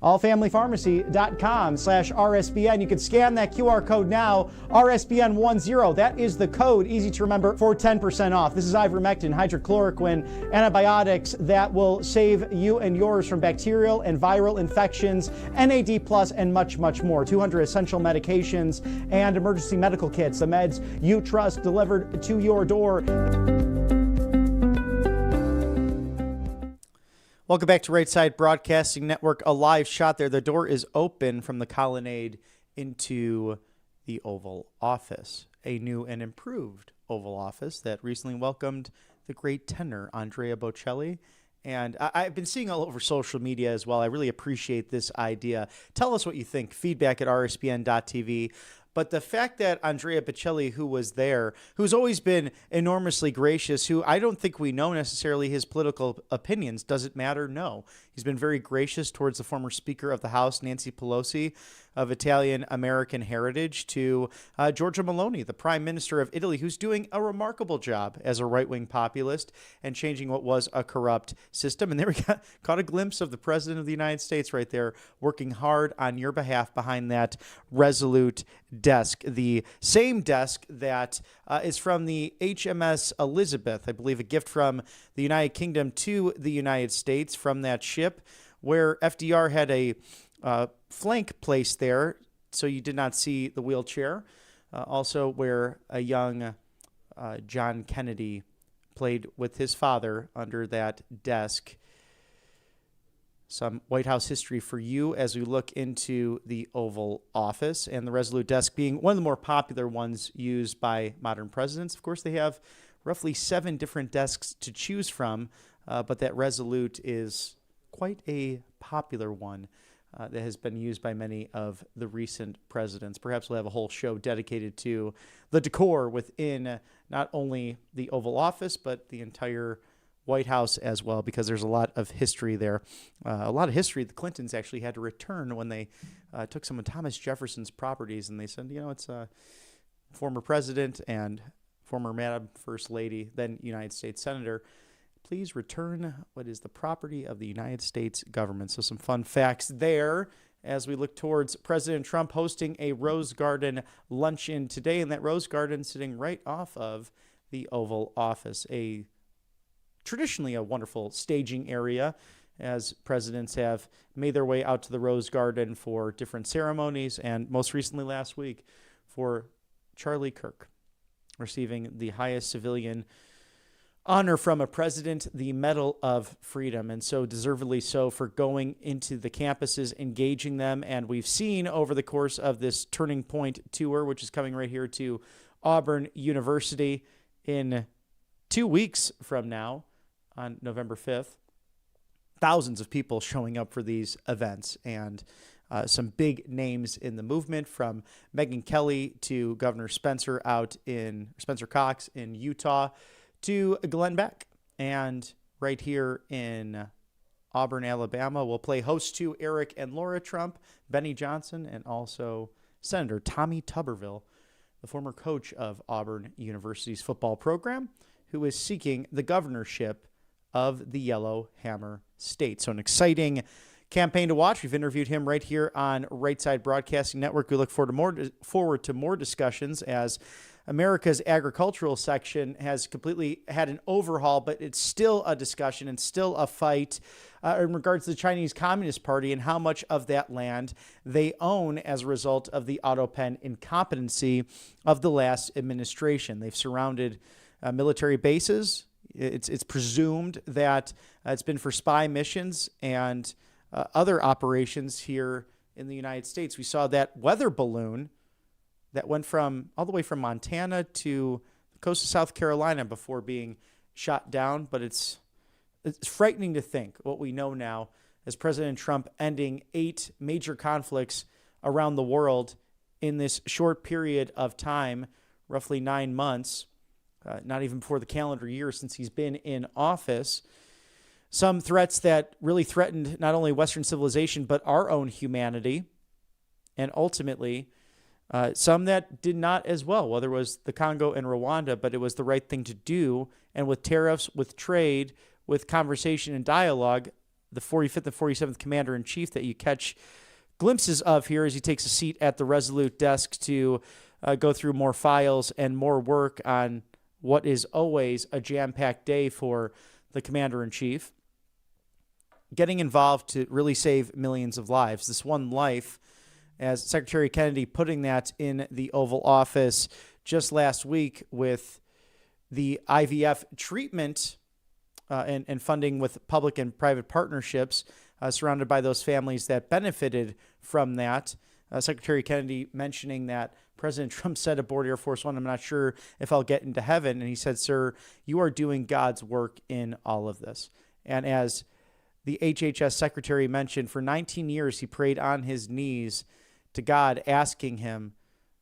S1: allfamilypharmacy.com/RSBN. You can scan that QR code now, RSBN10. That is the code, easy to remember, for 10% off. This is ivermectin, hydrochloroquine, antibiotics that will save you and yours from bacterial and viral infections, NAD+, and much, much more. 200 essential medications and emergency medical kits, the meds you trust delivered to your door. Welcome back to Right Side Broadcasting Network, a live shot there. The door is open from the colonnade into the Oval Office, a new and improved Oval Office that recently welcomed the great tenor Andrea Bocelli. And I've been seeing all over social media as well. I really appreciate this idea. Tell us what you think. Feedback at rsbn.tv. But the fact that Andrea Bocelli, who was there, who's always been enormously gracious, who I don't think we know necessarily his political opinions. Does it matter? No. He's been very gracious towards the former Speaker of the House, Nancy Pelosi, of Italian-American heritage, to Giorgia Meloni, the Prime Minister of Italy, who's doing a remarkable job as a right-wing populist and changing what was a corrupt system. And there we caught a glimpse of the President of the United States right there working hard on your behalf behind that resolute desk, the same desk that is from the HMS Elizabeth, I believe a gift from the United Kingdom to the United States from that ship, where FDR had a flank placed there so you did not see the wheelchair. Also where a young John Kennedy played with his father under that desk. Some White House history for you as we look into the Oval Office, and the Resolute desk being one of the more popular ones used by modern presidents. Of course, they have roughly 7 different desks to choose from, but that Resolute is quite a popular one that has been used by many of the recent presidents. Perhaps we'll have a whole show dedicated to the decor within not only the Oval Office, but the entire White House as well, because there's a lot of history there. A lot of history the Clintons actually had to return when they took some of Thomas Jefferson's properties, and they said, it's a former president and former Madam First Lady, then United States Senator. Please return what is the property of the United States government. So some fun facts there as we look towards President Trump hosting a Rose Garden luncheon today, and that Rose Garden sitting right off of the Oval Office, traditionally a wonderful staging area as presidents have made their way out to the Rose Garden for different ceremonies, and most recently last week for Charlie Kirk receiving the highest civilian honor from a president, the Medal of Freedom, and so deservedly so for going into the campuses, engaging them. And we've seen over the course of this Turning Point tour, which is coming right here to Auburn University in 2 weeks from now on November 5th, thousands of people showing up for these events, and some big names in the movement, from Megyn Kelly to Governor Spencer Cox in Utah, to Glenn Beck. And right here in Auburn, Alabama, we'll play host to Eric and Laura Trump, Benny Johnson, and also Senator Tommy Tuberville, the former coach of Auburn University's football program, who is seeking the governorship of the Yellow Hammer State. So an exciting campaign to watch. We've interviewed him right here on Right Side Broadcasting Network. We look forward to more discussions as America's agricultural section has completely had an overhaul, but it's still a discussion and still a fight in regards to the Chinese Communist Party and how much of that land they own as a result of the auto pen incompetency of the last administration. They've surrounded military bases. It's presumed that it's been for spy missions and other operations here in the United States. We saw that weather balloon that went all the way from Montana to the coast of South Carolina before being shot down. But it's frightening to think what we know now as President Trump ending 8 major conflicts around the world in this short period of time, roughly 9 months, not even before the calendar year since he's been in office. Some threats that really threatened not only Western civilization, but our own humanity. And ultimately, some that did not as well, whether it was the Congo and Rwanda, but it was the right thing to do. And with tariffs, with trade, with conversation and dialogue, the 45th and 47th Commander-in-Chief that you catch glimpses of here as he takes a seat at the Resolute desk to go through more files and more work on what is always a jam-packed day for the Commander-in-Chief, getting involved to really save millions of lives. This one life, as Secretary Kennedy putting that in the Oval Office just last week with the IVF treatment and funding with public and private partnerships surrounded by those families that benefited from that. Secretary Kennedy mentioning that President Trump said aboard Air Force One, I'm not sure if I'll get into heaven. And he said, sir, you are doing God's work in all of this. And as the HHS secretary mentioned, for 19 years, he prayed on his knees to God, asking him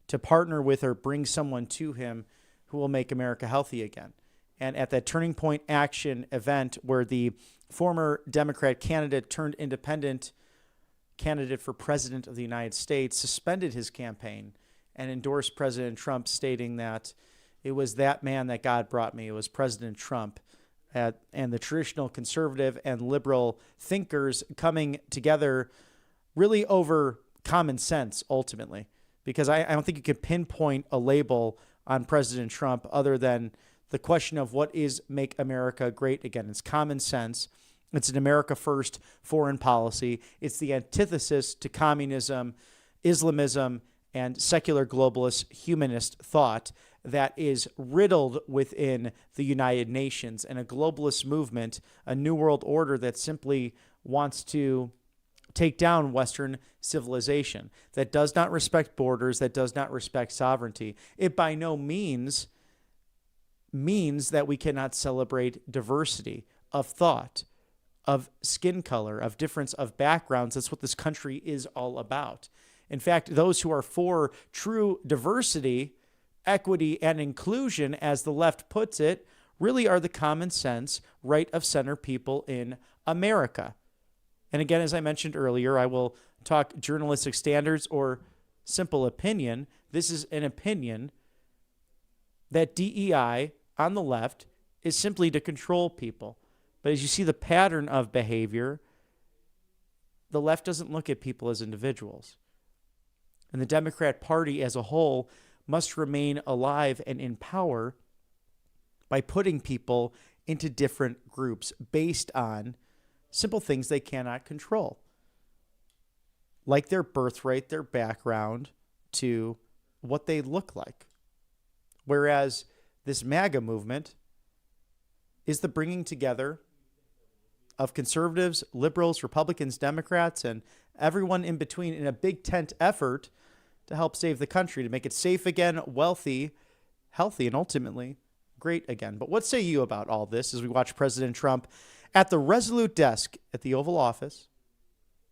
S1: to partner with or bring someone to him who will make America healthy again. And at that Turning Point Action event where the former Democrat candidate turned independent candidate for president of the United States suspended his campaign and endorsed President Trump, stating that it was that man that God brought me. It was President Trump. And the traditional conservative and liberal thinkers coming together really over common sense, ultimately. Because I don't think you can pinpoint a label on President Trump other than the question of what is make America great again. It's common sense. It's an America first foreign policy. It's the antithesis to communism, Islamism, and secular globalist humanist thought that is riddled within the United Nations and a globalist movement, a new world order that simply wants to take down Western civilization, that does not respect borders, that does not respect sovereignty. It by no means means that we cannot celebrate diversity of thought, of skin color, of difference of backgrounds. That's what this country is all about. In fact, those who are for true diversity, equity, and inclusion, as the left puts it, really are the common sense, right of center people in America. And again, as I mentioned earlier, I will talk journalistic standards or simple opinion. This is an opinion that DEI on the left is simply to control people. But as you see the pattern of behavior, the left doesn't look at people as individuals. And the Democrat Party as a whole must remain alive and in power by putting people into different groups based on simple things they cannot control, like their birthright, their background, to what they look like. Whereas this MAGA movement is the bringing together of conservatives, liberals, Republicans, Democrats, and everyone in between in a big tent effort to help save the country, to make it safe again, wealthy, healthy, and ultimately great again. But what say you about all this as we watch President Trump at the Resolute desk at the Oval Office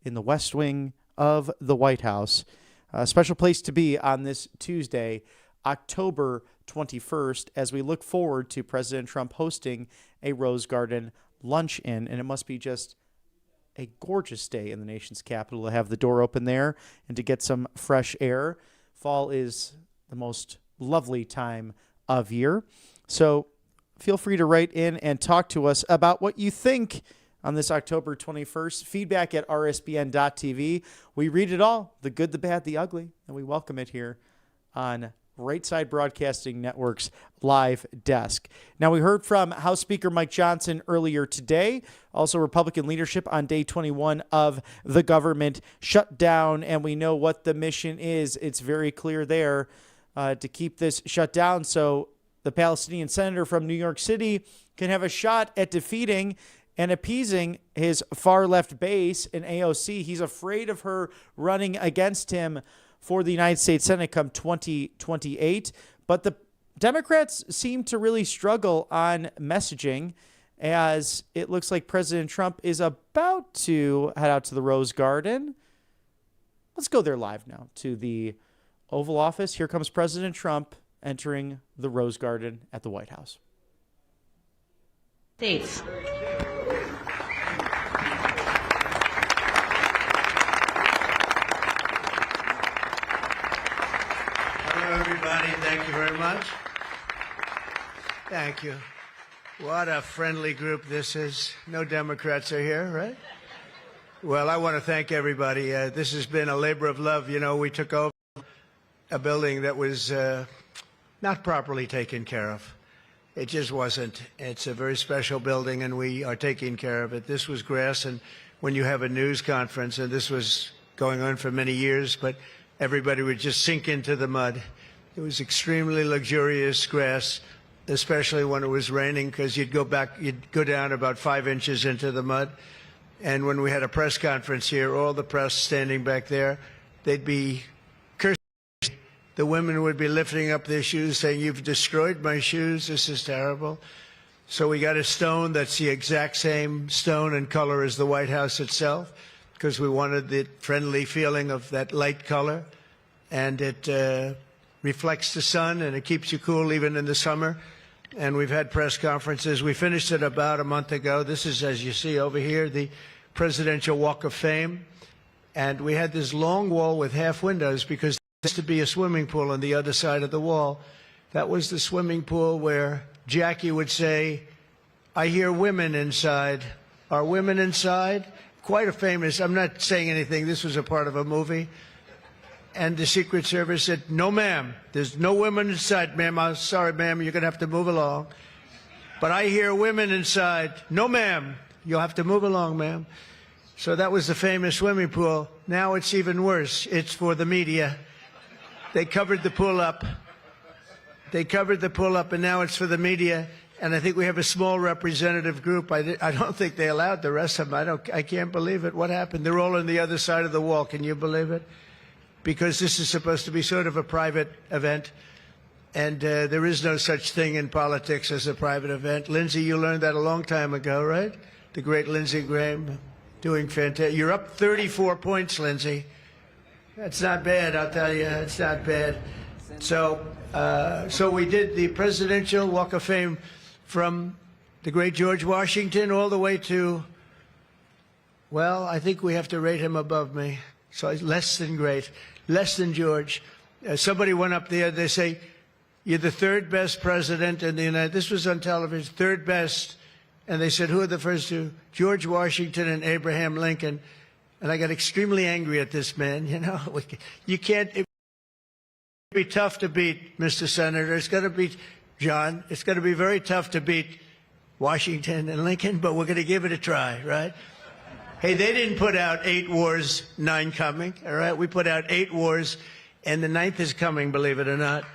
S1: in the West Wing of the White House? A special place to be on this Tuesday, October 21st, as we look forward to President Trump hosting a Rose Garden luncheon. And it must be just a gorgeous day in the nation's capital to have the door open there and to get some fresh air. Fall is the most lovely time of year. So feel free to write in and talk to us about what you think on this October 21st. Feedback at rsbn.tv. We read it all, the good, the bad, the ugly, and we welcome it here on Right Side Broadcasting Network's live desk. Now, we heard from House Speaker Mike Johnson earlier today, also Republican leadership on day 21 of the government shutdown, and we know what the mission is. It's very clear there to keep this shut down so the Palestinian senator from New York City can have a shot at defeating and appeasing his far-left base in AOC. He's afraid of her running against him for the United States Senate come 2028. But the Democrats seem to really struggle on messaging, as it looks like President Trump is about to head out to the Rose Garden. Let's go there live now to the Oval Office. Here comes President Trump entering the Rose Garden at the White House.
S2: States.
S5: Hello, everybody. Thank you very much. Thank you. What a friendly group this is. No Democrats are here, right? Well, I want to thank everybody. This has been a labor of love. You know, we took over a building that was not properly taken care of. It just wasn't. It's a very special building, and we are taking care of it. This was grass, and when you have a news conference, and this was going on for many years, but everybody would just sink into the mud. It was extremely luxurious grass, especially when it was raining, because you'd go down about 5 inches into the mud. And when we had a press conference here, all the press standing back there, they'd be cursing. The women would be lifting up their shoes, saying, "You've destroyed my shoes. This is terrible." So we got a stone that's the exact same stone and color as the White House itself, because we wanted the friendly feeling of that light color. And it reflects the sun, and it keeps you cool even in the summer. And we've had press conferences. We finished it about a month ago. This is, as you see over here, the Presidential Walk of Fame. And we had this long wall with half windows because there used to be a swimming pool on the other side of the wall. That was the swimming pool where Jackie would say, "I hear women inside." Are women inside? Quite a famous, I'm not saying anything, this was a part of a movie. And the Secret Service said, "No, ma'am, there's no women inside, ma'am. I'm sorry, ma'am, you're going to have to move along." "But I hear women inside." "No, ma'am, you'll have to move along, ma'am." So that was the famous swimming pool. Now it's even worse. It's for the media. They covered the pool up. They covered the pool up, and now it's for the media. And I think we have a small representative group. I don't think they allowed the rest of them. I can't believe it. What happened? They're all on the other side of the wall. Can you believe it? Because this is supposed to be sort of a private event, and there is no such thing in politics as a private event. Lindsey, you learned that a long time ago, right? The great Lindsey Graham, doing fantastic. You're up 34 points, Lindsey. That's not bad, I'll tell you. It's not bad. So we did the Presidential Walk of Fame from the great George Washington all the way to, well, I think we have to rate him above me. So less than great. Less than George. Somebody went up there, they say, "You're the third best president in the United States." This was on television, third best. And they said, "Who are the first two?" "George Washington and Abraham Lincoln." And I got extremely angry at this man. You know, you can't, it'd be tough to beat, Mr. Senator. It's going to be, John, it's going to be very tough to beat Washington and Lincoln, but we're going to give it a try, right? Hey, they didn't put out 8 wars, 9 coming, all right? We put out 8 wars, and the 9th is coming, believe it or not.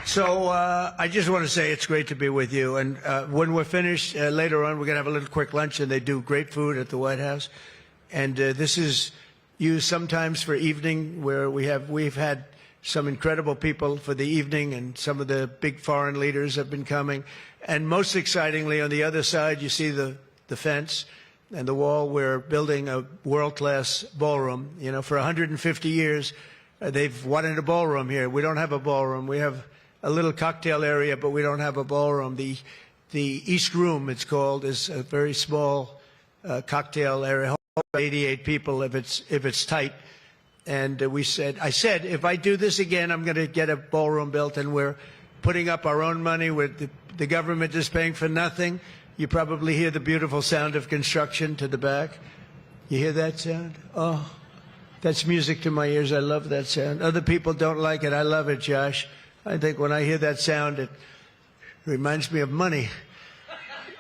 S5: So I just want to say it's great to be with you. And when we're finished, later on, we're going to have a little quick lunch, and they do great food at the White House. And this is used sometimes for evening, where we've had some incredible people for the evening, and some of the big foreign leaders have been coming. And most excitingly, on the other side, you see the fence and the wall. We're building a world-class ballroom. You know, for 150 years, they've wanted a ballroom here. We don't have a ballroom. We have a little cocktail area, but we don't have a ballroom. The East Room, it's called, is a very small cocktail area, 88 people if it's tight. And I said, if I do this again, I'm going to get a ballroom built, and we're putting up our own money. With the government is paying for nothing. You probably hear the beautiful sound of construction to the back. You hear that sound? Oh, that's music to my ears. I love that sound. Other people don't like it. I love it, Josh. I think when I hear that sound, it reminds me of money.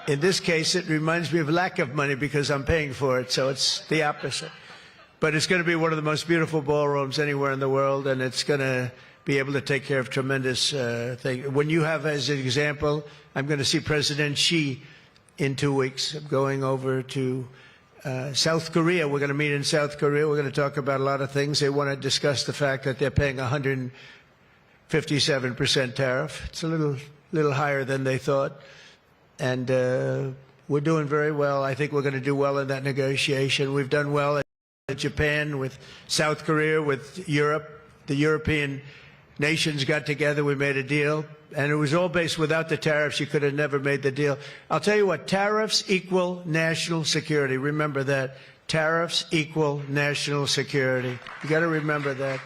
S5: In this case, it reminds me of lack of money because I'm paying for it, so it's the opposite. But it's going to be one of the most beautiful ballrooms anywhere in the world, and it's going to be able to take care of tremendous things. When you have, as an example, I'm going to see President Xi in 2 weeks. I'm going over to South Korea. We're going to meet in South Korea. We're going to talk about a lot of things. They want to discuss the fact that they're paying 157% tariff. It's a little higher than they thought. And we're doing very well. I think we're going to do well in that negotiation. We've done well in Japan, with South Korea, with Europe. The European nations got together. We made a deal. And it was all based without the tariffs. You could have never made the deal. I'll tell you what, tariffs equal national security. Remember that. Tariffs equal national security. You got to remember that.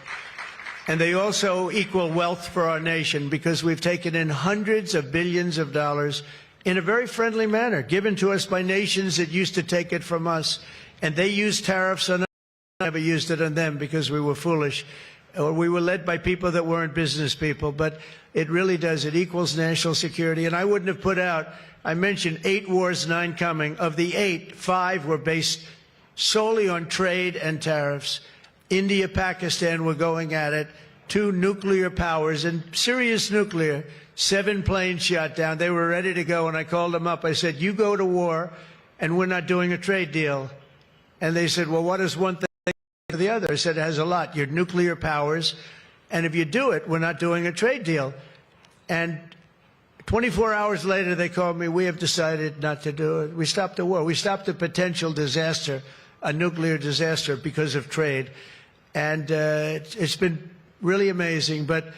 S5: And they also equal wealth for our nation, because we've taken in hundreds of billions of dollars in a very friendly manner, given to us by nations that used to take it from us. And they used tariffs on us. We never used it on them because we were foolish, or we were led by people that weren't business people. But it really does. It equals national security. And I wouldn't have put out, I mentioned 8 wars, 9 coming. Of the 8, 5 were based solely on trade and tariffs. India, Pakistan were going at it. 2 nuclear powers, and serious nuclear. 7 planes shot down. They were ready to go, and I called them up. I said, you go to war, and we're not doing a trade deal. And they said, well, what is one thing to the other? I said, it has a lot. You're nuclear powers, and if you do it, we're not doing a trade deal. And 24 hours later, they called me, we have decided not to do it. We stopped the war. We stopped the potential disaster, a nuclear disaster, because of trade. And it's been really amazing. But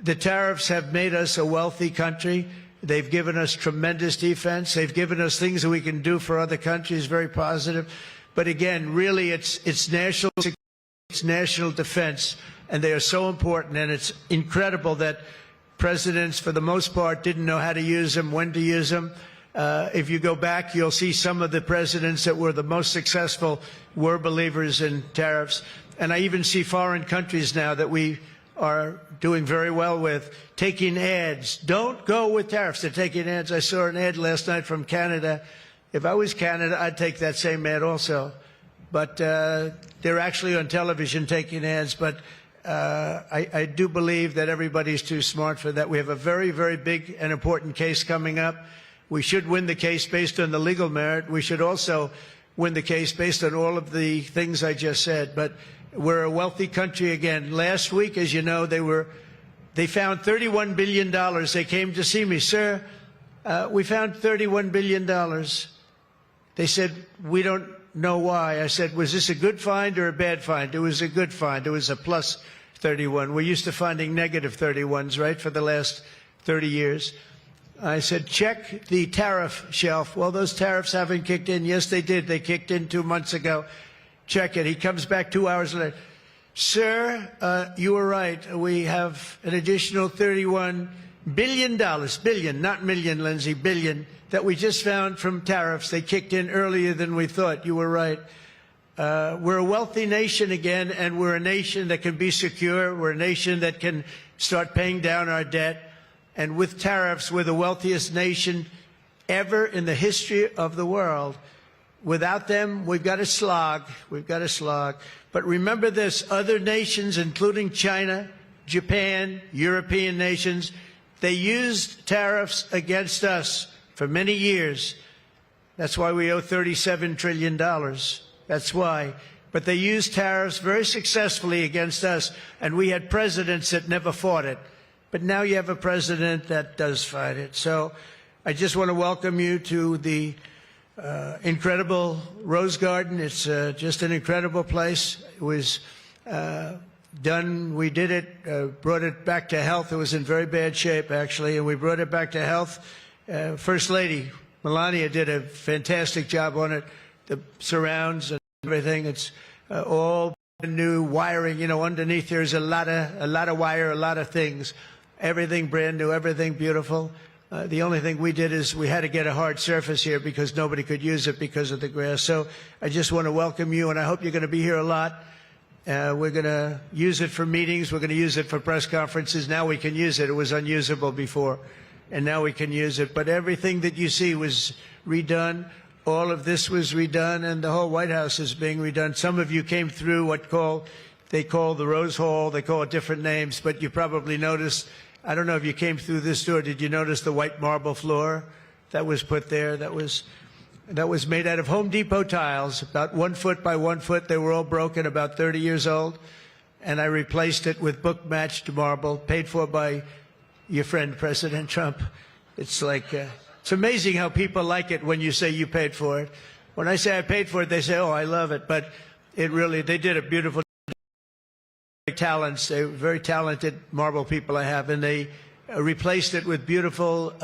S5: the tariffs have made us a wealthy country. They've given us tremendous defense. They've given us things that we can do for other countries, very positive. But again, really, it's national security, it's national defense, and they are so important. And it's incredible that presidents, for the most part, didn't know how to use them, when to use them. If you go back, you'll see some of the presidents that were the most successful were believers in tariffs. And I even see foreign countries now that we are doing very well with taking ads. Don't go with tariffs. They're taking ads. I saw an ad last night from Canada. If I was Canada, I'd take that same ad also. But they're actually on television taking ads. But I do believe that everybody's too smart for that. We have a very, very big and important case coming up. We should win the case based on the legal merit. We should also win the case based on all of the things I just said. But we're a wealthy country again. Last week, as you know, they found $31 billion. They came to see me. Sir, we found $31 billion. They said, we don't know why. I said, was this a good find or a bad find? It was a good find. It was a plus 31. We're used to finding negative 31s, right, for the last 30 years. I said, check the tariff shelf. Well, those tariffs haven't kicked in. Yes, they did. They kicked in 2 months ago. Check it. He comes back 2 hours later. Sir, you were right. We have an additional $31 billion, billion, not million, Lindsay, billion, that we just found from tariffs. They kicked in earlier than we thought. You were right. We're a wealthy nation again, and we're a nation that can be secure. We're a nation that can start paying down our debt. And with tariffs, we're the wealthiest nation ever in the history of the world. Without them, we've got to slog. We've got to slog. But remember this, other nations, including China, Japan, European nations, they used tariffs against us for many years. That's why we owe $37 trillion. That's why. But they used tariffs very successfully against us, and we had presidents that never fought it. But now you have a president that does fight it. So I just want to welcome you to the incredible Rose Garden. It's just an incredible place. It was done. We did it, brought it back to health. It was in very bad shape, actually, and we brought it back to health. First Lady Melania did a fantastic job on it. The surrounds and everything. It's all new wiring. You know, underneath there's a lot of wire, a lot of things. Everything brand new, everything beautiful. The only thing we did is we had to get a hard surface here because nobody could use it because of the grass. So I just want to welcome you, and I hope you're going to be here a lot. We're going to use it for meetings. We're going to use it for press conferences. Now we can use it. It was unusable before, and now we can use it. But everything that you see was redone. All of this was redone, and the whole White House is being redone. Some of you came through what they call the Rose Hall. They call it different names, but you probably noticed. I don't know if you came through this door. Did you notice the white marble floor that was put there? That was made out of Home Depot tiles, about 1 foot by 1 foot. They were all broken, about 30 years old. And I replaced it with book-matched marble, paid for by your friend, President Trump. It's like, it's amazing how people like it when you say you paid for it. When I say I paid for it, they say, oh, I love it. But it really, they did a beautiful talents. They're very talented marble people I have, and they replaced it with beautiful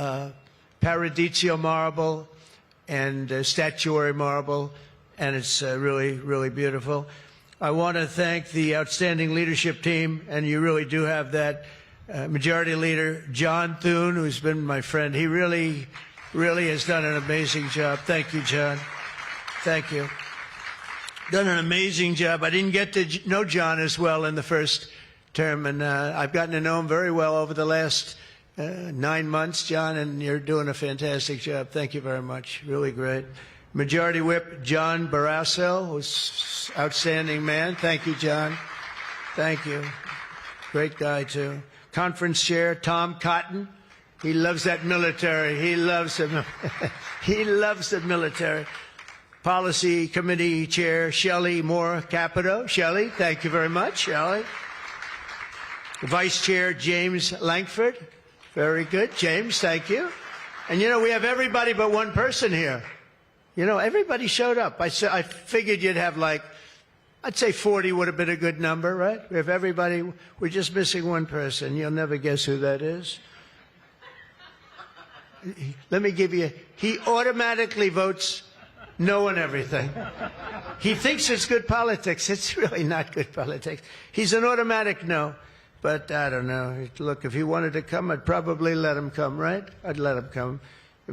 S5: Paradiso marble and statuary marble, and it's really, really beautiful. I want to thank the outstanding leadership team, and you really do have that. Majority Leader John Thune, who's been my friend, he really really has done an amazing job. Thank you, John. Thank you. Done an amazing job. I didn't get to know John as well in the first term, and I've gotten to know him very well over the last 9 months, John, and you're doing a fantastic job. Thank you very much. Really great. Majority Whip John Barrasso, who's outstanding man. Thank you, John. Thank you. Great guy, too. Conference Chair Tom Cotton. He loves that military. He loves the, he loves the military. Policy Committee Chair Shelley Moore Capito. Shelley, thank you very much, Shelley. Vice Chair James Lankford. Very good. James, thank you. And you know, we have everybody but one person here. You know, everybody showed up. I figured you'd have like, I'd say 40 would have been a good number, right? We have everybody. We're just missing one person. You'll never guess who that is. Let me give you, he automatically votes no on everything. He thinks it's good politics. It's really not good politics. He's an automatic no. But I don't know. Look, if he wanted to come, I'd probably let him come, right? I'd let him come.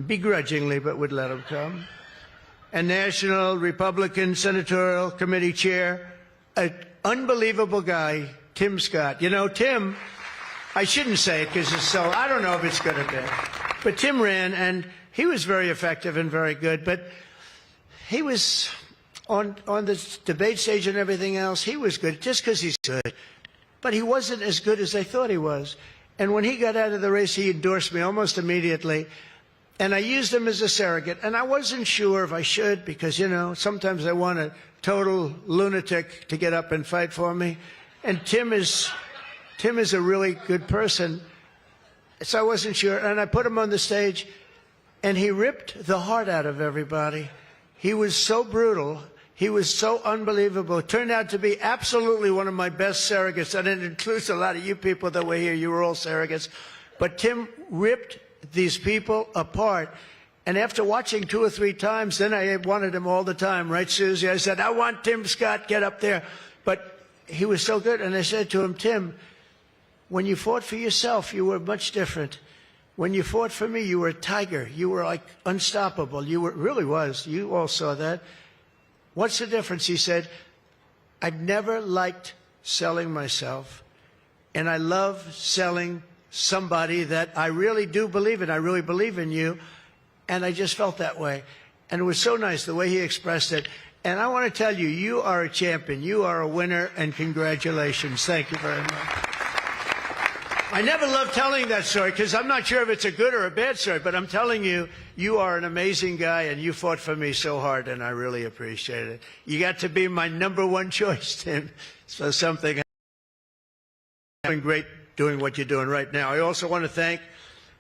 S5: Begrudgingly, but would let him come. And National Republican Senatorial Committee Chair, an unbelievable guy, Tim Scott. You know, Tim, I shouldn't say it because it's so, I don't know if it's good or bad. But Tim ran, and he was very effective and very good. But he was on the debate stage and everything else, he was good just because he's good. But he wasn't as good as I thought he was. And when he got out of the race, he endorsed me almost immediately. And I used him as a surrogate. And I wasn't sure if I should because, you know, sometimes I want a total lunatic to get up and fight for me. And Tim is a really good person. So I wasn't sure. And I put him on the stage, and he ripped the heart out of everybody. He was so brutal. He was so unbelievable. It turned out to be absolutely one of my best surrogates, and it includes a lot of you people that were here. You were all surrogates. But Tim ripped these people apart. And after watching 2 or 3 times, then I wanted him all the time, right, Susie? I said, I want Tim Scott, get up there. But he was so good, and I said to him, Tim, when you fought for yourself, you were much different. When you fought for me, you were a tiger. You were like unstoppable. You were, really was. You all saw that. What's the difference? He said, I've never liked selling myself, and I love selling somebody that I really do believe in. I really believe in you, and I just felt that way. And it was so nice the way he expressed it. And I want to tell you, you are a champion. You are a winner, and congratulations. Thank you very much. I never love telling that story because I'm not sure if it's a good or a bad story, but I'm telling you, you are an amazing guy, and you fought for me so hard, and I really appreciate it. You got to be my #1 choice, Tim. So something doing great doing what you're doing right now. I also want to thank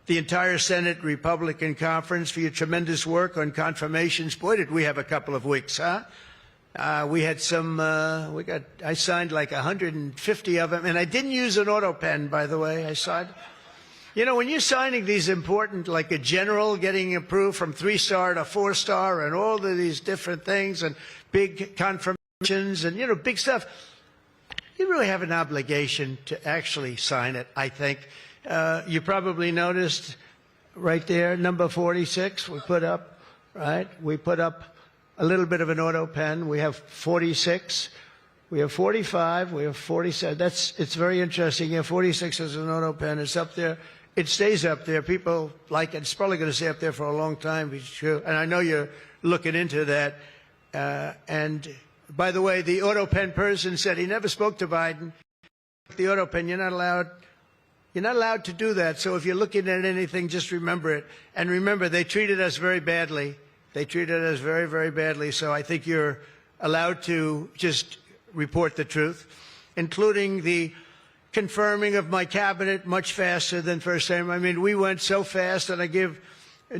S5: the entire Senate Republican Conference for your tremendous work on confirmations. Boy, did we have a couple of weeks, huh? We had some, I signed like 150 of them, and I didn't use an auto pen, by the way. I signed. You know, when you're signing these important, like a general getting approved from 3-star to 4-star and all of these different things and big confirmations and, you know, big stuff, you really have an obligation to actually sign it, I think. You probably noticed right there, number 46, we put up, right? We put up a little bit of an auto pen. We have 46. We have 45. We have 47. It's very interesting. Yeah, 46 is an auto pen. It's up there. It stays up there. People like it. It's probably going to stay up there for a long time. It's true. And I know you're looking into that. And by the way, the auto pen person said he never spoke to Biden. The auto pen, you're not allowed to do that. So if you're looking at anything, just remember it. And remember, they treated us very badly. They treated us very, very badly. So I think you're allowed to just report the truth, including the confirming of my cabinet much faster than first time. I mean, we went so fast, and I give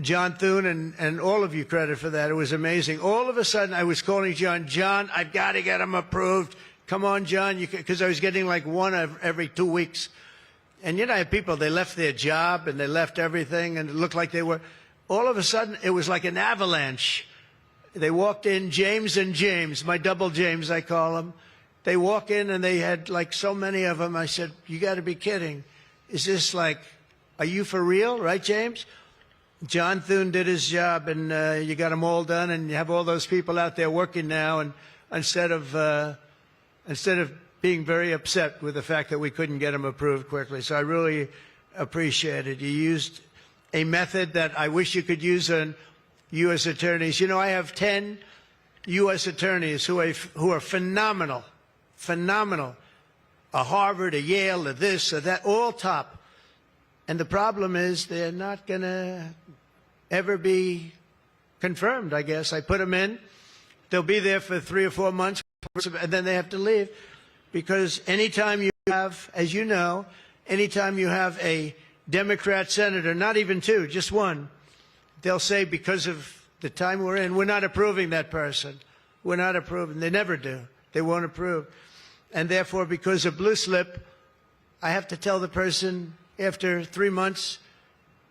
S5: John Thune and all of you credit for that. It was amazing. All of a sudden, I was calling John, I've got to get him approved. Come on, John, because I was getting like one every 2 weeks. And, you know, I have people, they left their job and they left everything, and it looked like they were. All of a sudden, it was like an avalanche. They walked in, James and James, my double James, I call them. They walk in, and they had like so many of them. I said, you got to be kidding. Is this like, are you for real? Right, James? John Thune did his job, and you got them all done, and you have all those people out there working now, and instead of being very upset with the fact that we couldn't get them approved quickly. So I really appreciate it. You used a method that I wish you could use on U.S. attorneys. You know, I have 10 U.S. attorneys who are phenomenal, phenomenal. A Harvard, a Yale, a this, a that, all top. And the problem is they're not going to ever be confirmed, I guess. I put them in. They'll be there for 3 or 4 months, and then they have to leave. Because anytime you have, as you know, anytime you have a Democrat senator, not even 2, just 1, they'll say because of the time we're in, we're not approving that person. We're not approving. They never do. They won't approve. And therefore, because of blue slip, I have to tell the person after 3 months,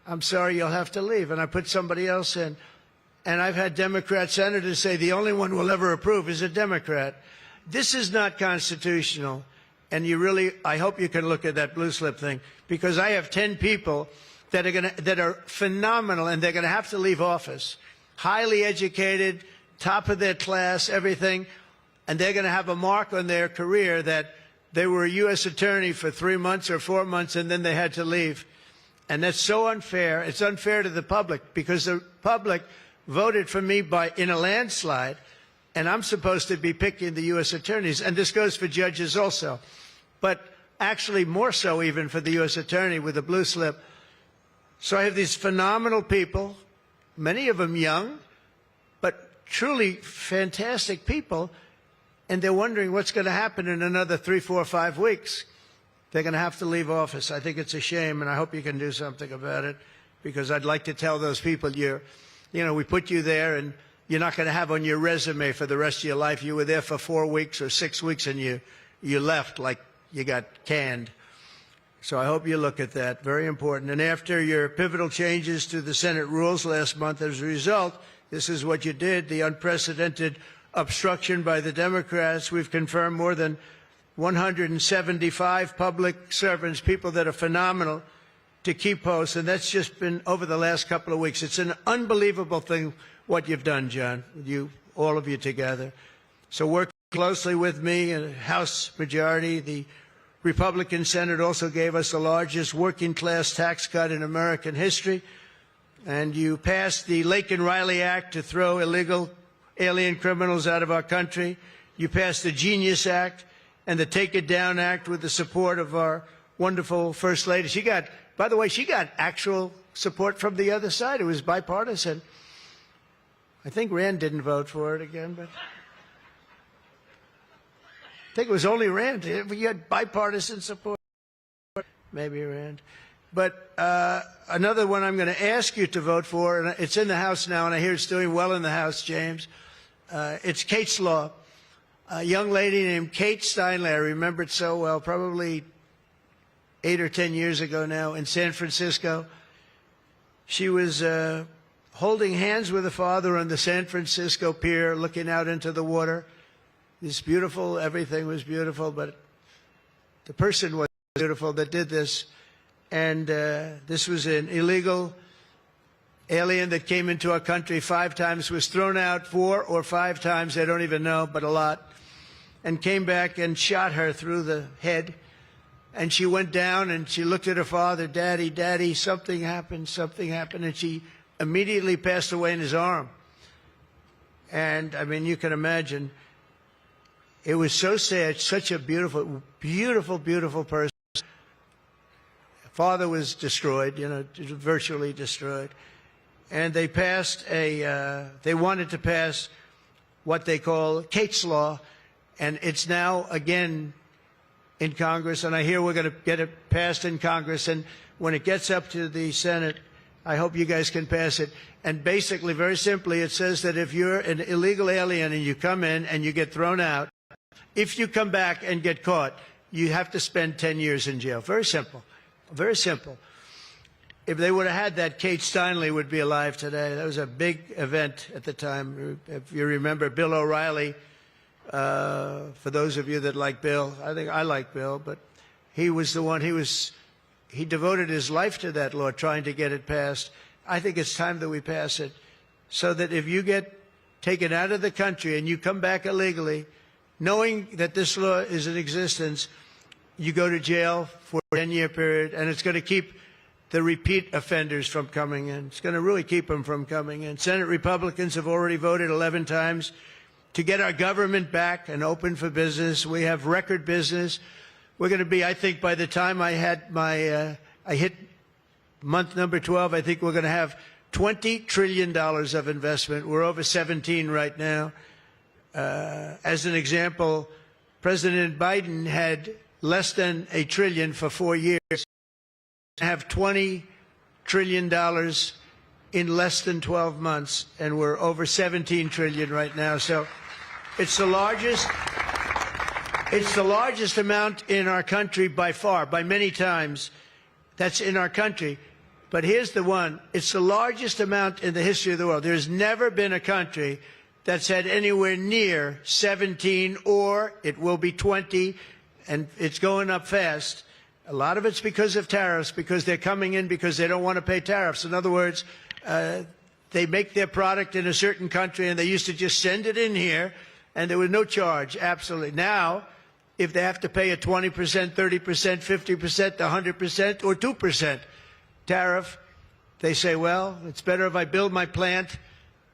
S5: I'm sorry, you'll have to leave. And I put somebody else in. And I've had Democrat senators say the only one we'll ever approve is a Democrat. This is not constitutional. And you really, I hope you can look at that blue slip thing, because I have 10 people that are phenomenal, and they're going to have to leave office. Highly educated, top of their class, everything. And they're going to have a mark on their career that they were a U.S. attorney for 3 months or 4 months, and then they had to leave. And that's so unfair. It's unfair to the public, because the public voted for me in a landslide, and I'm supposed to be picking the U.S. attorneys. And this goes for judges also. But actually more so even for the U.S. attorney with the blue slip. So I have these phenomenal people, many of them young, but truly fantastic people. And they're wondering what's going to happen in another 3, 4, 5 weeks. They're going to have to leave office. I think it's a shame, and I hope you can do something about it, because I'd like to tell those people, you know, we put you there, and you're not going to have on your resume for the rest of your life, you were there for 4 weeks or 6 weeks, and you left like you got canned. So I hope you look at that. Very important. And after your pivotal changes to the Senate rules last month, as a result, this is what you did, the unprecedented obstruction by the Democrats. We've confirmed more than 175 public servants, people that are phenomenal, to keep posts, and that's just been over the last couple of weeks. It's an unbelievable thing what you've done, John, all of you together. So work closely with me in House majority. The Republican Senate also gave us the largest working class tax cut in American history, and you passed the Lake and Riley Act to throw illegal alien criminals out of our country. You passed the Genius Act and the Take It Down Act with the support of our wonderful First Lady. She got, by the way, she got actual support from the other side. It was bipartisan. I think Rand didn't vote for it again, but I think it was only Rand. You had bipartisan support. Maybe Rand. But another one I'm going to ask you to vote for, and it's in the House now, and I hear it's doing well in the House, James. It's Kate's Law. A young lady named Kate Steinle, I remember it so well, probably 8 or 10 years ago now in San Francisco. She was holding hands with her father on the San Francisco pier, looking out into the water. It's beautiful, everything was beautiful, but the person was beautiful that did this. And this was an illegal alien that came into our country 5 times, was thrown out 4 or 5 times, I don't even know, but a lot, and came back and shot her through the head. And she went down and she looked at her father, Daddy, Daddy, something happened, and she immediately passed away in his arm. And, I mean, you can imagine, it was so sad, such a beautiful, beautiful, beautiful person. Father was destroyed, you know, virtually destroyed. And they passed they wanted to pass what they call Kate's Law, and it's now again in Congress, and I hear we're going to get it passed in Congress, and when it gets up to the Senate, I hope you guys can pass it. And basically, very simply, it says that if you're an illegal alien and you come in and you get thrown out, if you come back and get caught, you have to spend 10 years in jail. Very simple. Very simple. If they would have had that, Kate Steinle would be alive today. That was a big event at the time. If you remember, Bill O'Reilly, for those of you that like Bill, I think I like Bill, but he was the one, he devoted his life to that law, trying to get it passed. I think it's time that we pass it so that if you get taken out of the country and you come back illegally, knowing that this law is in existence, you go to jail for a 10-year period, and it's going to keep the repeat offenders from coming in. It's going to really keep them from coming in. Senate Republicans have already voted 11 times to get our government back and open for business. We have record business. We're going to be, I think, by the time I hit month number 12, I think we're going to have $20 trillion of investment. We're over 17 right now. As an example, President Biden had less than $1 trillion for 4 years. Have $20 trillion in less than 12 months, and we're over 17 trillion right now. So it's the largest amount in our country by far, by many times. That's in our country. But here's the one. It's the largest amount in the history of the world. There's never been a country that's had anywhere near 17, or it will be 20, and it's going up fast. A lot of it's because of tariffs, because they're coming in because they don't want to pay tariffs. In other words, they make their product in a certain country, and they used to just send it in here, and there was no charge, absolutely. Now, if they have to pay a 20%, 30%, 50%, 100%, or 2% tariff, they say, well, it's better if I build my plant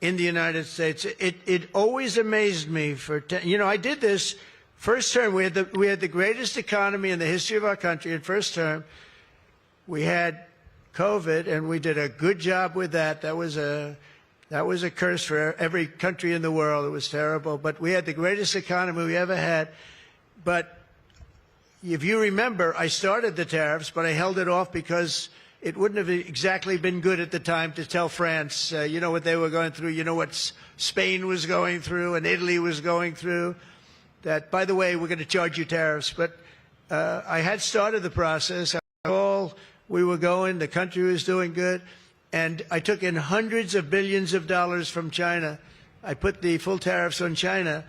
S5: in the United States. It always amazed me. I did this first term. We had the greatest economy in the history of our country in first term. We had COVID, and we did a good job with that. That was a curse for every country in the world. It was terrible. But we had the greatest economy we ever had. But if you remember, I started the tariffs, but I held it off because it wouldn't have exactly been good at the time to tell France, you know what they were going through, you know what Spain was going through and Italy was going through, that, by the way, we're going to charge you tariffs. But I had started the process. We were going, the country was doing good, and I took in hundreds of billions of dollars from China. I put the full tariffs on China.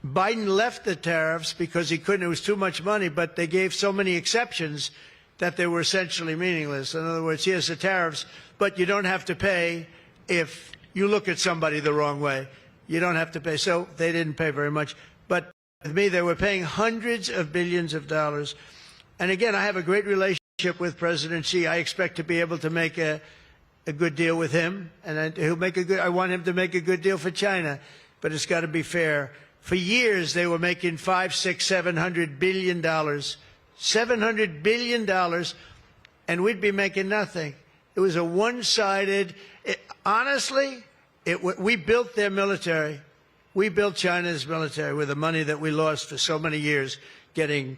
S5: Biden left the tariffs because he couldn't. It was too much money, but they gave so many exceptions that they were essentially meaningless. In other words, here's the tariffs, but you don't have to pay if you look at somebody the wrong way. You don't have to pay. So they didn't pay very much. But with me, they were paying hundreds of billions of dollars. And again, I have a great relationship with President Xi. I expect to be able to make a good deal with him, and I want him to make a good deal for China, but it's got to be fair. For years, they were making $500, $600, $700 billion. $700 billion, and we'd be making nothing. It was a one-sided. Honestly, we built their military. We built China's military with the money that we lost for so many years getting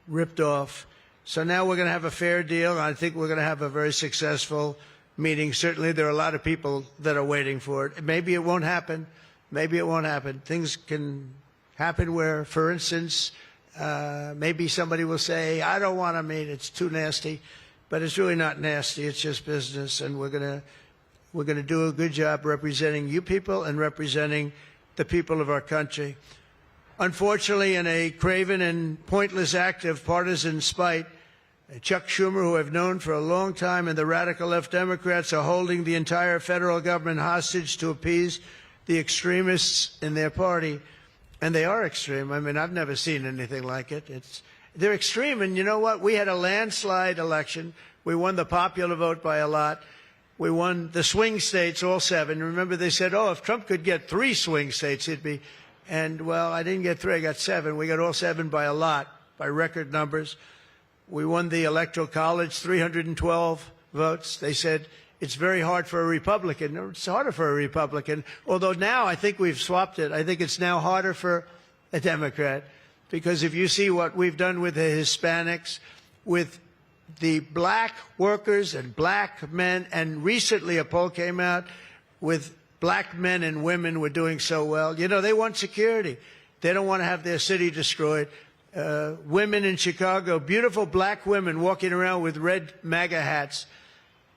S5: ripped off. So now we're going to have a fair deal. I think we're going to have a very successful meeting. Certainly, there are a lot of people that are waiting for it. Maybe it won't happen. Maybe it won't happen. Things can happen where, for instance, maybe somebody will say, I don't want to meet, it's too nasty. But it's really not nasty, it's just business, and we're going to do a good job representing you people and representing the people of our country. Unfortunately, in a craven and pointless act of partisan spite, Chuck Schumer, who I've known for a long time, and the radical left Democrats are holding the entire federal government hostage to appease the extremists in their party. And they are extreme. I mean, I've never seen anything like it. They're extreme, and you know what? We had a landslide election. We won the popular vote by a lot. We won the swing states, all 7. Remember, they said, oh, if Trump could get 3 swing states, he'd be. And, well, I didn't get 3, I got 7. We got all 7 by a lot, by record numbers. We won the Electoral College, 312 votes. They said, it's very hard for a Republican. It's harder for a Republican, although now I think we've swapped it. I think it's now harder for a Democrat, because if you see what we've done with the Hispanics, with the black workers and black men, and recently a poll came out with black men and women were doing so well. You know, they want security. They don't want to have their city destroyed. Women in Chicago, beautiful black women walking around with red MAGA hats,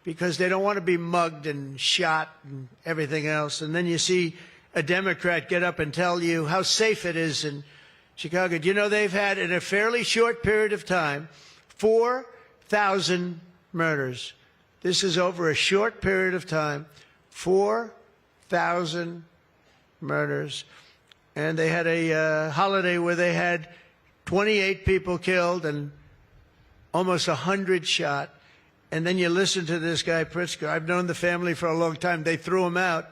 S5: because they don't want to be mugged and shot and everything else. And then you see a Democrat get up and tell you how safe it is in Chicago. Do you know they've had, in a fairly short period of time, 4,000 murders? This is over a short period of time, 4,000 murders. And they had a holiday where they had 28 people killed and almost 100 shot. And then you listen to this guy, Pritzker. I've known the family for a long time. They threw him out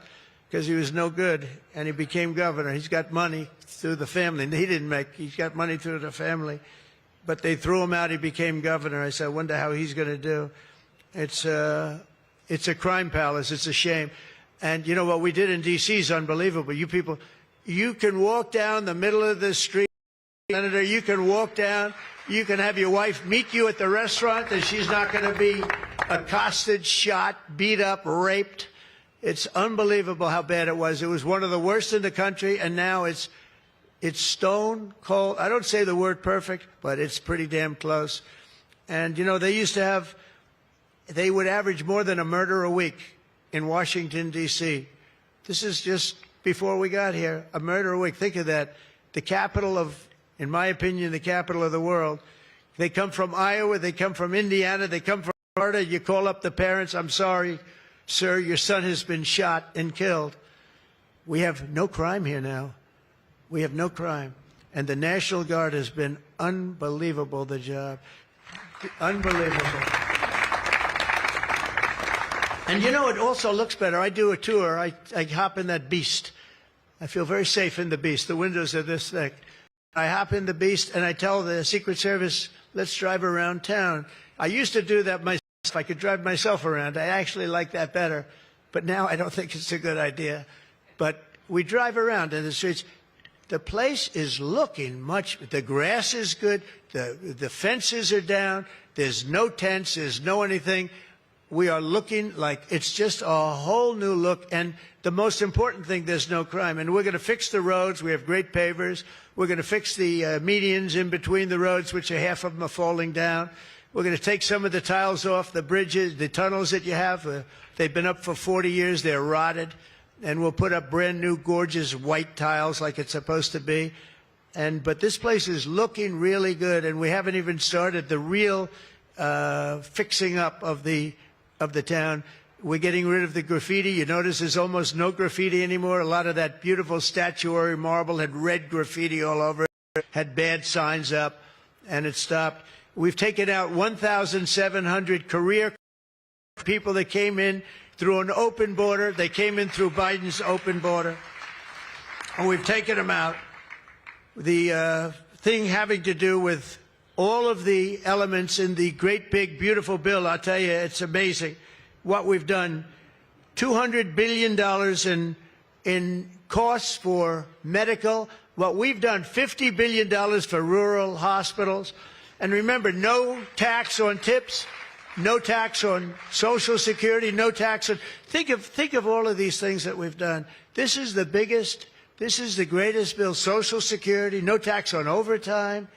S5: because he was no good, and he became governor. He's got money through the family. He's got money through the family. But they threw him out. He became governor. I said, I wonder how he's going to do. It's a crime palace. It's a shame. And you know what we did in D.C. is unbelievable. You people, you can walk down the middle of the street, Senator. You can walk down. You can have your wife meet you at the restaurant, and she's not going to be accosted, shot, beat up, raped. It's unbelievable how bad it was. It was one of the worst in the country, and now it's stone cold. I don't say the word perfect, but it's pretty damn close. And, you know, they would average more than a murder a week in Washington, D.C. This is just before we got here, a murder a week. Think of that. The capital of, in my opinion, the capital of the world. They come from Iowa. They come from Indiana. They come from Florida. You call up the parents. I'm sorry, sir, your son has been shot and killed. We have no crime here now. We have no crime. And the National Guard has been unbelievable, the job. Unbelievable. And you know, it also looks better. I do a tour. I hop in that beast. I feel very safe in the beast. The windows are this thick. I hop in the beast and I tell the Secret Service, let's drive around town. I used to do that myself. I could drive myself around. I actually like that better. But now I don't think it's a good idea. But we drive around in the streets. The place is looking much, the grass is good, the fences are down, there's no tents, there's no anything. We are looking like it's just a whole new look. And the most important thing, there's no crime. And we're going to fix the roads. We have great pavers. We're going to fix the medians in between the roads, which are half of them are falling down. We're going to take some of the tiles off the bridges, the tunnels that you have. They've been up for 40 years. They're rotted. And we'll put up brand new, gorgeous white tiles like it's supposed to be. But this place is looking really good. And we haven't even started the real fixing up of the town. We're getting rid of the graffiti. You notice there's almost no graffiti anymore. A lot of that beautiful statuary marble had red graffiti all over it, had bad signs up, and it stopped. We've taken out 1,700 career people that came in through an open border. They came in through Biden's open border, and we've taken them out. The thing having to do with all of the elements in the great, big, beautiful bill, I'll tell you, it's amazing what we've done. $200 billion in costs for medical. What we've done, $50 billion for rural hospitals. And remember, no tax on tips, no tax on Social Security, no tax on... Think of all of these things that we've done. This is the biggest, this is the greatest bill. Social Security, no tax on overtime.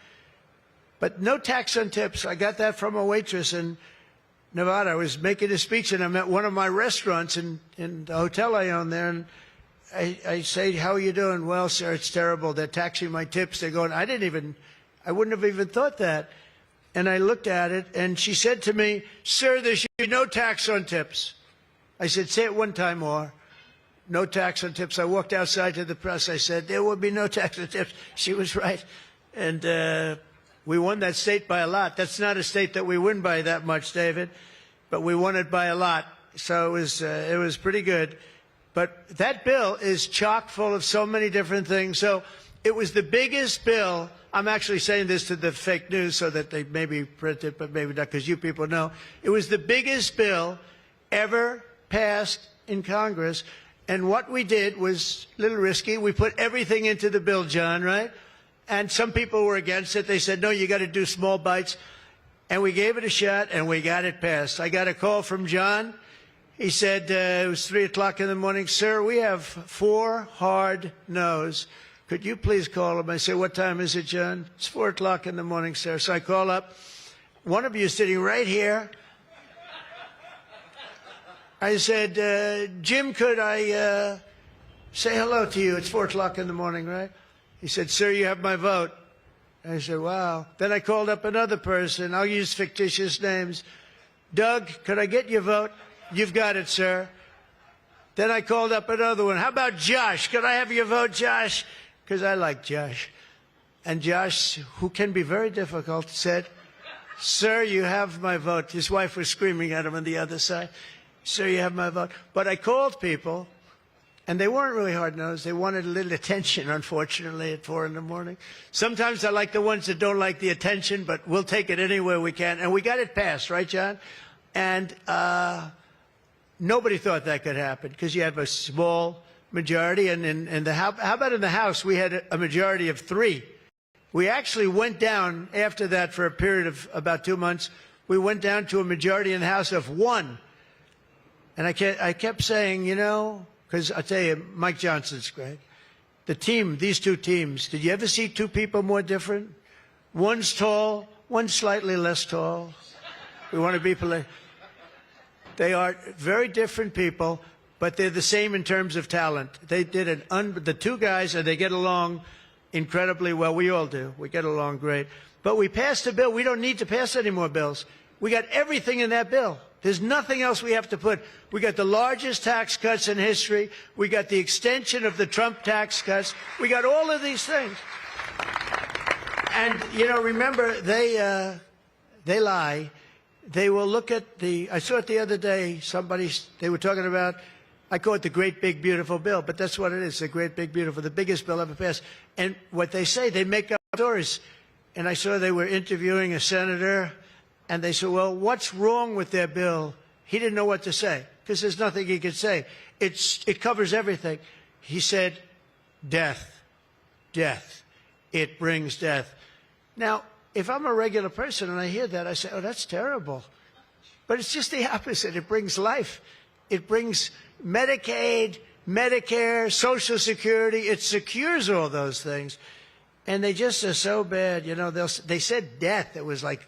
S5: But no tax on tips. I got that from a waitress in Nevada. I was making a speech, and I'm at one of my restaurants in the hotel I own there, and I say, how are you doing? Well, sir, it's terrible. They're taxing my tips. They're going, I wouldn't have even thought that. And I looked at it, and she said to me, sir, there should be no tax on tips. I said, say it one time more. No tax on tips. I walked outside to the press. I said, there will be no tax on tips. She was right. And we won that state by a lot. That's not a state that we win by that much, David, but we won it by a lot. So it was pretty good. But that bill is chock full of so many different things. So it was the biggest bill. I'm actually saying this to the fake news so that they maybe print it, but maybe not, because you people know. It was the biggest bill ever passed in Congress. And what we did was a little risky. We put everything into the bill, John, right? And some people were against it. They said, no, you got to do small bites. And we gave it a shot, and we got it passed. I got a call from John. He said, it was 3 o'clock in the morning. Sir, we have 4 hard no's. Could you please call him? I said, what time is it, John? It's 4 o'clock in the morning, sir. So I call up. One of you is sitting right here. I said, Jim, could I say hello to you? It's 4 o'clock in the morning, right? He said, sir, you have my vote. I said, wow. Then I called up another person. I'll use fictitious names. Doug, could I get your vote? You've got it, sir. Then I called up another one. How about Josh? Could I have your vote, Josh? Because I like Josh. And Josh, who can be very difficult, said, sir, you have my vote. His wife was screaming at him on the other side. Sir, you have my vote. But I called people, and they weren't really hard-nosed. They wanted a little attention, unfortunately, at 4 in the morning. Sometimes I like the ones that don't like the attention, but we'll take it anywhere we can. And we got it passed, right, John? And nobody thought that could happen because you have a small majority. And in the how about in the House, we had a majority of 3. We actually went down after that for a period of about 2 months. We went down to a majority in the House of 1. And I kept saying, you know, because I tell you, Mike Johnson's great. The team, these 2 teams, did you ever see 2 people more different? One's tall, one's slightly less tall. We want to be polite. They are very different people, but they're the same in terms of talent. They did the 2 guys, and they get along incredibly well. We all do. We get along great. But we passed a bill. We don't need to pass any more bills. We got everything in that bill. There's nothing else we have to put. We got the largest tax cuts in history. We got the extension of the Trump tax cuts. We got all of these things. And, you know, remember, they lie. They will look at I saw it the other day, they were talking about, I call it the great big beautiful bill, but that's what it is, the great big beautiful, the biggest bill ever passed. And what they say, they make up stories. And I saw they were interviewing a senator, and they said, well, what's wrong with their bill? He didn't know what to say, because there's nothing he could say. It covers everything. He said, death, death. It brings death. Now, if I'm a regular person and I hear that, I say, oh, that's terrible. But it's just the opposite. It brings life. It brings Medicaid, Medicare, Social Security. It secures all those things. And they just are so bad. You know, they said death. It was like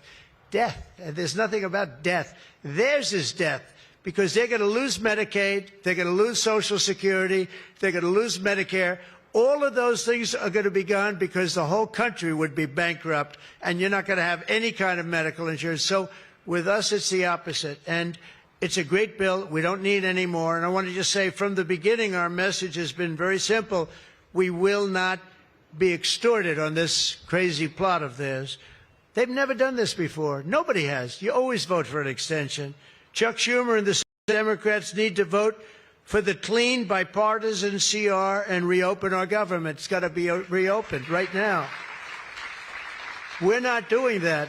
S5: death. And there's nothing about death. Theirs is death because they're going to lose Medicaid. They're going to lose Social Security. They're going to lose Medicare. All of those things are going to be gone because the whole country would be bankrupt, and you're not going to have any kind of medical insurance. So with us, it's the opposite. And it's a great bill. We don't need any more. And I want to just say from the beginning, our message has been very simple. We will not be extorted on this crazy plot of theirs. They've never done this before. Nobody has. You always vote for an extension. Chuck Schumer and the Democrats need to vote for the clean, bipartisan CR and reopen our government. It's got to be reopened right now. We're not doing that.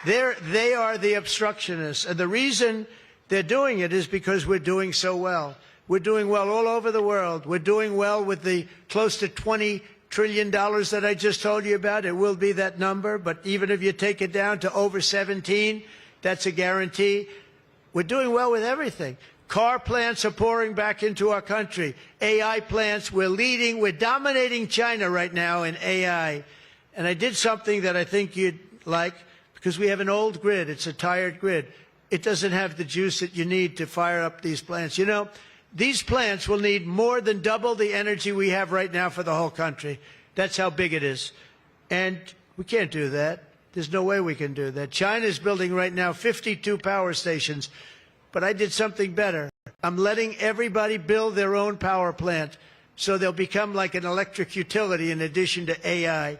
S5: They are the obstructionists. And the reason they're doing it is because we're doing so well. We're doing well all over the world. We're doing well with the close to $20 trillion that I just told you about. It will be that number. But even if you take it down to over 17, that's a guarantee. We're doing well with everything. Car plants are pouring back into our country. AI plants, we're leading. We're dominating China right now in AI. And I did something that I think you'd like because we have an old grid. It's a tired grid. It doesn't have the juice that you need to fire up these plants. You know, these plants will need more than double the energy we have right now for the whole country. That's how big it is. And we can't do that. There's no way we can do that. China's building right now 52 power stations. But I did something better. I'm letting everybody build their own power plant so they'll become like an electric utility in addition to AI.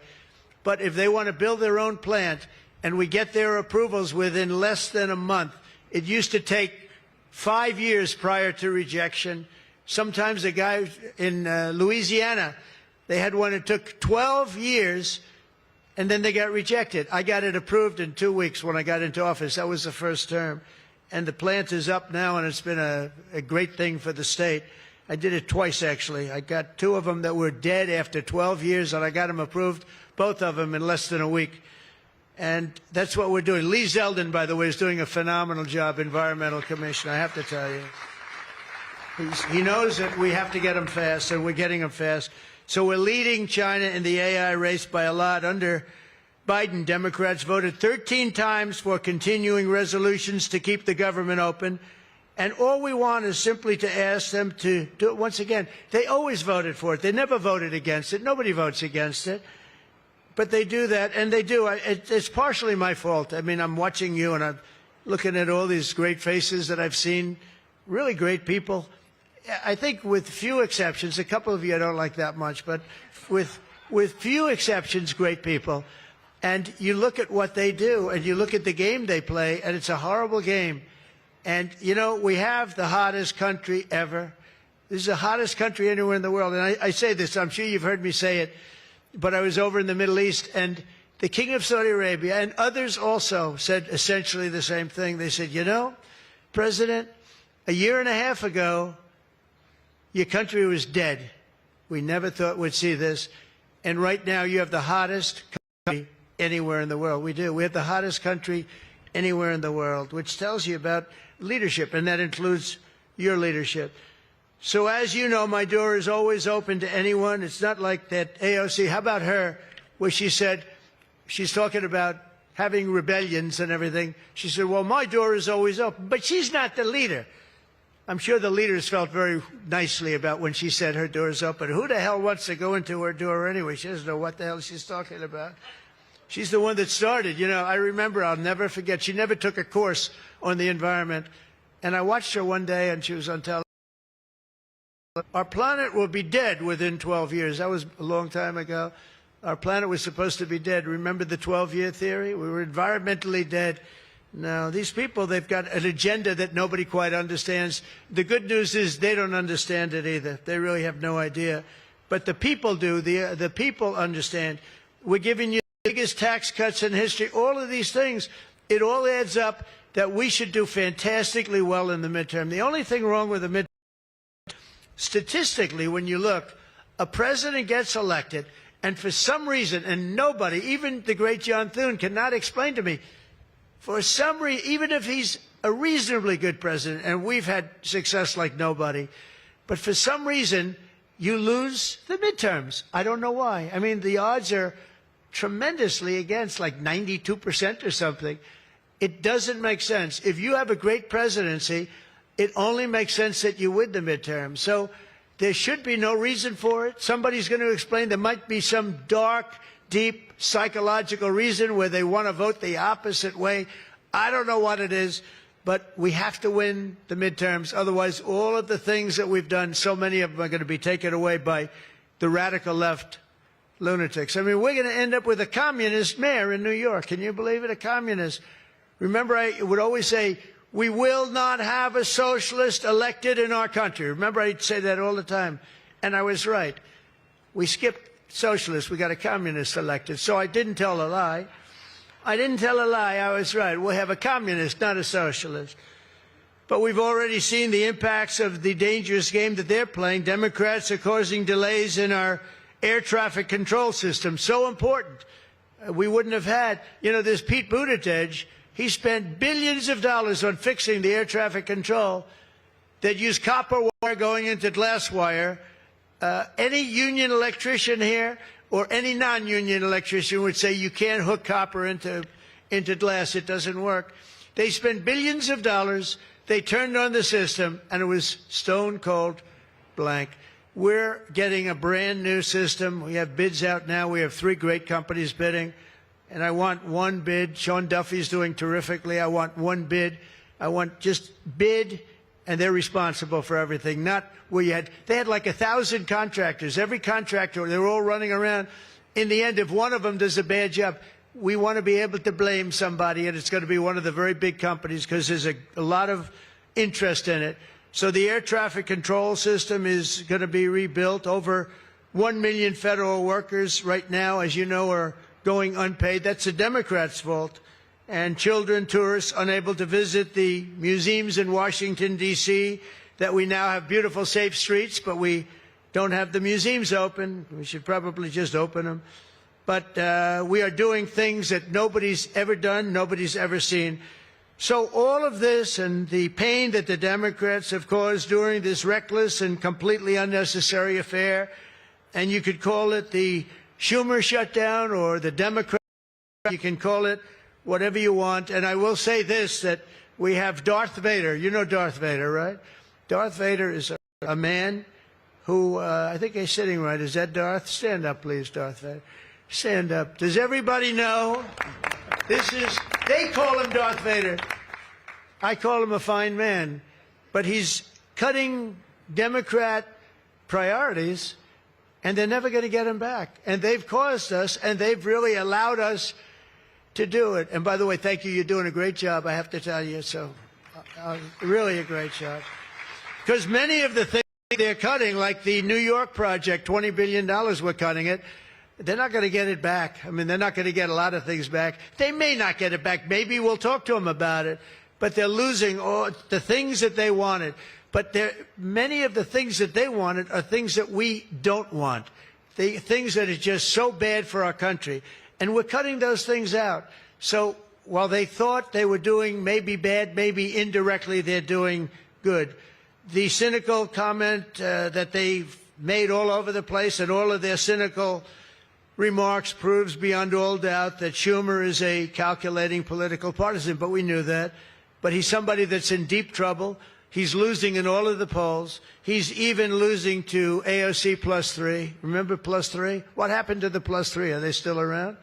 S5: But if they want to build their own plant and we get their approvals within less than a month, it used to take 5 years prior to rejection. Sometimes a guy in Louisiana, they had one that took 12 years and then they got rejected. I got it approved in 2 weeks when I got into office. That was the first term. And the plant is up now, and it's been a great thing for the state. I did it twice, actually. I got 2 of them that were dead after 12 years, and I got them approved, both of them in less than a week. And that's what we're doing. Lee Zeldin, by the way, is doing a phenomenal job, Environmental Commissioner, I have to tell you. He knows that we have to get them fast, and we're getting them fast. So we're leading China in the AI race by a lot. Under Biden, Democrats voted 13 times for continuing resolutions to keep the government open. And all we want is simply to ask them to do it once again. They always voted for it. They never voted against it. Nobody votes against it. But they do that, and they do. It's partially my fault. I mean, I'm watching you, and looking at all these great faces that I've seen, really great people. I think with few exceptions, a couple of you I don't like that much, but with few exceptions, great people. And you look at what they do, and you look at the game they play, and it's a horrible game. And, you know, we have the hottest country ever. This is the hottest country anywhere in the world. And I say this, I'm sure you've heard me say it, but I was over in the Middle East, and the King of Saudi Arabia and others also said essentially the same thing. They said, you know, President, a year and a half ago, your country was dead. We never thought we'd see this. And right now you have the hottest country anywhere in the world. We do. We have the hottest country anywhere in the world, which tells you about leadership, and that includes your leadership. So as you know, my door is always open to anyone. It's not like that AOC. How about her, where she said, she's talking about having rebellions and everything. She said, well, my door is always open. But she's not the leader. I'm sure the leaders felt very nicely about when she said her door is open. Who the hell wants to go into her door anyway? She doesn't know what the hell she's talking about. She's the one that started. You know, I remember, I'll never forget, she never took a course on the environment. And I watched her one day, and she was on television. Our planet will be dead within 12 years. That was a long time ago. Our planet was supposed to be dead. Remember the 12-year theory? We were environmentally dead. Now, these people, they've got an agenda that nobody quite understands. The good news is they don't understand it either. They really have no idea. But the people do. The people understand. We're giving you the biggest tax cuts in history. All of these things, it all adds up that we should do fantastically well in the midterm. The only thing wrong with the midterm, statistically, when you look, a president gets elected, and for some reason, and nobody, even the great John Thune, cannot explain to me, for some reason, even if he's a reasonably good president, and we've had success like nobody, but for some reason, you lose the midterms. I don't know why. I mean, the odds are tremendously against, like 92% or something. It doesn't make sense. If you have a great presidency, it only makes sense that you win the midterm. So there should be no reason for it. Somebody's going to explain there might be some dark, deep psychological reason where they want to vote the opposite way. I don't know what it is, but we have to win the midterms. Otherwise, all of the things that we've done, so many of them are going to be taken away by the radical left lunatics. I mean, we're going to end up with a communist mayor in New York. Can you believe it? A communist. Remember, I would always say, we will not have a socialist elected in our country. Remember, I'd say that all the time. And I was right. We skipped socialist. We got a communist elected. So I didn't tell a lie. I didn't tell a lie. I was right. We'll have a communist, not a socialist. But we've already seen the impacts of the dangerous game that they're playing. Democrats are causing delays in our air traffic control system. So important. We wouldn't have had, you know, this Pete Buttigieg, he spent billions of dollars on fixing the air traffic control that used copper wire going into glass wire. Any union electrician here or any non-union electrician would say you can't hook copper into glass. It doesn't work. They spent billions of dollars. They turned on the system, and it was stone cold blank. We're getting a brand new system. We have bids out now. We have 3 great companies bidding. And I want one bid. Sean Duffy's doing terrifically. I want one bid. I want just bid, and they're responsible for everything. Not where they had like 1,000 contractors. Every contractor, they were all running around. In the end, if one of them does a bad job, we want to be able to blame somebody, and it's going to be one of the very big companies because there's a lot of interest in it. So the air traffic control system is going to be rebuilt. Over 1 million federal workers right now, as you know, are going unpaid. That's the Democrats' fault. And children, tourists, unable to visit the museums in Washington, D.C., that we now have beautiful, safe streets, but we don't have the museums open. We should probably just open them. But we are doing things that nobody's ever done, nobody's ever seen. So all of this and the pain that the Democrats have caused during this reckless and completely unnecessary affair, and you could call it the Schumer shutdown or the Democrat, you can call it whatever you want. And I will say this, that we have Darth Vader. You know Darth Vader, right? Darth Vader is a man who, I think he's sitting right. Is that Darth? Stand up, please, Darth Vader. Stand up. Does everybody know? They call him Darth Vader. I call him a fine man, but he's cutting Democrat priorities, and they're never going to get him back. And they've caused us, and they've really allowed us to do it. And by the way, thank you. You're doing a great job, I have to tell you. So really a great job. Because many of the things they're cutting, like the New York project, $20 billion we're cutting it, they're not going to get it back. I mean, they're not going to get a lot of things back. They may not get it back. Maybe we'll talk to them about it. But they're losing all the things that they wanted. But many of the things that they wanted are things that we don't want, the things that are just so bad for our country. And we're cutting those things out. So while they thought they were doing maybe bad, maybe indirectly they're doing good. The cynical comment that they've made all over the place, and all of their cynical remarks proves beyond all doubt that Schumer is a calculating political partisan. But we knew that. But he's somebody that's in deep trouble. He's losing in all of the polls. He's even losing to AOC +3. Remember +3? What happened to the +3? Are they still around?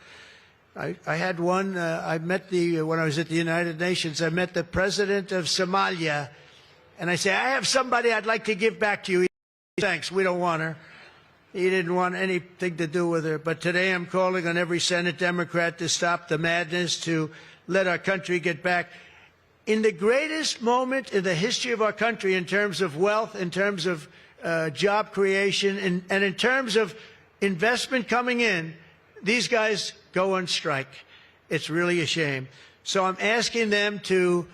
S5: I had one. I met when I was at the United Nations, I met the president of Somalia. And I say, I have somebody I'd like to give back to you. Thanks, we don't want her. He didn't want anything to do with her. But today I'm calling on every Senate Democrat to stop the madness, to let our country get back. In the greatest moment in the history of our country in terms of wealth, in terms of job creation, and in terms of investment coming in, these guys go on strike. It's really a shame. So I'm asking them to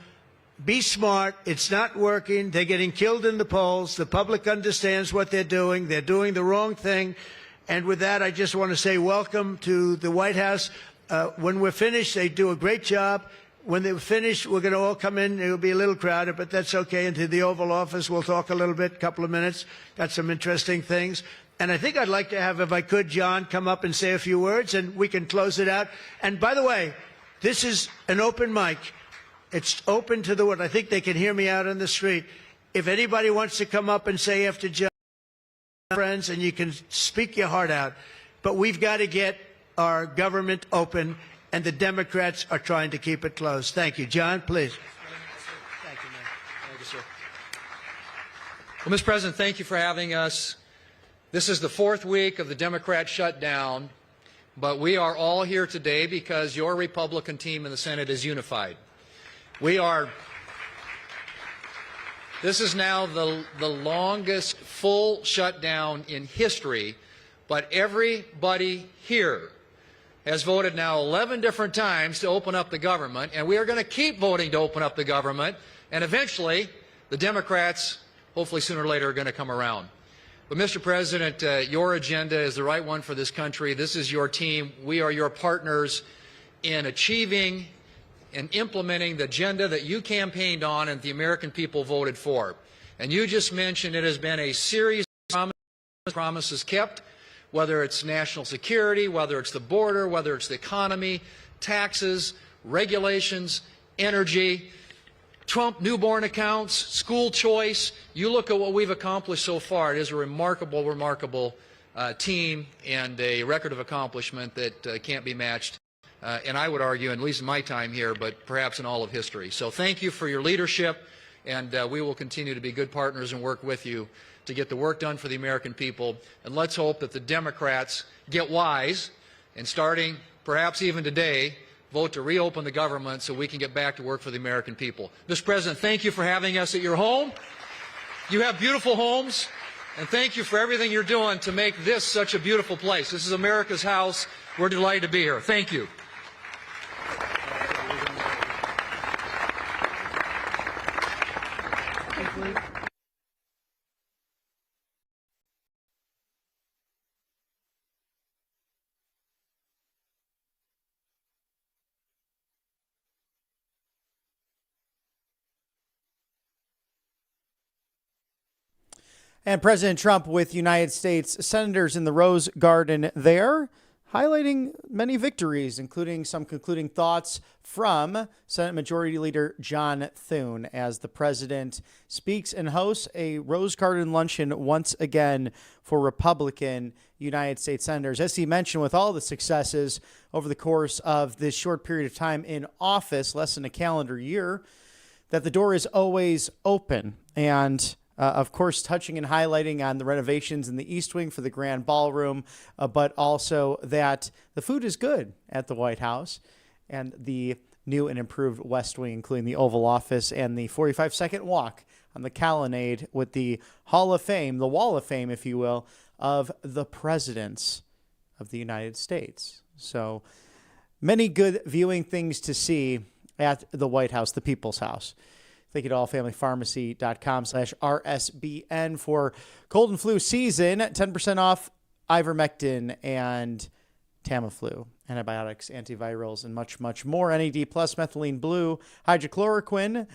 S5: be smart. It's not working. They're getting killed in the polls. The public understands what they're doing. They're doing the wrong thing. And with that, I just want to say welcome to the White House. When we're finished, they do a great job. When they're finished, we're going to all come in. It'll be a little crowded, but that's okay. Into the Oval Office, we'll talk a little bit, a couple of minutes. Got some interesting things. And I think I'd like to have, if I could, John, come up and say a few words, and we can close it out. And by the way, this is an open mic. It's open to the world. I think they can hear me out on the street. If anybody wants to come up and say after John, friends, and you can speak your heart out. But we've got to get our government open, and the Democrats are trying to keep it closed. Thank you. John, please.
S21: Thank you, man. Thank you, sir. Well, Mr. President, thank you for having us. This is the fourth week of the Democrat shutdown, but we are all here today because your Republican team in the Senate is unified. This is now the longest full shutdown in history, but everybody here has voted now 11 different times to open up the government, and we are going to keep voting to open up the government, and eventually the Democrats, hopefully sooner or later, are going to come around. But, Mr. President, your agenda is the right one for this country. This is your team. We are your partners in achieving and implementing the agenda that you campaigned on and the American people voted for. And you just mentioned it has been a series of promises kept, whether it's national security, whether it's the border, whether it's the economy, taxes, regulations, energy, Trump newborn accounts, school choice. You look at what we've accomplished so far. It is a remarkable, remarkable team and a record of accomplishment that can't be matched. And I would argue, at least in my time here, but perhaps in all of history. So thank you for your leadership, and we will continue to be good partners and work with you to get the work done for the American people. And let's hope that the Democrats get wise and, starting perhaps even today, vote to reopen the government so we can get back to work for the American people. Mr. President, thank you for having us at your home. You have beautiful homes, and thank you for everything you're doing to make this such a beautiful place. This is America's house. We're delighted to be here. Thank you.
S1: And President Trump with United States senators in the Rose Garden there, highlighting many victories, including some concluding thoughts from Senate Majority Leader John Thune as the president speaks and hosts a Rose Garden luncheon once again for Republican United States senators. As he mentioned, with all the successes over the course of this short period of time in office, less than a calendar year, that the door is always open. And of course, touching and highlighting on the renovations in the East Wing for the Grand Ballroom, but also that the food is good at the White House, and the new and improved West Wing, including the Oval Office and the 45-second walk on the colonnade with the Hall of Fame, the Wall of Fame, if you will, of the presidents of the United States. So many good viewing things to see at the White House, the People's House. Thank you to allfamilypharmacy.com/RSBN for cold and flu season. 10% off ivermectin and Tamiflu, antibiotics, antivirals, and much, much more. NAD+, methylene blue, hydrochloroquine,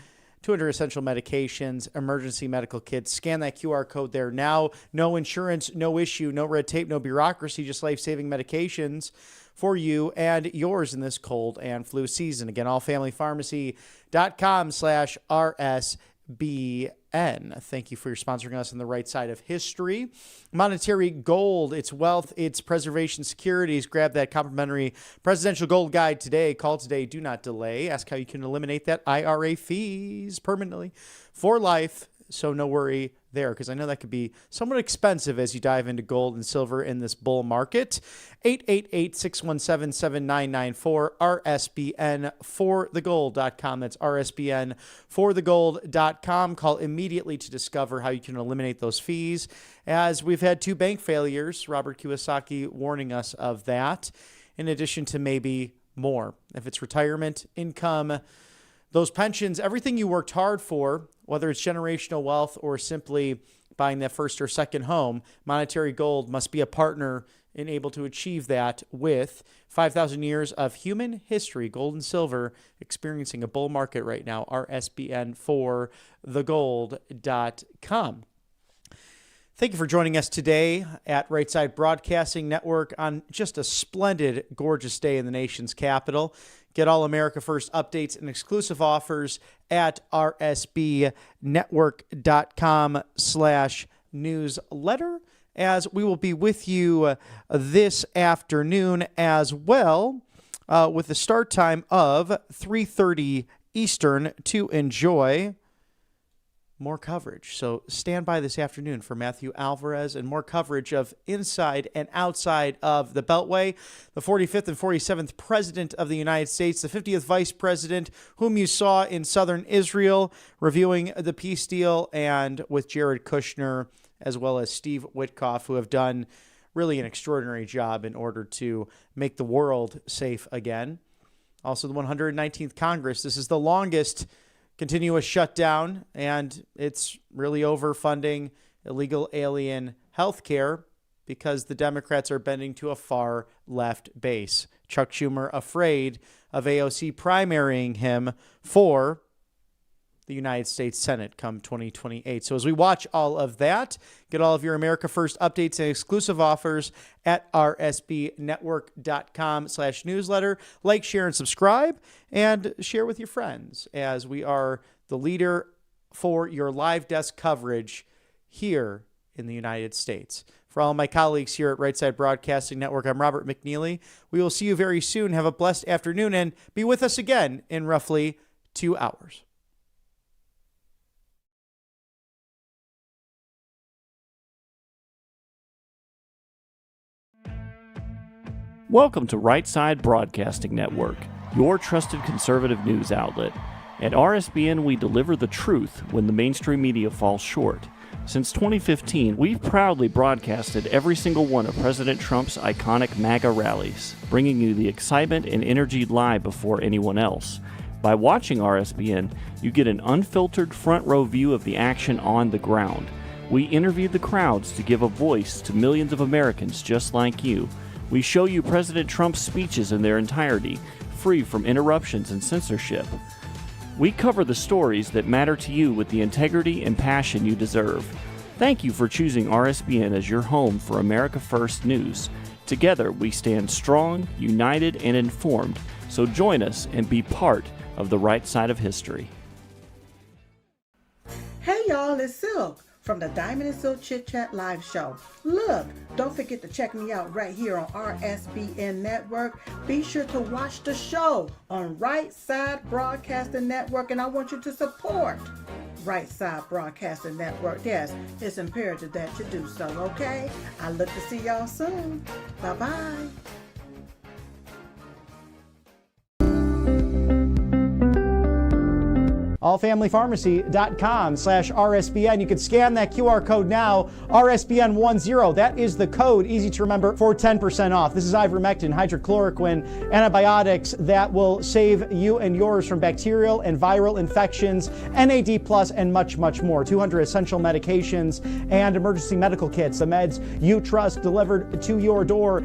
S1: 200 essential medications, emergency medical kits. Scan that QR code there now. No insurance, no issue, no red tape, no bureaucracy, just life-saving medications for you and yours in this cold and flu season. Again, allfamilypharmacy.com/RSBN. Thank you for your sponsoring us on the right side of history. Monetary Gold, its wealth, its preservation securities. Grab that complimentary presidential gold guide today. Call today. Do not delay. Ask how you can eliminate that IRA fees permanently for life. So no worry there, because I know that could be somewhat expensive as you dive into gold and silver in this bull market. 888-617-7994, RSBN4thegold.com. That's RSBN4thegold.com. Call immediately to discover how you can eliminate those fees, as we've had 2 bank failures. Robert Kiyosaki warning us of that, in addition to maybe more. If it's retirement, income, those pensions, everything you worked hard for, whether it's generational wealth or simply buying that first or second home, Monetary Gold must be a partner and able to achieve that with 5,000 years of human history, gold and silver, experiencing a bull market right now. RSBN4thegold.com. Thank you for joining us today at Right Side Broadcasting Network on just a splendid, gorgeous day in the nation's capital. Get all America First updates and exclusive offers at rsbnetwork.com/newsletter, as we will be with you this afternoon as well, with the start time of 3:30 Eastern to enjoy more coverage. So stand by this afternoon for Matthew Alvarez and more coverage of inside and outside of the Beltway. The 45th and 47th President of the United States, the 50th Vice President, whom you saw in southern Israel, reviewing the peace deal, and with Jared Kushner, as well as Steve Witkoff, who have done really an extraordinary job in order to make the world safe again. Also, the 119th Congress. This is the longest continuous shutdown, and it's really overfunding illegal alien health care because the Democrats are bending to a far left base. Chuck Schumer afraid of AOC primarying him for the United States Senate come 2028. So as we watch all of that, get all of your America First updates and exclusive offers at rsbnetwork.com/newsletter. Like, share, and subscribe, and share with your friends, as we are the leader for your live desk coverage here in the United States. For all my colleagues here at Right Side Broadcasting Network, I'm Robert McNeely. We will see you very soon. Have a blessed afternoon, and be with us again in roughly 2 hours.
S14: Welcome to Right Side Broadcasting Network, your trusted conservative news outlet. At RSBN, we deliver the truth when the mainstream media falls short. Since 2015, we've proudly broadcasted every single one of President Trump's iconic MAGA rallies, bringing you the excitement and energy live before anyone else. By watching RSBN, you get an unfiltered front row view of the action on the ground. We interview the crowds to give a voice to millions of Americans just like you. We show you President Trump's speeches in their entirety, free from interruptions and censorship. We cover the stories that matter to you with the integrity and passion you deserve. Thank you for choosing RSBN as your home for America First News. Together, we stand strong, united, and informed. So join us and be part of the right side of history.
S24: Hey y'all, it's Silk from the Diamond and Silk Chit Chat live show. Look, don't forget to check me out right here on RSBN Network. Be sure to watch the show on Right Side Broadcasting Network, and I want you to support Right Side Broadcasting Network. Yes, it's imperative that you do so, okay? I look to see y'all soon. Bye-bye.
S1: allfamilypharmacy.com/RSBN. You can scan that QR code now, RSBN10. That is the code, easy to remember, for 10% off. This is ivermectin, hydrochloroquine, antibiotics that will save you and yours from bacterial and viral infections, NAD+, and much, much more. 200 essential medications and emergency medical kits, the meds you trust delivered to your door.